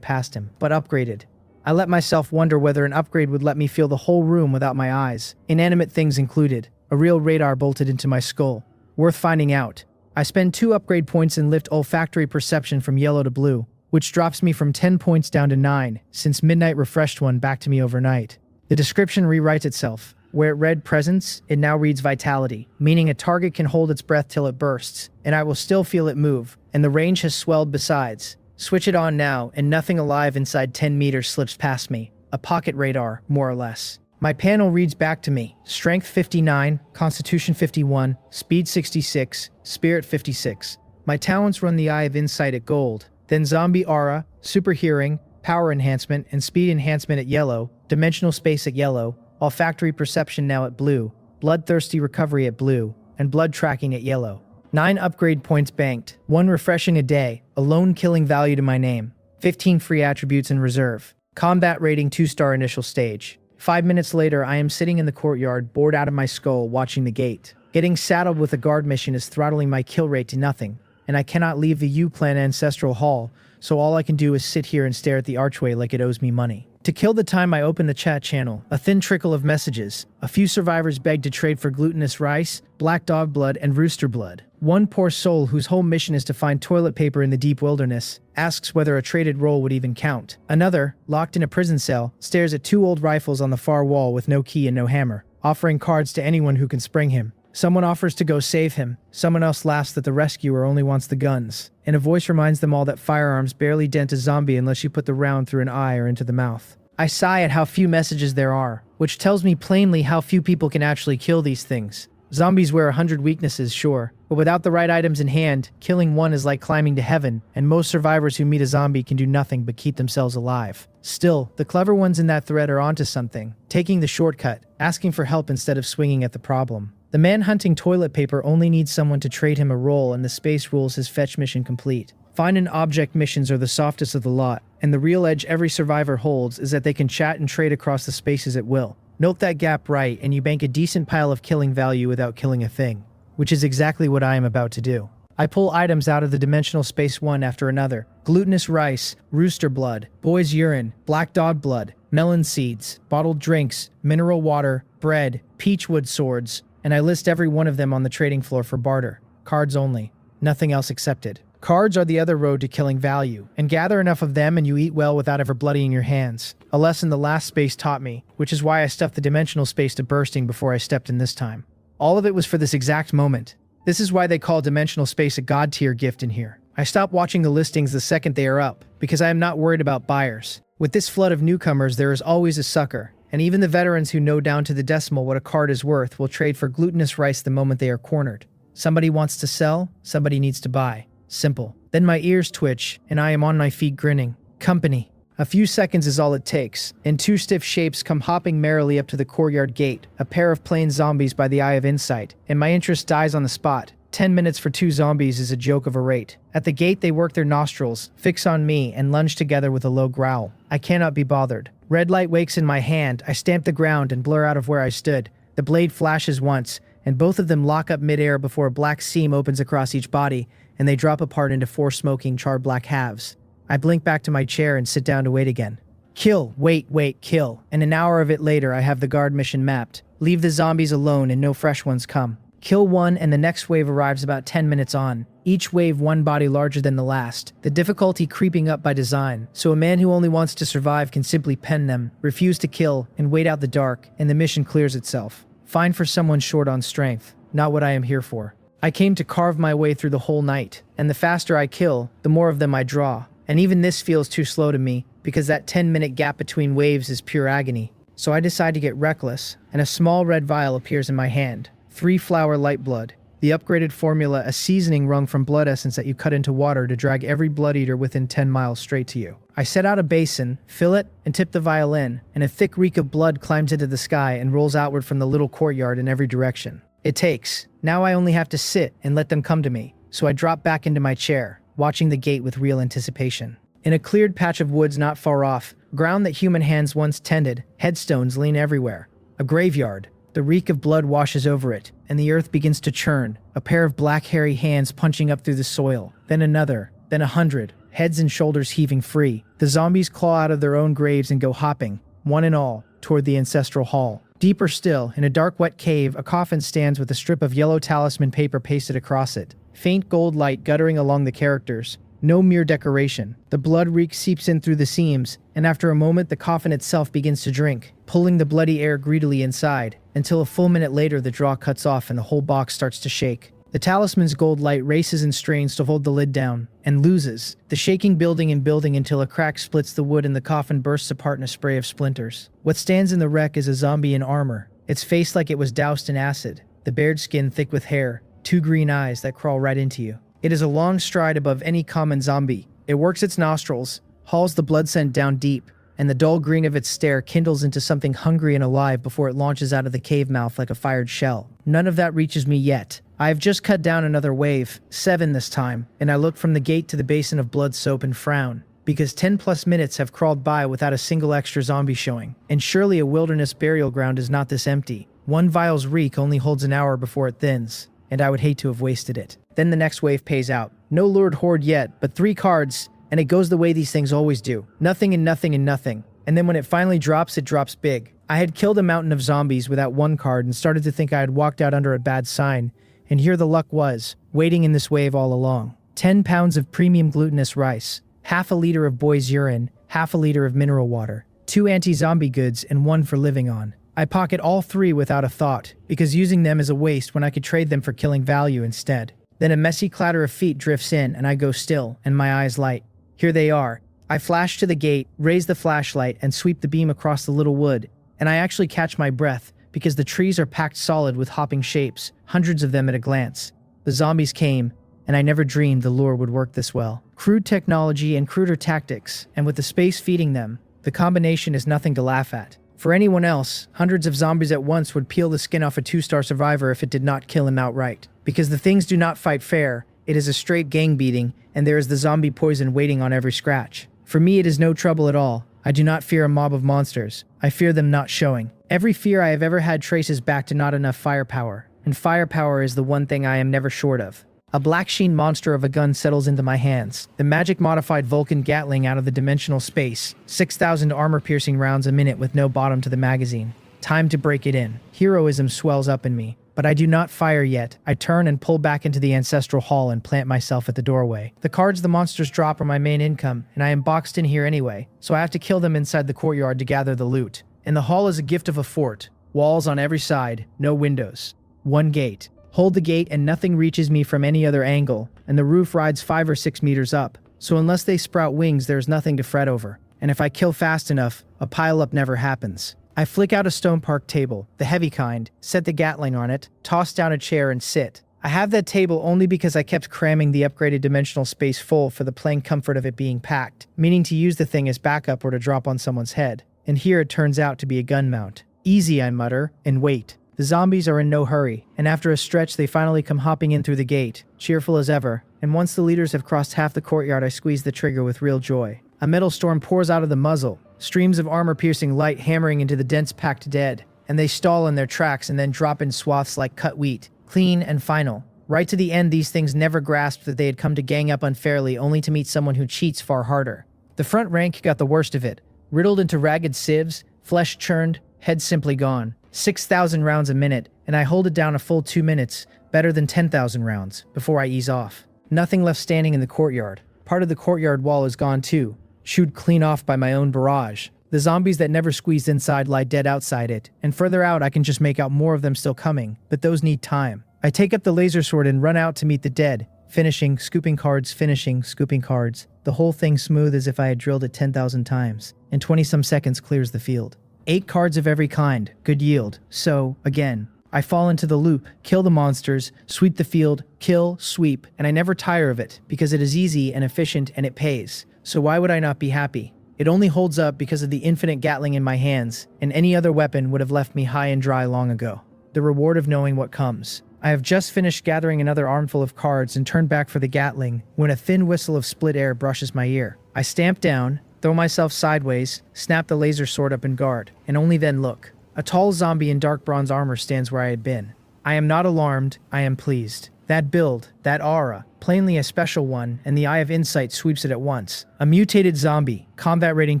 past him, but upgraded. I let myself wonder whether an upgrade would let me feel the whole room without my eyes, inanimate things included. A real radar bolted into my skull. Worth finding out. I spend 2 upgrade points and lift olfactory perception from yellow to blue, which drops me from 10 points down to 9, since Midnight refreshed one back to me overnight. The description rewrites itself. Where it read presence, it now reads vitality, meaning a target can hold its breath till it bursts, and I will still feel it move, and the range has swelled besides. Switch it on now, and nothing alive inside 10 meters slips past me. A pocket radar, more or less. My panel reads back to me, Strength 59, Constitution 51, Speed 66, Spirit 56. My talents run the Eye of Insight at gold, then Zombie Aura, Super Hearing, Power Enhancement, and Speed Enhancement at yellow, Dimensional Space at yellow, Olfactory Perception now at blue, Bloodthirsty Recovery at blue, and Blood Tracking at yellow. 9 upgrade points banked, 1 refreshing a day, a lone killing value to my name, 15 free attributes in reserve. Combat rating 2-star initial stage. 5 minutes later, I am sitting in the courtyard, bored out of my skull, watching the gate. Getting saddled with a guard mission is throttling my kill rate to nothing, and I cannot leave the U-Clan Ancestral Hall, so all I can do is sit here and stare at the archway like it owes me money. To kill the time, I open the chat channel, a thin trickle of messages. A few survivors beg to trade for glutinous rice, black dog blood, and rooster blood. One poor soul whose whole mission is to find toilet paper in the deep wilderness asks whether a traded roll would even count. Another, locked in a prison cell, stares at 2 old rifles on the far wall with no key and no hammer, offering cards to anyone who can spring him. Someone offers to go save him. Someone else laughs that the rescuer only wants the guns. And a voice reminds them all that firearms barely dent a zombie unless you put the round through an eye or into the mouth. I sigh at how few messages there are, which tells me plainly how few people can actually kill these things. Zombies wear 100 weaknesses, sure, but without the right items in hand, killing one is like climbing to heaven, and most survivors who meet a zombie can do nothing but keep themselves alive. Still, the clever ones in that thread are onto something, taking the shortcut, asking for help instead of swinging at the problem. The man hunting toilet paper only needs someone to trade him a roll, and the space rules his fetch mission complete. Find and object missions are the softest of the lot, and the real edge every survivor holds is that they can chat and trade across the spaces at will. Note that gap right, and you bank a decent pile of killing value without killing a thing, which is exactly what I am about to do. I pull items out of the dimensional space one after another. Glutinous rice, rooster blood, boy's urine, black dog blood, melon seeds, bottled drinks, mineral water, bread, peachwood swords, and I list every one of them on the trading floor for barter. Cards only. Nothing else accepted. Cards are the other road to killing value, and gather enough of them and you eat well without ever bloodying your hands. A lesson the last space taught me, which is why I stuffed the dimensional space to bursting before I stepped in this time. All of it was for this exact moment. This is why they call dimensional space a god-tier gift in here. I stop watching the listings the second they are up, because I am not worried about buyers. With this flood of newcomers, there is always a sucker, and even the veterans who know down to the decimal what a card is worth will trade for glutinous rice the moment they are cornered. Somebody wants to sell, somebody needs to buy. Simple. Then my ears twitch, and I am on my feet grinning. Company. A few seconds is all it takes, and two stiff shapes come hopping merrily up to the courtyard gate, a pair of plain zombies by the eye of insight, and my interest dies on the spot. 10 minutes for two zombies is a joke of a rate. At the gate they work their nostrils, fix on me, and lunge together with a low growl. I cannot be bothered. Red light wakes in my hand, I stamp the ground and blur out of where I stood. The blade flashes once, and both of them lock up midair before a black seam opens across each body, and they drop apart into 4 smoking, charred black halves. I blink back to my chair and sit down to wait again. Kill, wait, kill. And an hour of it later I have the guard mission mapped. Leave the zombies alone and no fresh ones come. Kill one and the next wave arrives about 10 minutes on. Each wave one body larger than the last. The difficulty creeping up by design, so a man who only wants to survive can simply pen them, refuse to kill, and wait out the dark, and the mission clears itself. Fine for someone short on strength. Not what I am here for. I came to carve my way through the whole night, and the faster I kill, the more of them I draw. And even this feels too slow to me, because that 10-minute gap between waves is pure agony. So I decide to get reckless, and a small red vial appears in my hand. 3-flower light blood. The upgraded formula, a seasoning wrung from blood essence that you cut into water to drag every blood eater within 10 miles straight to you. I set out a basin, fill it, and tip the vial in, and a thick reek of blood climbs into the sky and rolls outward from the little courtyard in every direction. It takes. Now I only have to sit and let them come to me, so I drop back into my chair, watching the gate with real anticipation. In a cleared patch of woods not far off, ground that human hands once tended, headstones lean everywhere. A graveyard. The reek of blood washes over it, and the earth begins to churn, a pair of black hairy hands punching up through the soil, then another, then 100, heads and shoulders heaving free. The zombies claw out of their own graves and go hopping, one and all, toward the ancestral hall. Deeper still, in a dark wet cave, a coffin stands with a strip of yellow talisman paper pasted across it. Faint gold light guttering along the characters. No mere decoration. The blood reek seeps in through the seams, and after a moment the coffin itself begins to drink, pulling the bloody air greedily inside, until a full minute later the draw cuts off and the whole box starts to shake. The talisman's gold light races and strains to hold the lid down, and loses, the shaking building and building until a crack splits the wood and the coffin bursts apart in a spray of splinters. What stands in the wreck is a zombie in armor, its face like it was doused in acid, the bared skin thick with hair, 2 green eyes that crawl right into you. It is a long stride above any common zombie. It works its nostrils, hauls the blood scent down deep, and the dull green of its stare kindles into something hungry and alive before it launches out of the cave mouth like a fired shell. None of that reaches me yet. I have just cut down another wave, 7 this time, and I look from the gate to the basin of blood soap and frown, because 10+ minutes have crawled by without a single extra zombie showing. And surely a wilderness burial ground is not this empty. One vial's reek only holds an hour before it thins, and I would hate to have wasted it. Then the next wave pays out. No lured horde yet, but 3 cards, and it goes the way these things always do. Nothing and nothing and nothing. And then when it finally drops, it drops big. I had killed a mountain of zombies without 1 card and started to think I had walked out under a bad sign, and here the luck was, waiting in this wave all along. 10 pounds of premium glutinous rice, half a liter of boy's urine, half a liter of mineral water, 2 anti-zombie goods, and 1 for living on. I pocket all 3 without a thought, because using them is a waste when I could trade them for killing value instead. Then a messy clatter of feet drifts in, and I go still, and my eyes light. Here they are. I flash to the gate, raise the flashlight, and sweep the beam across the little wood, and I actually catch my breath, because the trees are packed solid with hopping shapes, hundreds of them at a glance. The zombies came, and I never dreamed the lure would work this well. Crude technology and cruder tactics, and with the space feeding them, the combination is nothing to laugh at. For anyone else, hundreds of zombies at once would peel the skin off a 2-star survivor if it did not kill him outright. Because the things do not fight fair, it is a straight gang beating, and there is the zombie poison waiting on every scratch. For me it is no trouble at all. I do not fear a mob of monsters. I fear them not showing. Every fear I have ever had traces back to not enough firepower, and firepower is the one thing I am never short of. A black sheen monster of a gun settles into my hands. The magic-modified Vulcan Gatling out of the dimensional space. 6,000 armor-piercing rounds a minute with no bottom to the magazine. Time to break it in. Heroism swells up in me. But I do not fire yet. I turn and pull back into the ancestral hall and plant myself at the doorway. The cards the monsters drop are my main income, and I am boxed in here anyway, so I have to kill them inside the courtyard to gather the loot. And the hall is a gift of a fort. Walls on every side, no windows. 1 gate. Hold the gate and nothing reaches me from any other angle, and the roof rides 5 or 6 meters up, so unless they sprout wings there's nothing to fret over. and if I kill fast enough, a pile-up never happens. I flick out a stone park table, the heavy kind, set the Gatling on it, toss down a chair and sit. I have that table only because I kept cramming the upgraded dimensional space full for the plain comfort of it being packed, meaning to use the thing as backup or to drop on someone's head. And here it turns out to be a gun mount. Easy, I mutter, and wait. The zombies are in no hurry, and after a stretch they finally come hopping in through the gate, cheerful as ever, and once the leaders have crossed half the courtyard I squeeze the trigger with real joy. A metal storm pours out of the muzzle, streams of armor-piercing light hammering into the dense packed dead, and they stall in their tracks and then drop in swaths like cut wheat, clean and final. Right to the end, these things never grasped that they had come to gang up unfairly only to meet someone who cheats far harder. The front rank got the worst of it, riddled into ragged sieves, flesh churned, head simply gone. 6,000 rounds a minute, and I hold it down a full 2 minutes, better than 10,000 rounds, before I ease off. Nothing left standing in the courtyard. Part of the courtyard wall is gone too, chewed clean off by my own barrage. The zombies that never squeezed inside lie dead outside it, and further out I can just make out more of them still coming, but those need time. I take up the laser sword and run out to meet the dead, finishing, scooping cards, finishing, scooping cards. The whole thing smooth as if I had drilled it 10,000 times, and 20-some seconds clears the field. 8 cards of every kind, good yield. So, again, I fall into the loop, kill the monsters, sweep the field, kill, sweep, and I never tire of it, because it is easy and efficient and it pays. So why would I not be happy? It only holds up because of the infinite Gatling in my hands, and any other weapon would have left me high and dry long ago. The reward of knowing what comes. I have just finished gathering another armful of cards and turn back for the Gatling when a thin whistle of split air brushes my ear. I stamp down, throw myself sideways, snap the laser sword up in guard, and only then look. A tall zombie in dark bronze armor stands where I had been. I am not alarmed, I am pleased. That build, that aura, plainly a special one, and the Eye of Insight sweeps it at once. A mutated zombie, combat rating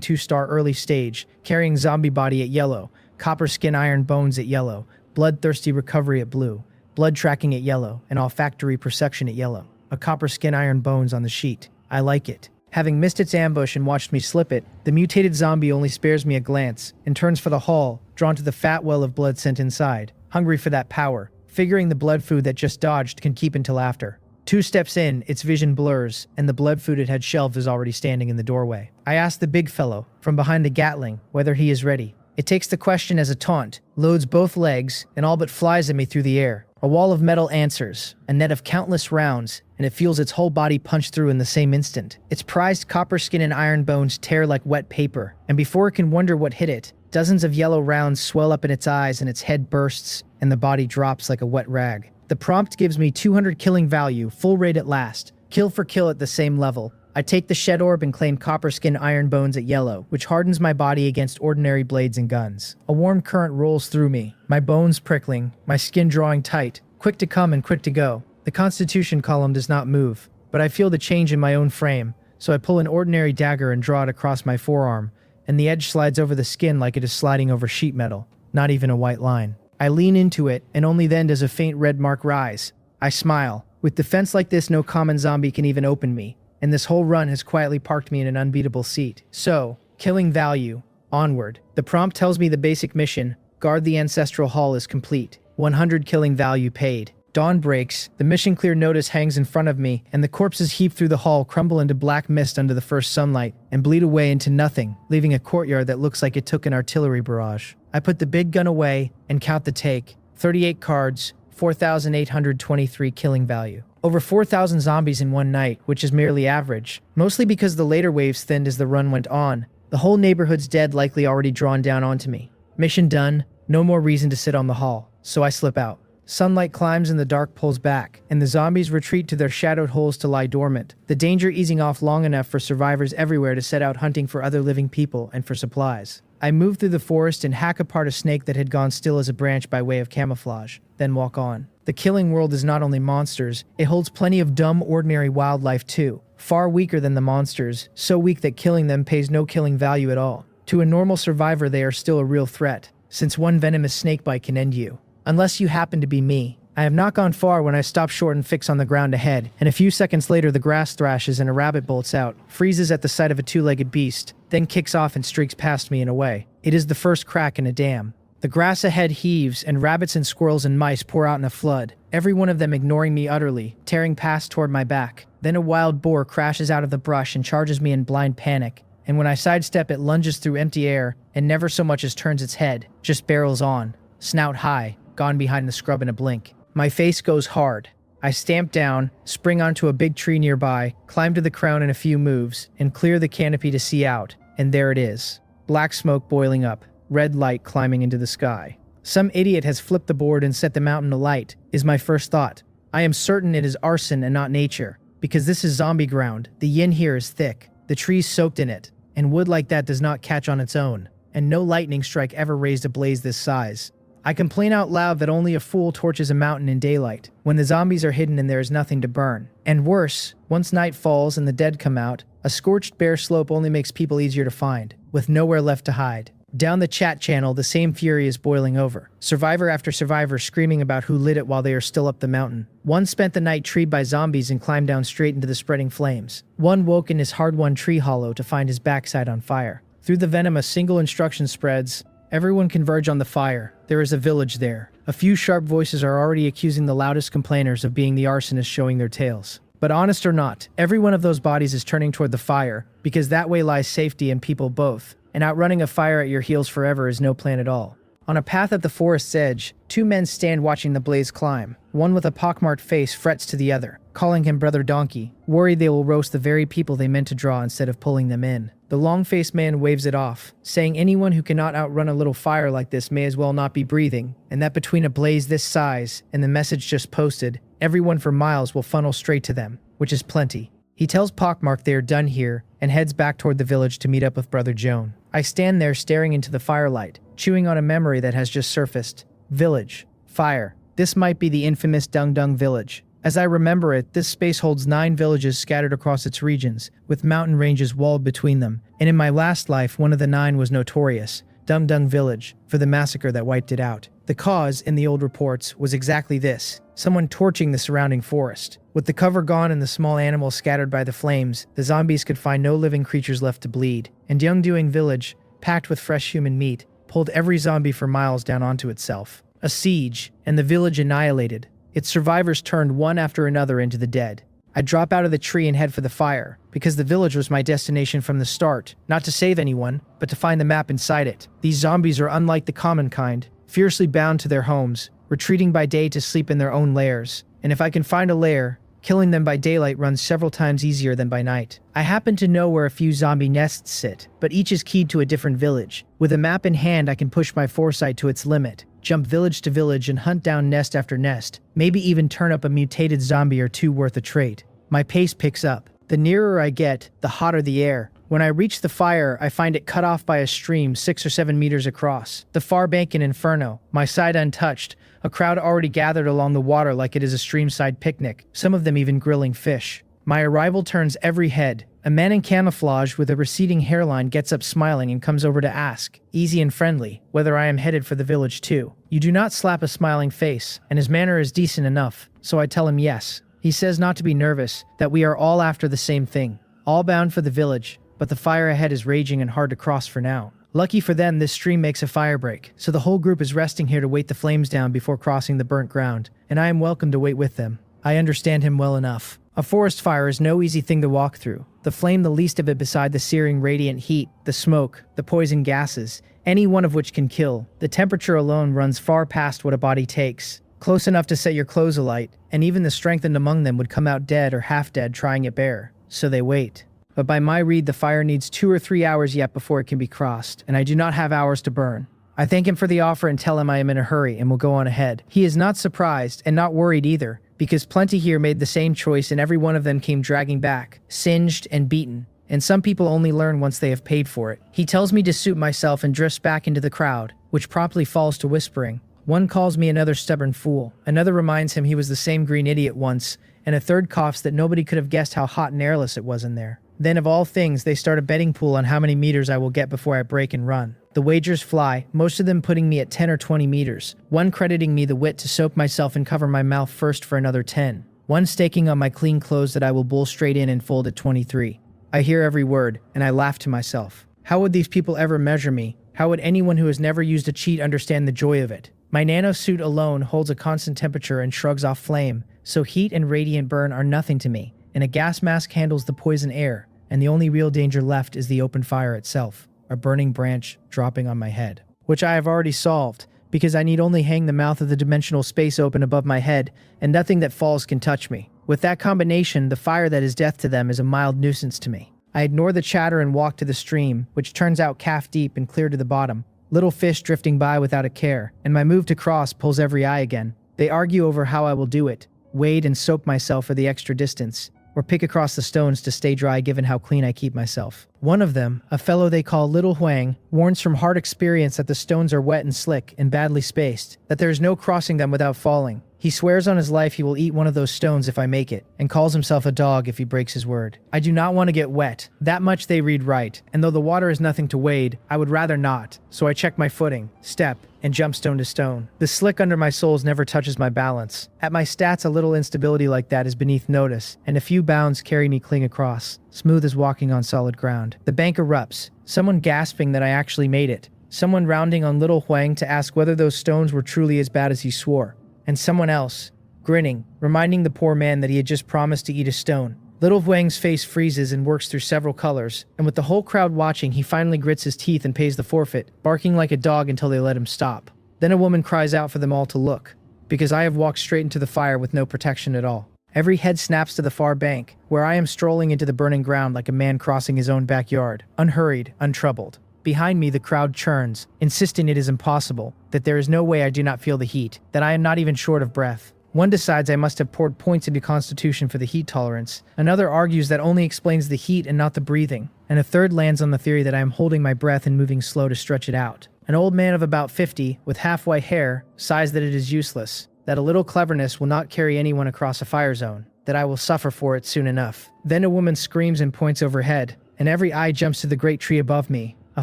2-star early stage, carrying zombie body at yellow, copper skin iron bones at yellow, bloodthirsty recovery at blue, blood tracking at yellow, and olfactory perception at yellow. A copper skin iron bones on the sheet. I like it. Having missed its ambush and watched me slip it, the mutated zombie only spares me a glance and turns for the hall, drawn to the fat well of blood sent inside, hungry for that power, figuring the blood food that just dodged can keep until after. 2 steps in, its vision blurs, and the blood food it had shelved is already standing in the doorway. I ask the big fellow, from behind the Gatling, whether he is ready. It takes the question as a taunt, loads both legs, and all but flies at me through the air. A wall of metal answers, a net of countless rounds, and it feels its whole body punched through in the same instant. Its prized copper skin and iron bones tear like wet paper, and before it can wonder what hit it, dozens of yellow rounds swell up in its eyes and its head bursts, and the body drops like a wet rag. The prompt gives me 200 killing value, full rate at last, kill for kill at the same level. I take the shed orb and claim copper skin iron bones at yellow, which hardens my body against ordinary blades and guns. A warm current rolls through me, my bones prickling, my skin drawing tight, quick to come and quick to go. The constitution column does not move, but I feel the change in my own frame, so I pull an ordinary dagger and draw it across my forearm, and the edge slides over the skin like it is sliding over sheet metal, not even a white line. I lean into it, and only then does a faint red mark rise. I smile. With defense like this, no common zombie can even open me, and this whole run has quietly parked me in an unbeatable seat. So, killing value. Onward. The prompt tells me the basic mission, guard the ancestral hall, is complete. 100 killing value paid. Dawn breaks, the mission clear notice hangs in front of me, and the corpses heaped through the hall crumble into black mist under the first sunlight, and bleed away into nothing, leaving a courtyard that looks like it took an artillery barrage. I put the big gun away, and count the take. 38 cards, 4,823 killing value. Over 4,000 zombies in one night, which is merely average, mostly because the later waves thinned as the run went on. The whole neighborhood's dead likely already drawn down onto me. Mission done, no more reason to sit on the hall, so I slip out. Sunlight climbs and the dark pulls back, and the zombies retreat to their shadowed holes to lie dormant, the danger easing off long enough for survivors everywhere to set out hunting for other living people and for supplies. I move through the forest and hack apart a snake that had gone still as a branch by way of camouflage, then walk on. The killing world is not only monsters, it holds plenty of dumb, ordinary wildlife too, far weaker than the monsters, so weak that killing them pays no killing value at all. To a normal survivor, they are still a real threat, since one venomous snakebite can end you. Unless you happen to be me. I have not gone far when I stop short and fix on the ground ahead, and a few seconds later the grass thrashes and a rabbit bolts out, freezes at the sight of a two-legged beast, then kicks off and streaks past me and away. It is the first crack in a dam. The grass ahead heaves, and rabbits and squirrels and mice pour out in a flood, every one of them ignoring me utterly, tearing past toward my back. Then a wild boar crashes out of the brush and charges me in blind panic. and when I sidestep it lunges through empty air and never so much as turns its head, just barrels on, snout high, gone behind the scrub in a blink. My face goes hard. I stamp down, spring onto a big tree nearby, climb to the crown in a few moves, and clear the canopy to see out, and there it is. Black smoke boiling up, red light climbing into the sky. Some idiot has flipped the board and set the mountain alight, is my first thought. I am certain it is arson and not nature, because this is zombie ground. The yin here is thick, the trees soaked in it, and wood like that does not catch on its own, and no lightning strike ever raised a blaze this size. I complain out loud that only a fool torches a mountain in daylight, when the zombies are hidden and there is nothing to burn. And worse, once night falls and the dead come out, a scorched bare slope only makes people easier to find, with nowhere left to hide. Down the chat channel, the same fury is boiling over. Survivor after survivor screaming about who lit it while they are still up the mountain. One spent the night treed by zombies and climbed down straight into the spreading flames. One woke in his hard-won tree hollow to find his backside on fire. Through the venom a single instruction spreads. Everyone converge on the fire. There is a village there. A few sharp voices are already accusing the loudest complainers of being the arsonists showing their tails. But honest or not, every one of those bodies is turning toward the fire, because that way lies safety and people both. And outrunning a fire at your heels forever is no plan at all. On a path at the forest's edge, two men stand watching the blaze climb. One with a pockmarked face frets to the other, calling him Brother Donkey, worried they will roast the very people they meant to draw instead of pulling them in. The long-faced man waves it off, saying anyone who cannot outrun a little fire like this may as well not be breathing, and that between a blaze this size and the message just posted, everyone for miles will funnel straight to them, which is plenty. He tells Pockmark they are done here and heads back toward the village to meet up with Brother Joan. I stand there staring into the firelight, chewing on a memory that has just surfaced. Village. Fire. This might be the infamous Dung Dung village. As I remember it, this space holds 9 villages scattered across its regions, with mountain ranges walled between them, and in my last life one of the 9 was notorious, Dung Dung Village, for the massacre that wiped it out. The cause, in the old reports, was exactly this: someone torching the surrounding forest. With the cover gone and the small animals scattered by the flames, the zombies could find no living creatures left to bleed, and Dung Village, packed with fresh human meat, pulled every zombie for miles down onto itself. A siege, and the village annihilated. Its survivors turned one after another into the dead. I drop out of the tree and head for the fire, because the village was my destination from the start, not to save anyone, but to find the map inside it. These zombies are unlike the common kind, fiercely bound to their homes, retreating by day to sleep in their own lairs, and if I can find a lair, killing them by daylight runs several times easier than by night. I happen to know where a few zombie nests sit, but each is keyed to a different village. With a map in hand, I can push my foresight to its limit, jump village to village and hunt down nest after nest, maybe even turn up a mutated zombie or two worth a trait. My pace picks up. The nearer I get, the hotter the air. When I reach the fire, I find it cut off by a stream 6 or 7 meters across. The far bank an inferno, my side untouched, a crowd already gathered along the water like it is a streamside picnic, some of them even grilling fish. My arrival turns every head. A man in camouflage with a receding hairline gets up smiling and comes over to ask, easy and friendly, whether I am headed for the village too. You do not slap a smiling face, and his manner is decent enough, so I tell him yes. He says not to be nervous, that we are all after the same thing, all bound for the village, but the fire ahead is raging and hard to cross for now. Lucky for them, this stream makes a fire break, so the whole group is resting here to wait the flames down before crossing the burnt ground, and I am welcome to wait with them. I understand him well enough. A forest fire is no easy thing to walk through. The flame the least of it beside the searing radiant heat, the smoke, the poison gases, any one of which can kill. The temperature alone runs far past what a body takes, close enough to set your clothes alight, and even the strengthened among them would come out dead or half dead trying it bare. So they wait. But by my read, the fire needs 2 or 3 hours yet before it can be crossed, and I do not have hours to burn. I thank him for the offer and tell him I am in a hurry and will go on ahead. He is not surprised and not worried either, because plenty here made the same choice and every one of them came dragging back, singed and beaten, and some people only learn once they have paid for it. He tells me to suit myself and drifts back into the crowd, which promptly falls to whispering. One calls me another stubborn fool, another reminds him he was the same green idiot once, and a third coughs that nobody could have guessed how hot and airless it was in there. Then of all things, they start a betting pool on how many meters I will get before I break and run. The wagers fly, most of them putting me at 10 or 20 meters, one crediting me the wit to soak myself and cover my mouth first for another 10, one staking on my clean clothes that I will bull straight in and fold at 23. I hear every word, and I laugh to myself. How would these people ever measure me? How would anyone who has never used a cheat understand the joy of it? My nanosuit alone holds a constant temperature and shrugs off flame, so heat and radiant burn are nothing to me, and a gas mask handles the poison air, and the only real danger left is the open fire itself, a burning branch dropping on my head. Which I have already solved, because I need only hang the mouth of the dimensional space open above my head, and nothing that falls can touch me. With that combination, the fire that is death to them is a mild nuisance to me. I ignore the chatter and walk to the stream, which turns out calf deep and clear to the bottom. Little fish drifting by without a care, and my move to cross pulls every eye again. They argue over how I will do it, wade and soak myself for the extra distance, or pick across the stones to stay dry given how clean I keep myself. One of them, a fellow they call Little Huang, warns from hard experience that the stones are wet and slick and badly spaced, that there is no crossing them without falling. He swears on his life he will eat one of those stones if I make it, and calls himself a dog if he breaks his word. I do not want to get wet. That much they read right, and though the water is nothing to wade, I would rather not, so I check my footing, step, and jump stone to stone. The slick under my soles never touches my balance. At my stats, a little instability like that is beneath notice, and a few bounds carry me clean across, smooth as walking on solid ground. The bank erupts, someone gasping that I actually made it, someone rounding on Little Huang to ask whether those stones were truly as bad as he swore, and someone else, grinning, reminding the poor man that he had just promised to eat a stone. Little Huang's face freezes and works through several colors, and with the whole crowd watching, he finally grits his teeth and pays the forfeit, barking like a dog until they let him stop. Then a woman cries out for them all to look, because I have walked straight into the fire with no protection at all. Every head snaps to the far bank, where I am strolling into the burning ground like a man crossing his own backyard, unhurried, untroubled. Behind me, the crowd churns, insisting it is impossible, that there is no way I do not feel the heat, that I am not even short of breath. One decides I must have poured points into Constitution for the heat tolerance. Another argues that only explains the heat and not the breathing. And a third lands on the theory that I am holding my breath and moving slow to stretch it out. An old man of about 50, with half-white hair, sighs that it is useless, that a little cleverness will not carry anyone across a fire zone, that I will suffer for it soon enough. Then a woman screams and points overhead, and every eye jumps to the great tree above me. A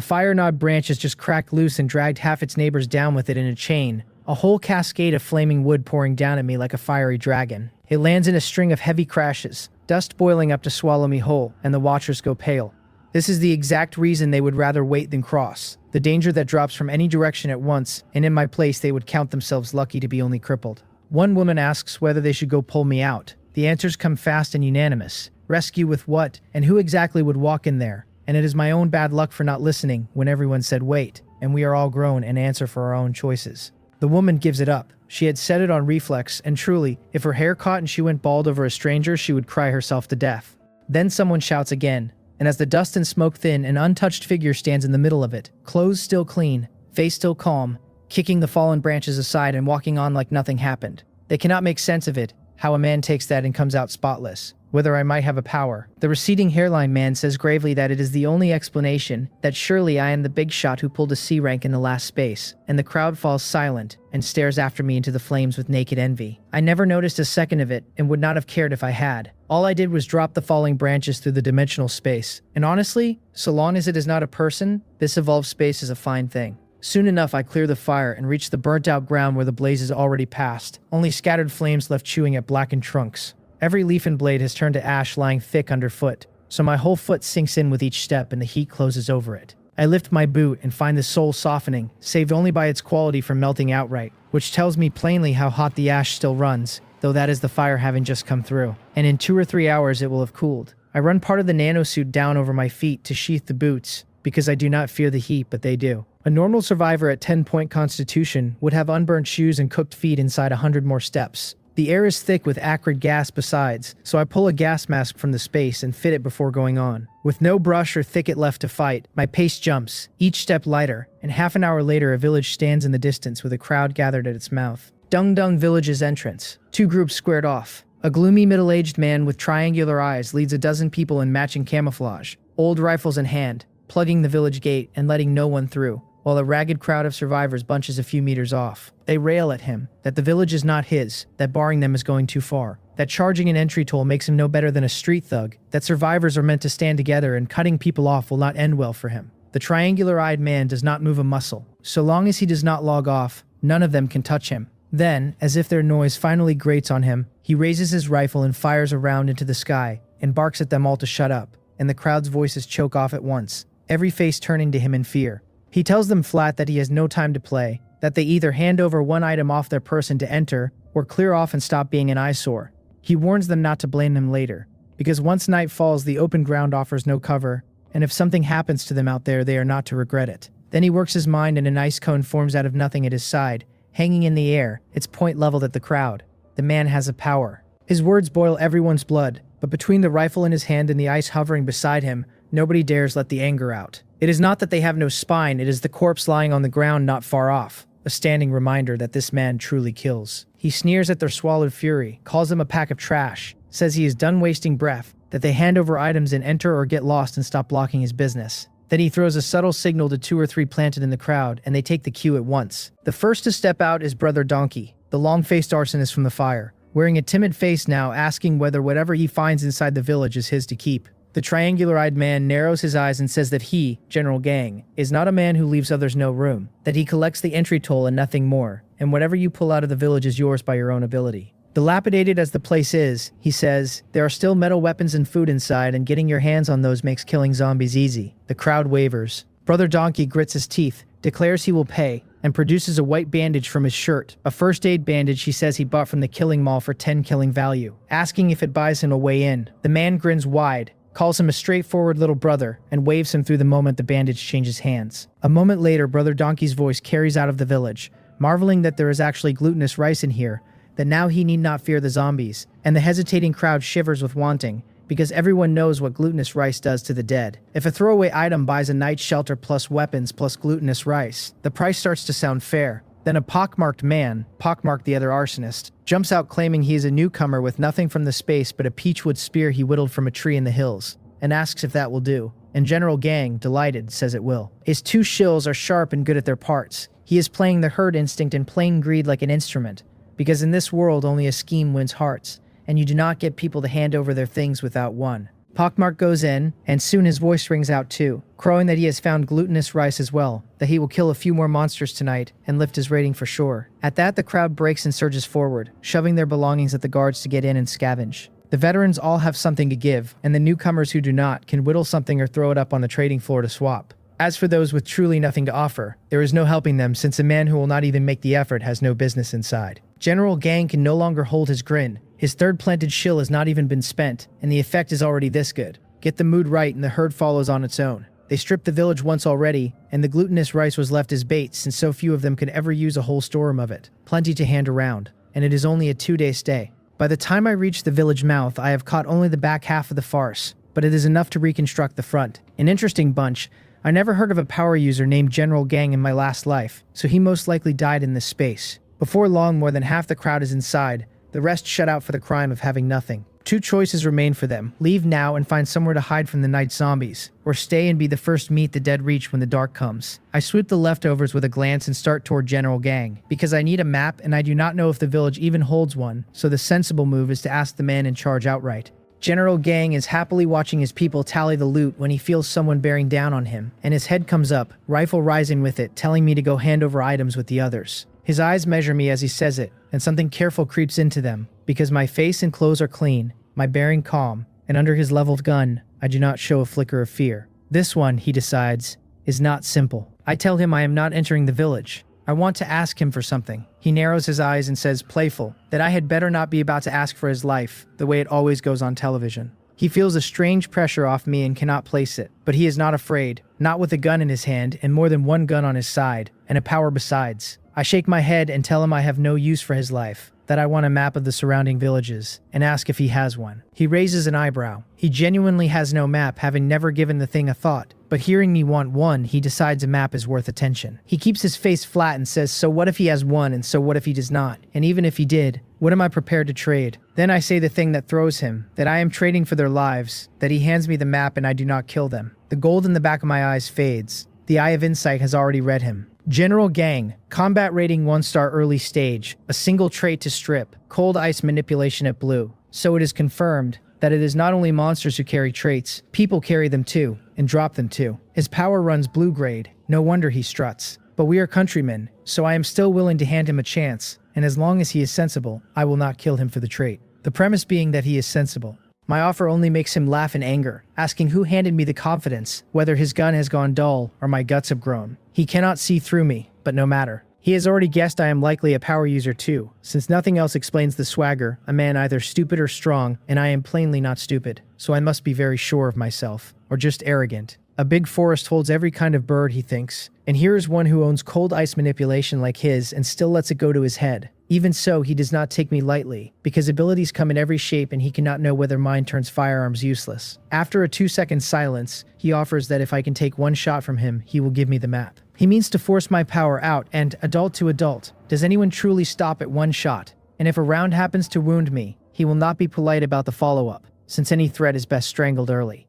fire-gnawed branch has just cracked loose and dragged half its neighbors down with it in a chain, a whole cascade of flaming wood pouring down at me like a fiery dragon. It lands in a string of heavy crashes, dust boiling up to swallow me whole, and the watchers go pale. This is the exact reason they would rather wait than cross, the danger that drops from any direction at once, and in my place they would count themselves lucky to be only crippled. One woman asks whether they should go pull me out. The answers come fast and unanimous. Rescue with what, and who exactly would walk in there? And it is my own bad luck for not listening when everyone said wait, and we are all grown and answer for our own choices. The woman gives it up. She had said it on reflex, and truly, if her hair caught and she went bald over a stranger, she would cry herself to death. Then someone shouts again, and as the dust and smoke thin, an untouched figure stands in the middle of it, clothes still clean, face still calm, kicking the fallen branches aside and walking on like nothing happened. They cannot make sense of it, how a man takes that and comes out spotless. Whether I might have a power. The receding hairline man says gravely that it is the only explanation, that surely I am the big shot who pulled a C rank in the last space, and the crowd falls silent and stares after me into the flames with naked envy. I never noticed a second of it and would not have cared if I had. All I did was drop the falling branches through the dimensional space, and honestly, so long as it is not a person, this evolved space is a fine thing. Soon enough I clear the fire and reach the burnt out ground where the blaze is already past, only scattered flames left chewing at blackened trunks. Every leaf and blade has turned to ash lying thick underfoot, so my whole foot sinks in with each step and the heat closes over it. I lift my boot and find the sole softening, saved only by its quality from melting outright, which tells me plainly how hot the ash still runs, though that is the fire having just come through. And in 2 or 3 hours it will have cooled. I run part of the nanosuit down over my feet to sheath the boots, because I do not fear the heat, but they do. A normal survivor at 10-point constitution would have unburnt shoes and cooked feet inside 100 more steps. The air is thick with acrid gas besides, so I pull a gas mask from the space and fit it before going on. With no brush or thicket left to fight, my pace jumps, each step lighter, and half an hour later a village stands in the distance with a crowd gathered at its mouth. Dung Dung Village's entrance. 2 groups squared off. A gloomy middle-aged man with triangular eyes leads a dozen people in matching camouflage, old rifles in hand, plugging the village gate and letting no one through, while a ragged crowd of survivors bunches a few meters off. They rail at him, that the village is not his, that barring them is going too far, that charging an entry toll makes him no better than a street thug, that survivors are meant to stand together and cutting people off will not end well for him. The triangular-eyed man does not move a muscle. So long as he does not log off, none of them can touch him. Then, as if their noise finally grates on him, he raises his rifle and fires a round into the sky, and barks at them all to shut up, and the crowd's voices choke off at once, every face turning to him in fear. He tells them flat that he has no time to play, that they either hand over one item off their person to enter, or clear off and stop being an eyesore. He warns them not to blame him later, because once night falls, the open ground offers no cover, and if something happens to them out there, they are not to regret it. Then he works his mind and an ice cone forms out of nothing at his side, hanging in the air, its point leveled at the crowd. The man has a power. His words boil everyone's blood, but between the rifle in his hand and the ice hovering beside him, nobody dares let the anger out. It is not that they have no spine, it is the corpse lying on the ground not far off, a standing reminder that this man truly kills. He sneers at their swallowed fury, calls them a pack of trash, says he is done wasting breath, that they hand over items and enter or get lost and stop blocking his business. Then he throws a subtle signal to 2 or 3 planted in the crowd, and they take the cue at once. The first to step out is Brother Donkey, the long-faced arsonist from the fire, wearing a timid face now, asking whether whatever he finds inside the village is his to keep. The triangular-eyed man narrows his eyes and says that he, General Gang, is not a man who leaves others no room, that he collects the entry toll and nothing more, and whatever you pull out of the village is yours by your own ability. Dilapidated as the place is, he says, there are still metal weapons and food inside, and getting your hands on those makes killing zombies easy. The crowd wavers. Brother Donkey grits his teeth, declares he will pay, and produces a white bandage from his shirt, a first aid bandage he says he bought from the killing mall for 10 killing value, asking if it buys him a way in. The man grins wide, calls him a straightforward little brother, and waves him through the moment the bandage changes hands. A moment later, Brother Donkey's voice carries out of the village, marveling that there is actually glutinous rice in here, that now he need not fear the zombies, and the hesitating crowd shivers with wanting, because everyone knows what glutinous rice does to the dead. If a throwaway item buys a night's shelter plus weapons plus glutinous rice, the price starts to sound fair. Then a pockmarked man, pockmarked the other arsonist, jumps out claiming he is a newcomer with nothing from the space but a peachwood spear he whittled from a tree in the hills, and asks if that will do. And General Gang, delighted, says it will. His 2 shills are sharp and good at their parts. He is playing the herd instinct and plain greed like an instrument, because in this world only a scheme wins hearts, and you do not get people to hand over their things without one. Pockmark goes in, and soon his voice rings out too, crowing that he has found glutinous rice as well, that he will kill a few more monsters tonight and lift his rating for sure. At that, the crowd breaks and surges forward, shoving their belongings at the guards to get in and scavenge. The veterans all have something to give, and the newcomers who do not can whittle something or throw it up on the trading floor to swap. As for those with truly nothing to offer, there is no helping them, since a man who will not even make the effort has no business inside. General Gang can no longer hold his grin. His third planted shill has not even been spent, and the effect is already this good. Get the mood right and the herd follows on its own. They stripped the village once already, and the glutinous rice was left as bait, since so few of them could ever use a whole storeroom of it. Plenty to hand around, and it is only a 2-day stay. By the time I reach the village mouth, I have caught only the back half of the farce, but it is enough to reconstruct the front. An interesting bunch. I never heard of a power user named General Gang in my last life, so he most likely died in this space. Before long, more than half the crowd is inside, the rest shut out for the crime of having nothing. 2 choices remain for them: leave now and find somewhere to hide from the night zombies, or stay and be the first meat the dead reach when the dark comes. I sweep the leftovers with a glance and start toward General Gang, because I need a map and I do not know if the village even holds one, so the sensible move is to ask the man in charge outright. General Gang is happily watching his people tally the loot when he feels someone bearing down on him, and his head comes up, rifle rising with it, telling me to go hand over items with the others. His eyes measure me as he says it, and something careful creeps into them, because my face and clothes are clean, my bearing calm, and under his leveled gun, I do not show a flicker of fear. This one, he decides, is not simple. I tell him I am not entering the village. I want to ask him for something. He narrows his eyes and says, playful, that I had better not be about to ask for his life, the way it always goes on television. He feels a strange pressure off me and cannot place it, but he is not afraid, not with a gun in his hand and more than one gun on his side, and a power besides. I shake my head and tell him I have no use for his life, that I want a map of the surrounding villages, and ask if he has one. He raises an eyebrow. He genuinely has no map, having never given the thing a thought, but hearing me want one, he decides a map is worth attention. He keeps his face flat and says, so what if he has one, and so what if he does not? And even if he did, what am I prepared to trade? Then I say the thing that throws him, that I am trading for their lives, that he hands me the map and I do not kill them. The gold in the back of my eyes fades. The eye of insight has already read him. General Gang, combat rating 1-star early stage, a single trait to strip, cold ice manipulation at blue. So it is confirmed that it is not only monsters who carry traits, people carry them too, and drop them too. His power runs blue grade, no wonder he struts. But we are countrymen, so I am still willing to hand him a chance, and as long as he is sensible, I will not kill him for the trait. The premise being that he is sensible. My offer only makes him laugh in anger, asking who handed me the confidence, whether his gun has gone dull or my guts have grown. He cannot see through me, but no matter. He has already guessed I am likely a power user too, since nothing else explains the swagger, a man either stupid or strong, and I am plainly not stupid, so I must be very sure of myself, or just arrogant. A big forest holds every kind of bird, he thinks, and here is one who owns cold ice manipulation like his and still lets it go to his head. Even so, he does not take me lightly, because abilities come in every shape and he cannot know whether mine turns firearms useless. After a 2-second silence, he offers that if I can take one shot from him, he will give me the map. He means to force my power out, and adult to adult, does anyone truly stop at one shot? And if a round happens to wound me, he will not be polite about the follow-up, since any threat is best strangled early.